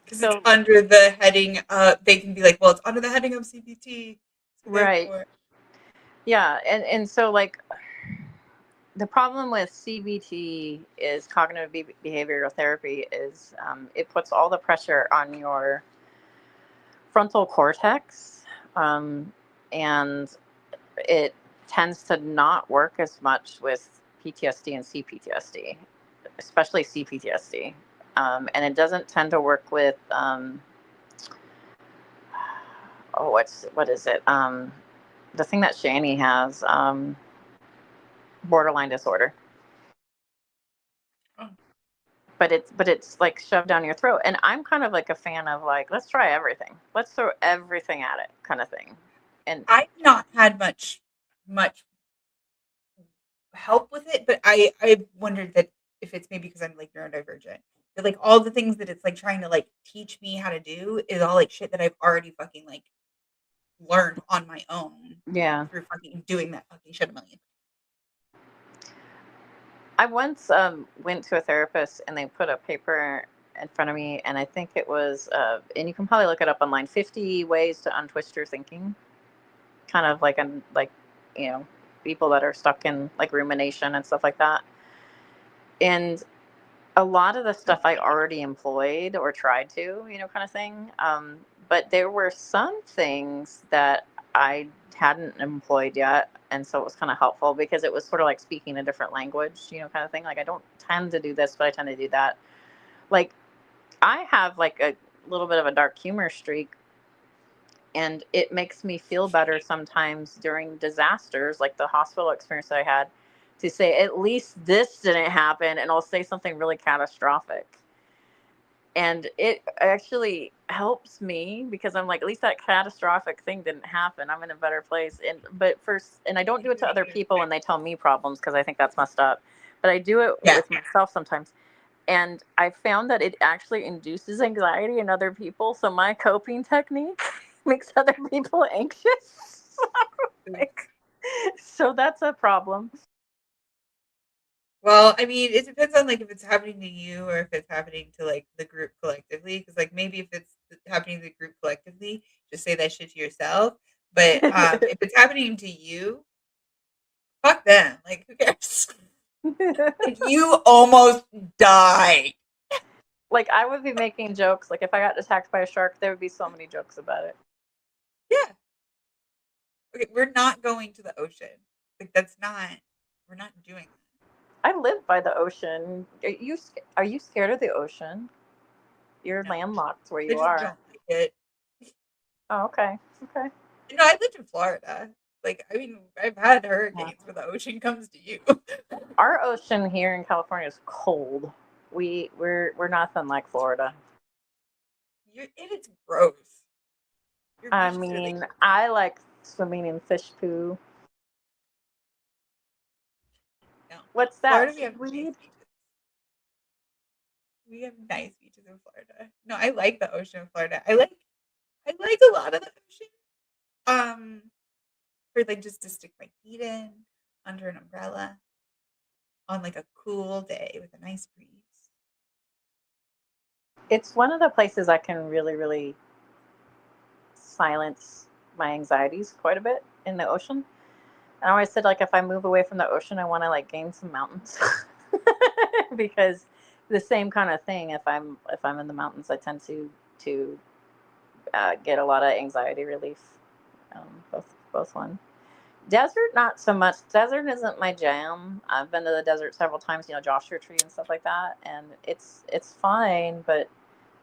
Because it's so, under the heading of, they can be like, well, it's under the heading of CPT. So right. therefore, Yeah. And so, like, the problem with CBT is cognitive behavioral therapy is, it puts all the pressure on your frontal cortex, and it tends to not work as much with PTSD and CPTSD, especially CPTSD. And it doesn't tend to work with, what is it? The thing that Shani has, borderline disorder. oh, But it's like shoved down your throat. And I'm kind of like a fan of like, let's try everything. Let's throw everything at it, kind of thing. And I've not had much help with it, but I wondered that if it's maybe because I'm like neurodivergent. That like all the things that it's like trying to like teach me how to do is all like shit that I've already fucking like learned on my own yeah, through fucking doing that fucking shit a million. I once went to a therapist and they put a paper in front of me, and I think it was, and you can probably look it up online, 50 ways to untwist your thinking. Kind of like you know, people that are stuck in like rumination and stuff like that. And a lot of the stuff I already employed or tried to, kind of thing. But there were some things that I hadn't employed yet. And so it was kind of helpful because it was sort of like speaking a different language, kind of thing. Like I don't tend to do this, but I tend to do that. Like I have like a little bit of a dark humor streak, and it makes me feel better sometimes during disasters like the hospital experience that I had, to say at least this didn't happen, and I'll say something really catastrophic, and it actually helps me because I'm like, at least that catastrophic thing didn't happen, I'm in a better place. And I don't do it to other people when they tell me problems because I think that's messed up, but I do it Yeah. with myself sometimes. And I found that it actually induces anxiety in other people. So my coping technique makes other people anxious. Like, so that's a problem. Well, I mean, it depends on like if it's happening to you or if it's happening to like the group collectively. Because like maybe if it's happening to the group collectively, just say that shit to yourself. But if it's happening to you, fuck them. Like who cares? Like, you almost died. Like I would be making jokes. Like if I got attacked by a shark, there would be so many jokes about it. Yeah. Okay, we're not going to the ocean. Like that's not. We're not doing that. I live by the ocean. Are you scared of the ocean? You're No, landlocked where I you just are. don't like it. Oh, okay. Okay. I lived in Florida. Like, I mean, I've had Yeah. hurricanes where the ocean comes to you. Our ocean here in California is cold. We're nothing like Florida. It's gross. Your I beaches are like, mean, I like swimming in fish poo. no. What's that? Florida, we have nice Seaweed? beaches. We have nice beaches in Florida. No, I like the ocean in Florida. I like a lot of the ocean. For like just to stick my feet in under an umbrella on like a cool day with a nice breeze. It's one of the places I can really, really silence my anxieties quite a bit in the ocean. I always said like if I move away from the ocean, I want to like gain some mountains because the same kind of thing. If I'm in the mountains, I tend to get a lot of anxiety relief. Both one. Desert, not so much. Desert isn't my jam. I've been to the desert several times, Joshua Tree and stuff like that, and it's fine, but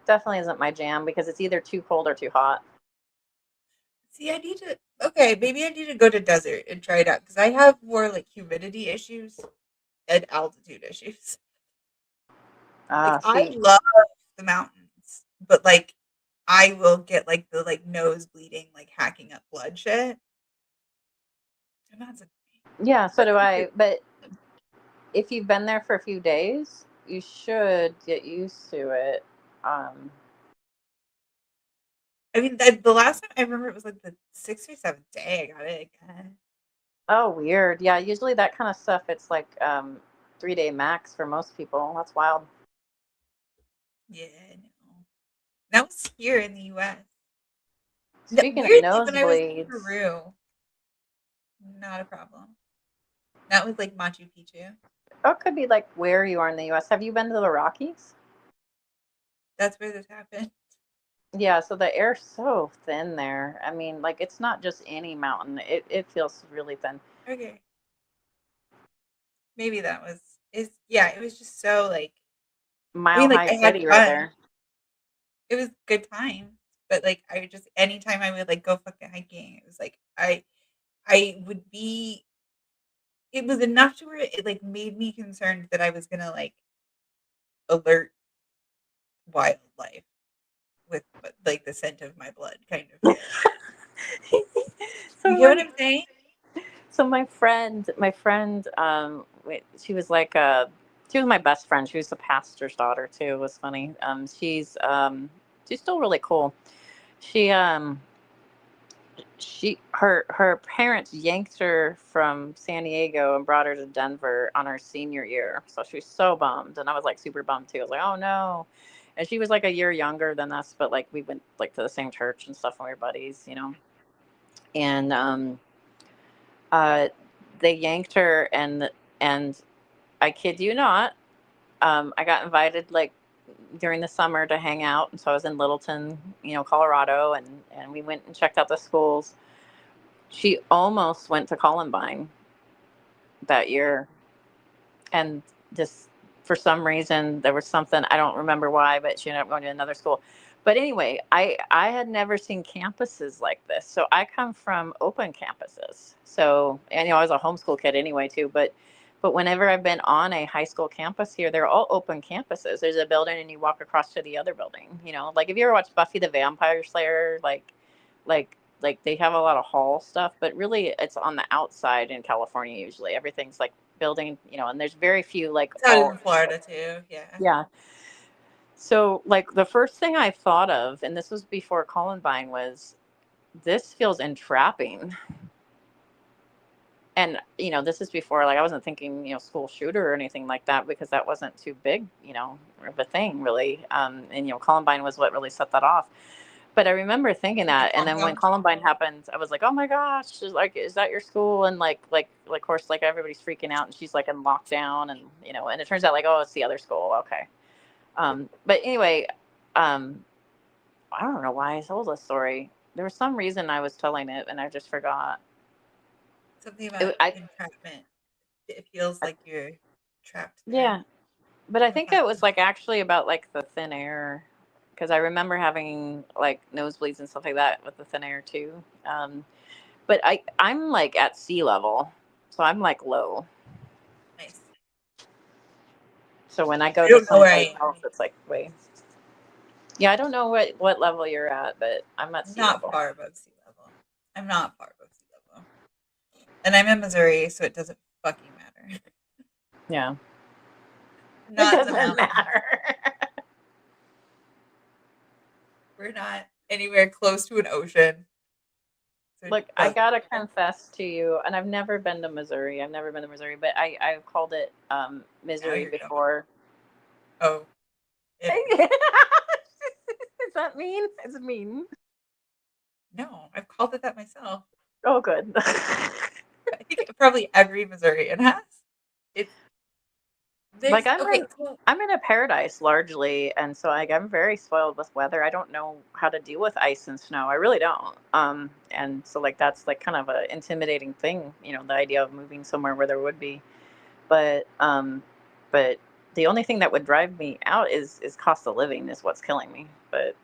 definitely isn't my jam because it's either too cold or too hot. See, okay, maybe I need to go to desert and try it out because I have more like humidity issues and altitude issues. Like I See, love the mountains, but like I will get like the like nose bleeding, like hacking up blood shit. And that's a yeah, so but do I. But if you've been there for a few days, you should get used to it. Um, I mean the last time I remember it was like the 6th or 7th day I got it again. oh, weird. Yeah, usually that kind of stuff. It's like 3-day max for most people. That's wild. Yeah, no. That was here in the US. No, Speaking of weirdly, when I was in nosebleeds, Peru, not a problem. That was like Machu Picchu. oh, it could be like where you are in the U.S. Have you been to the Rockies? That's where this happened. Yeah, so the air's so thin there. I mean, like it's not just any mountain. It feels really thin. Okay. Maybe that was is yeah, it was just so like I mean Mile like High I had City right fun. there. It was good time. But like I just anytime I would like go fucking hiking, it was like I would be it was enough to where it like made me concerned that I was gonna like alert wildlife with like the scent of my blood kind of shit. You so get what my I'm saying? so my friend, she was my best friend. She was the pastor's daughter too. It was funny. She's still really cool. She her parents yanked her from San Diego and brought her to Denver on her senior year. So she was so bummed, and I was like super bummed too. I was like, oh no. And she was like a year younger than us, but like we went like to the same church and stuff, and we were buddies. And uh, they yanked her, and I kid you not, I got invited like during the summer to hang out, and so I was in Littleton, Colorado, and we went and checked out the schools. She almost went to Columbine that year, and just for some reason there was something, I don't remember why, but she ended up going to another school. But anyway, I had never seen campuses like this. So I come from open campuses. So, and I was a homeschool kid anyway too, but whenever I've been on a high school campus here, they're all open campuses. There's a building and you walk across to the other building. Like if you ever watched Buffy the Vampire Slayer, like they have a lot of hall stuff, but really it's on the outside in California usually. Everything's like building, and there's very few like It's out all. in Florida too. Yeah. Yeah. So like the first thing I thought of, and this was before Columbine, was this feels entrapping. And this is before, like, I wasn't thinking school shooter or anything like that, because that wasn't too big of a thing really. And Columbine was what really set that off. But I remember thinking Like the that, and then when compound. Columbine happened, I was like, "Oh my gosh, is that your school?" And of course, like everybody's freaking out, and she's like in lockdown, and and it turns out like, oh, it's the other school. Okay. But anyway, um, I don't know why I told this story. There was some reason I was telling it, and I just forgot. Something about It, I entrapment. It feels like you're trapped there. Yeah, but I Or think it was something. like actually about like the thin air, because I remember having like nosebleeds and stuff like that with the thin air too. But I'm like at sea level, so I'm like low. Nice. So when I I go to don't know where I someplace am. else, it's like way. Yeah, I don't know what level you're at, but I'm at sea Not level. far above sea level. I'm not far above sea level. And I'm in Missouri, so it doesn't fucking matter. Yeah, it Not in the doesn't mountains. matter. We're not anywhere close to an ocean. So it Look, I doesn't gotta matter. confess to you, and I've never been to Missouri. I've never been to Missouri, but I've called it Now misery you're going. before. Oh, it is. Is that mean? It's mean. No, I've called it that myself. Oh, good. I think probably every Missourian has. It's Like there's okay. So I'm in a paradise largely, and so like I'm very spoiled with weather. I don't know how to deal with ice and snow. I really don't. And so like that's like kind of a intimidating thing, the idea of moving somewhere where there would be. But but the only thing that would drive me out is cost of living is what's killing me. But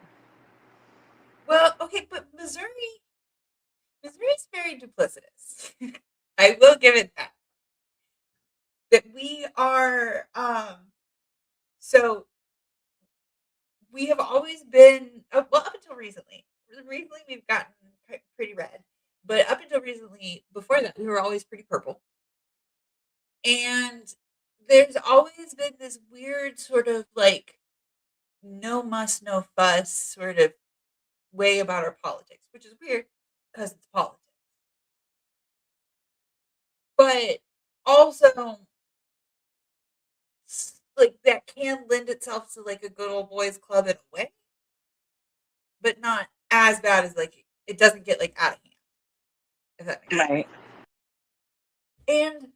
well, okay, but Missouri's very duplicitous. I will give it that. That we are so we have always been well up until recently. Recently we've gotten pretty red, but up until recently, before that, we were always pretty purple. And there's always been this weird sort of like no muss, no fuss sort of way about our politics, which is weird because it's politics. But also, like that can lend itself to like a good old boys club in a way, but not as bad as like it doesn't get like out of hand, if that makes sense. right, And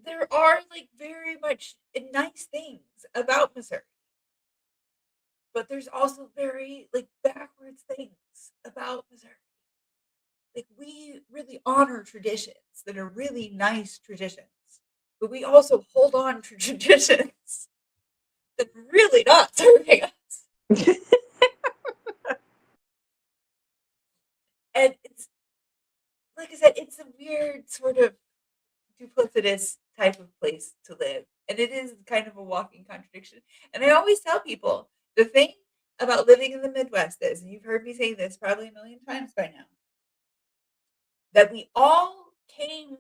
there are like very much nice things about Missouri, but there's also very like backwards things about Missouri. Like we really honor traditions that are really nice traditions, but we also hold on to traditions that are really not serving us. And it's like I said, it's a weird sort of duplicitous type of place to live. And it is kind of a walking contradiction. And I always tell people the thing about living in the Midwest is, and you've heard me say this probably a million times by now, that we all came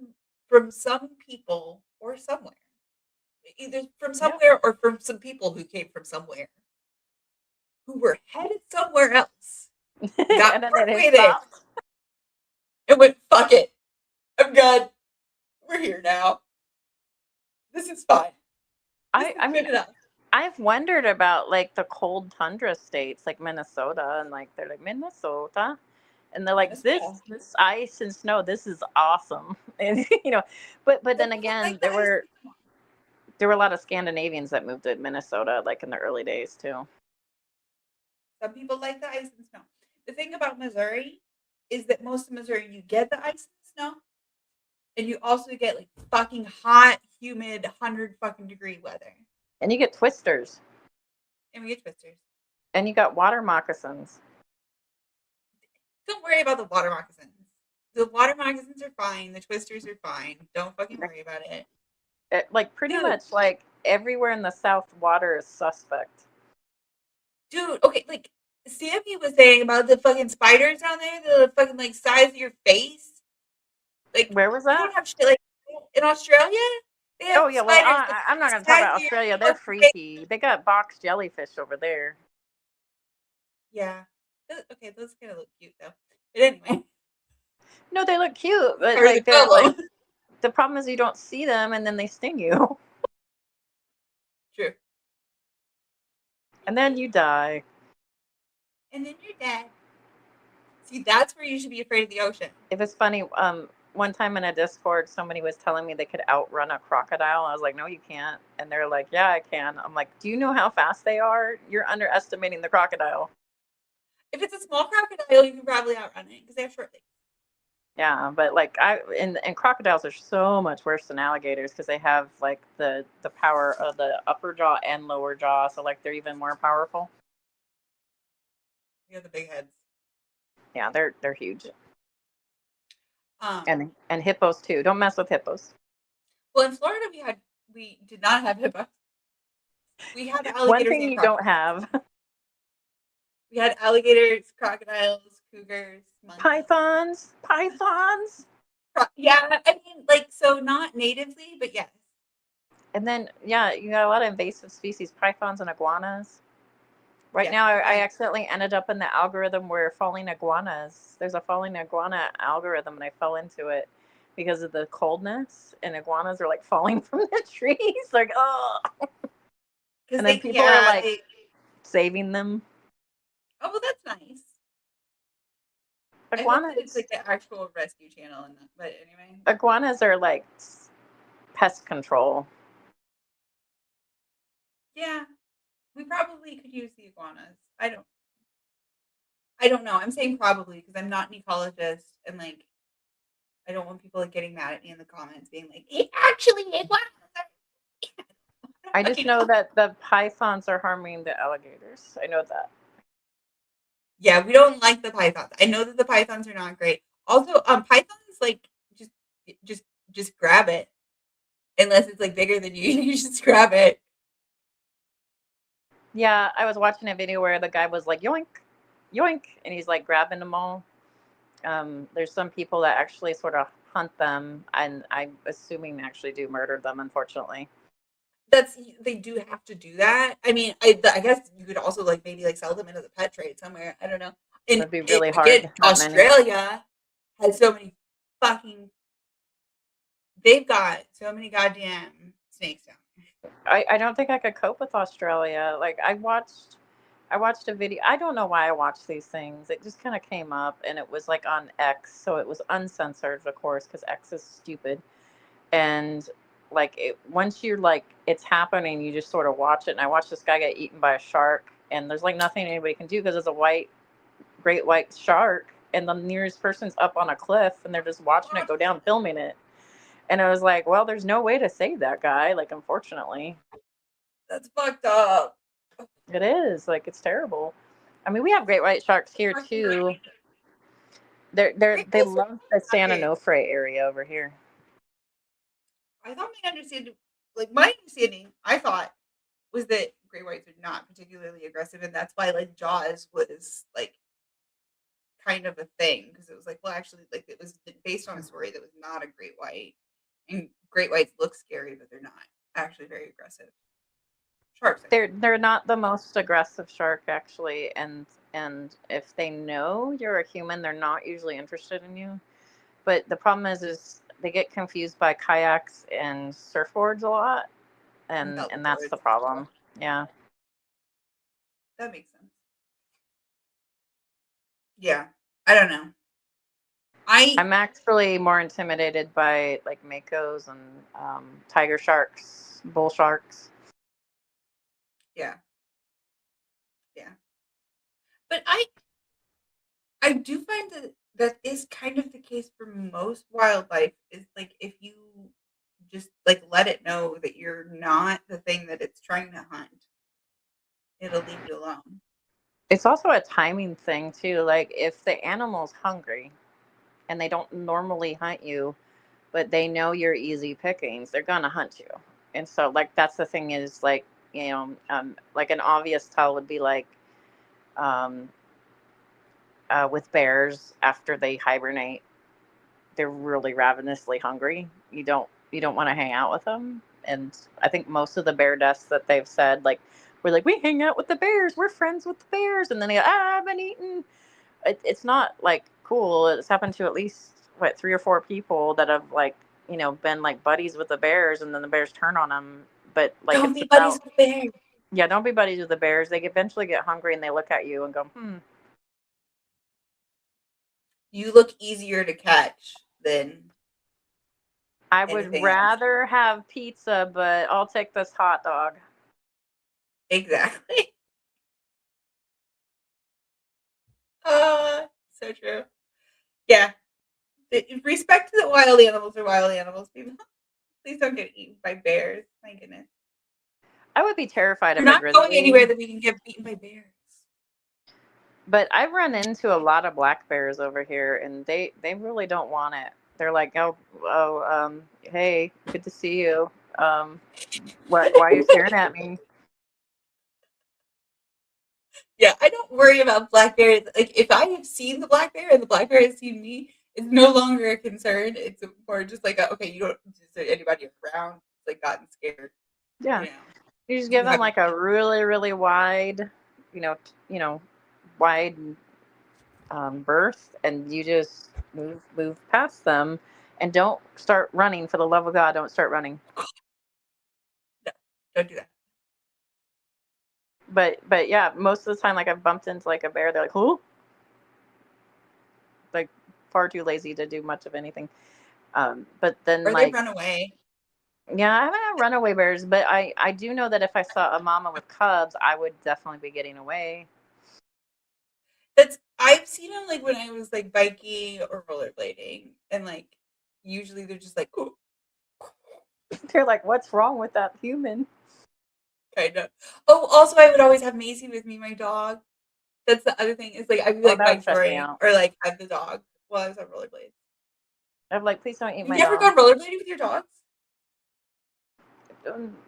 from some people or somewhere, either from yep. somewhere or from some people who came from somewhere who were headed somewhere else, got And then they partway there, stopped. and went, fuck it. I'm good. We're here now. This is fine. This is I mean, good enough. I've wondered about like the cold tundra states like Minnesota, and like they're like Minnesota, and they're like Minnesota. this ice and snow, this is awesome. And but Some then people again like the ice and snow. there were a lot of Scandinavians that moved to Minnesota like in the early days too. Some people like the ice and snow. The thing about Missouri is that most of Missouri, you get the ice and snow, and you also get like fucking hot, humid, 100 fucking degree weather. And you get twisters. And we get twisters. And you got water moccasins. Don't worry about the water moccasins. The water moccasins are fine. The twisters are fine. Don't fucking worry about it. Like pretty much like everywhere in the South, water is suspect. Dude, okay, like Sammy was saying about the fucking spiders down there, the fucking like size of your face. Like, where was that? You don't have shit like in Australia. They have yeah, well, I'm not gonna talk about Australia. They're freaky. Face. They got box jellyfish over there. Yeah. Okay, those kind of look cute though. But anyway. No, they look cute, but like they're like the problem is you don't see them and then they sting you. True. And then you die. And then you're dead. See, that's where you should be afraid of the ocean. It was funny. One time in a Discord, somebody was telling me they could outrun a crocodile. I was like, no, you can't. And they're like, yeah, I can. I'm like, do you know how fast they are? You're underestimating the crocodile. If it's a small crocodile, you can probably outrun it because they have short legs. Yeah, but like and crocodiles are so much worse than alligators because they have like the power of the upper jaw and lower jaw, so like they're even more powerful. You have the big heads. Yeah, they're huge. And hippos too. Don't mess with hippos. Well, in Florida we did not have hippos. We had alligators. One thing you don't have. We had alligators, crocodiles, cougars, monkeys. Pythons. Yeah, I mean, like, so not natively, but yes. And then, yeah, you got a lot of invasive species, pythons and iguanas. Right now, I accidentally ended up in the algorithm where falling iguanas. There's a falling iguana algorithm, and I fell into it because of the coldness, and iguanas are like falling from the trees, like oh. And then people are like saving them. Oh, well, that's nice. Iguanas. I hope that it's like the actual rescue channel, but anyway. Iguanas are like pest control. Yeah, we probably could use the iguanas. I don't know. I'm saying probably because I'm not an ecologist, and like, I don't want people like getting mad at me in the comments, being like, "It actually iguanas." I just know that the pythons are harming the alligators. I know that. Yeah, we don't like the pythons. I know that the pythons are not great. Also, pythons like just grab it. Unless it's like bigger than you, you just grab it. Yeah, I was watching a video where the guy was like yoink, yoink, and he's like grabbing them all. There's some people that actually sort of hunt them, and I'm assuming actually do murder them, unfortunately. They do have to do that. I mean, I guess you could also like maybe like sell them into the pet trade somewhere. I don't know. And it'd be really hard. Again, Australia has so many fucking. They've got so many goddamn snakes down there. I don't think I could cope with Australia. Like I watched a video. I don't know why I watched these things. It just kind of came up, and it was like on X, so it was uncensored, of course, because X is stupid. And like once you're like it's happening, you just sort of watch it. And I watched this guy get eaten by a shark, and there's like nothing anybody can do because it's a great white shark, and the nearest person's up on a cliff, and they're just watching it go down, filming it. And I was like, well, there's no way to save that guy, like, unfortunately. That's fucked up. It is. Like, it's terrible. I mean, we have great white sharks here, too. They love the San Onofre area over here. I thought my understanding, I thought, was that gray whites are not particularly aggressive, and that's why, like, Jaws was, like, kind of a thing, because it was like, well, actually, like, it was based on a story that was not a great white. And great whites look scary, but they're not actually very aggressive. Sharks. They're not the most aggressive shark, actually, and if they know you're a human, they're not usually interested in you. But the problem is they get confused by kayaks and surfboards a lot, and that's the problem. Yeah. That makes sense. Yeah, I don't know. I'm actually more intimidated by like makos and tiger sharks, bull sharks. Yeah. Yeah. But I do find that is kind of the case for most wildlife, is like if you just like let it know that you're not the thing that it's trying to hunt, it'll leave you alone. It's also a timing thing too. Like if the animal's hungry and they don't normally hunt you, but they know you're easy pickings, they're gonna hunt you. And so like that's the thing is like, like an obvious tell would be like um, with bears after they hibernate, they're really ravenously hungry. You don't want to hang out with them. And I think most of the bear deaths that they've said, like, we're like, we hang out with the bears, we're friends with the bears, and then they go, I've been eaten. It's not like cool. It's happened to at least what 3 or 4 people that have like been like buddies with the bears, and then the bears turn on them. But like Don't it's be buddies about with bears. yeah, don't be buddies with the bears. They eventually get hungry and they look at you and go, You look easier to catch than I would anything else. rather have pizza, but I'll take this hot dog. Exactly. So true. Yeah. Respect to the wild animals are wild animals, people. Please don't get eaten by bears. My goodness. I would be terrified We're of a not going anywhere grizzly, that we can get beaten by bears. but I've run into a lot of black bears over here, and they really don't want it. They're like, hey, good to see you. Um, why are you staring at me? Yeah, I don't worry about black bears. Like, if I have seen the black bear and the black bear has seen me, it's no longer a concern. It's more just like, okay, you don't, is there anybody around? It's like gotten scared, Yeah, you know. you just give You them have like a really really wide, you know, you know, wide berth, and you just move past them, and don't start running. For the love of God, don't start running. no, don't do that. But yeah, most of the time, like I've bumped into like a bear, they're like, "Who?" Like far too lazy to do much of anything. But then Or they like run away. yeah, I haven't had runaway bears, but I do know that if I saw a mama with cubs, I would definitely be getting away. That's I've seen them like when I was like biking or rollerblading, and like usually they're just like, oh, They're like, "What's wrong with that human?" kind of. Oh, also I would always have Macy with me, my dog. That's the other thing. Is like I'd be Oh, like that would bike stress me touring out. or like have the dog while I was on rollerblades. I'm like, please don't eat You've my never dog. gone rollerblading with your dogs?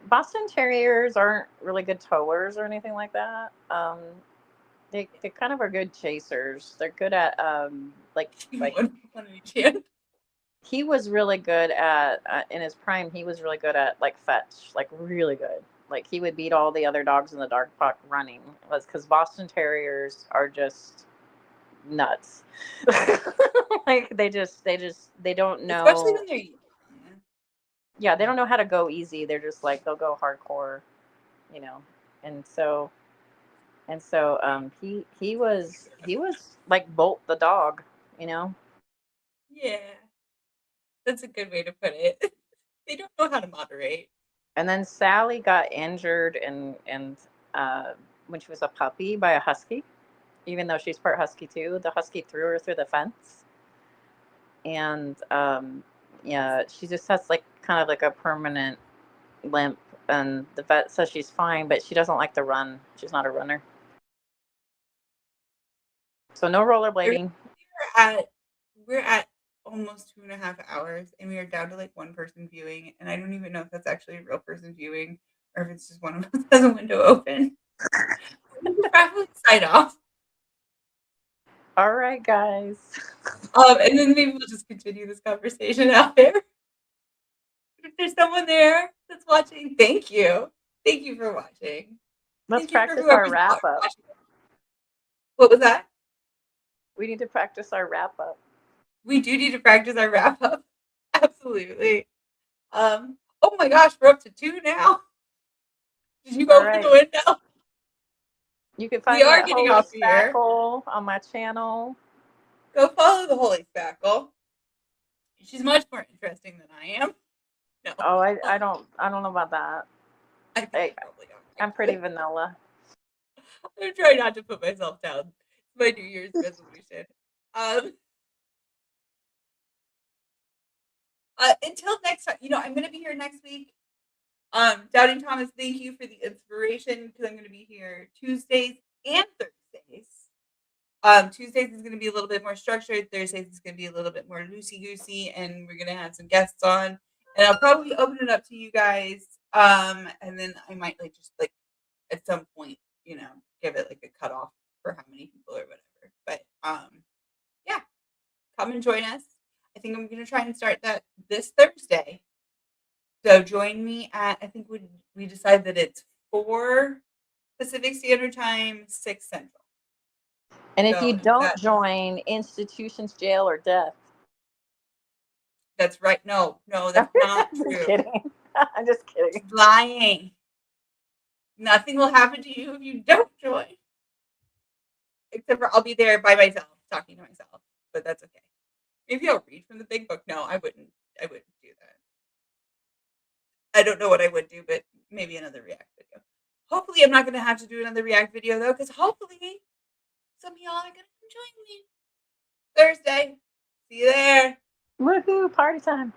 Boston Terriers aren't really good towers or anything like that. They kind of are good chasers. They're good at like One in each hand. he was really good at in his prime. He was really good at like fetch, like really good. Like he would beat all the other dogs in the dog park running. Was because Boston Terriers are just nuts. Like they don't Especially know. when they're young. Yeah, they don't know how to go easy. They're just like they'll go hardcore, you know. And so he was like Bolt the dog, you know. Yeah, that's a good way to put it. They don't know how to moderate. And then Sally got injured and when she was a puppy by a husky, even though she's part husky too. The husky threw her through the fence, and yeah, she just has like kind of like a permanent limp. And the vet says she's fine, but she doesn't like to run. She's not a runner, so no We're rollerblading. at we're at almost 2.5 hours, and we are down to like one person viewing, and I don't even know if that's actually a real person viewing or if it's just one of us has a window open. We should probably sign off. All right, guys. And then maybe we'll just continue this conversation out there. If there's someone there that's watching, thank you. Thank you for watching. Let's Thank you for practice our whoever's wrap up. watching. What was that? We need to practice our wrap up. We do need to practice our wrap up. Absolutely. Oh my gosh, we're up to 2 now. Did you All open the right. window? You can We find me are at getting Holy off here. Spackle on my channel. Go follow the Holy Spackle. She's much more interesting than I am. No, Oh, I don't know about that. I think I, you probably are I'm pretty actually. vanilla. I'm trying not to put myself down. It's my New Year's resolution. Um, Until next time, I'm going to be here next week. Doubting Thomas, thank you for the inspiration because I'm going to be here Tuesdays and Thursdays. Tuesdays is going to be a little bit more structured. Thursdays is going to be a little bit more loosey-goosey, and we're going to have some guests on. And I'll probably open it up to you guys. And then I might just at some point, give it like a cutoff for how many people or whatever. But yeah, come and join us. I think I'm going to try and start that this Thursday. So join me at, I think we decided that it's 4 Pacific Standard Time, 6 Central. And if you don't join, institutions, jail, or death. That's right. No, that's not true. Just kidding. I'm just kidding. It's lying. Nothing will happen to you if you don't join. Except for I'll be there by myself, talking to myself. But that's okay. Maybe I'll read from the big book. No, I wouldn't do that. I don't know what I would do, but maybe another React video. Hopefully I'm not going to have to do another React video, though, because hopefully some of y'all are going to come join me Thursday. See you there. Woohoo, party time.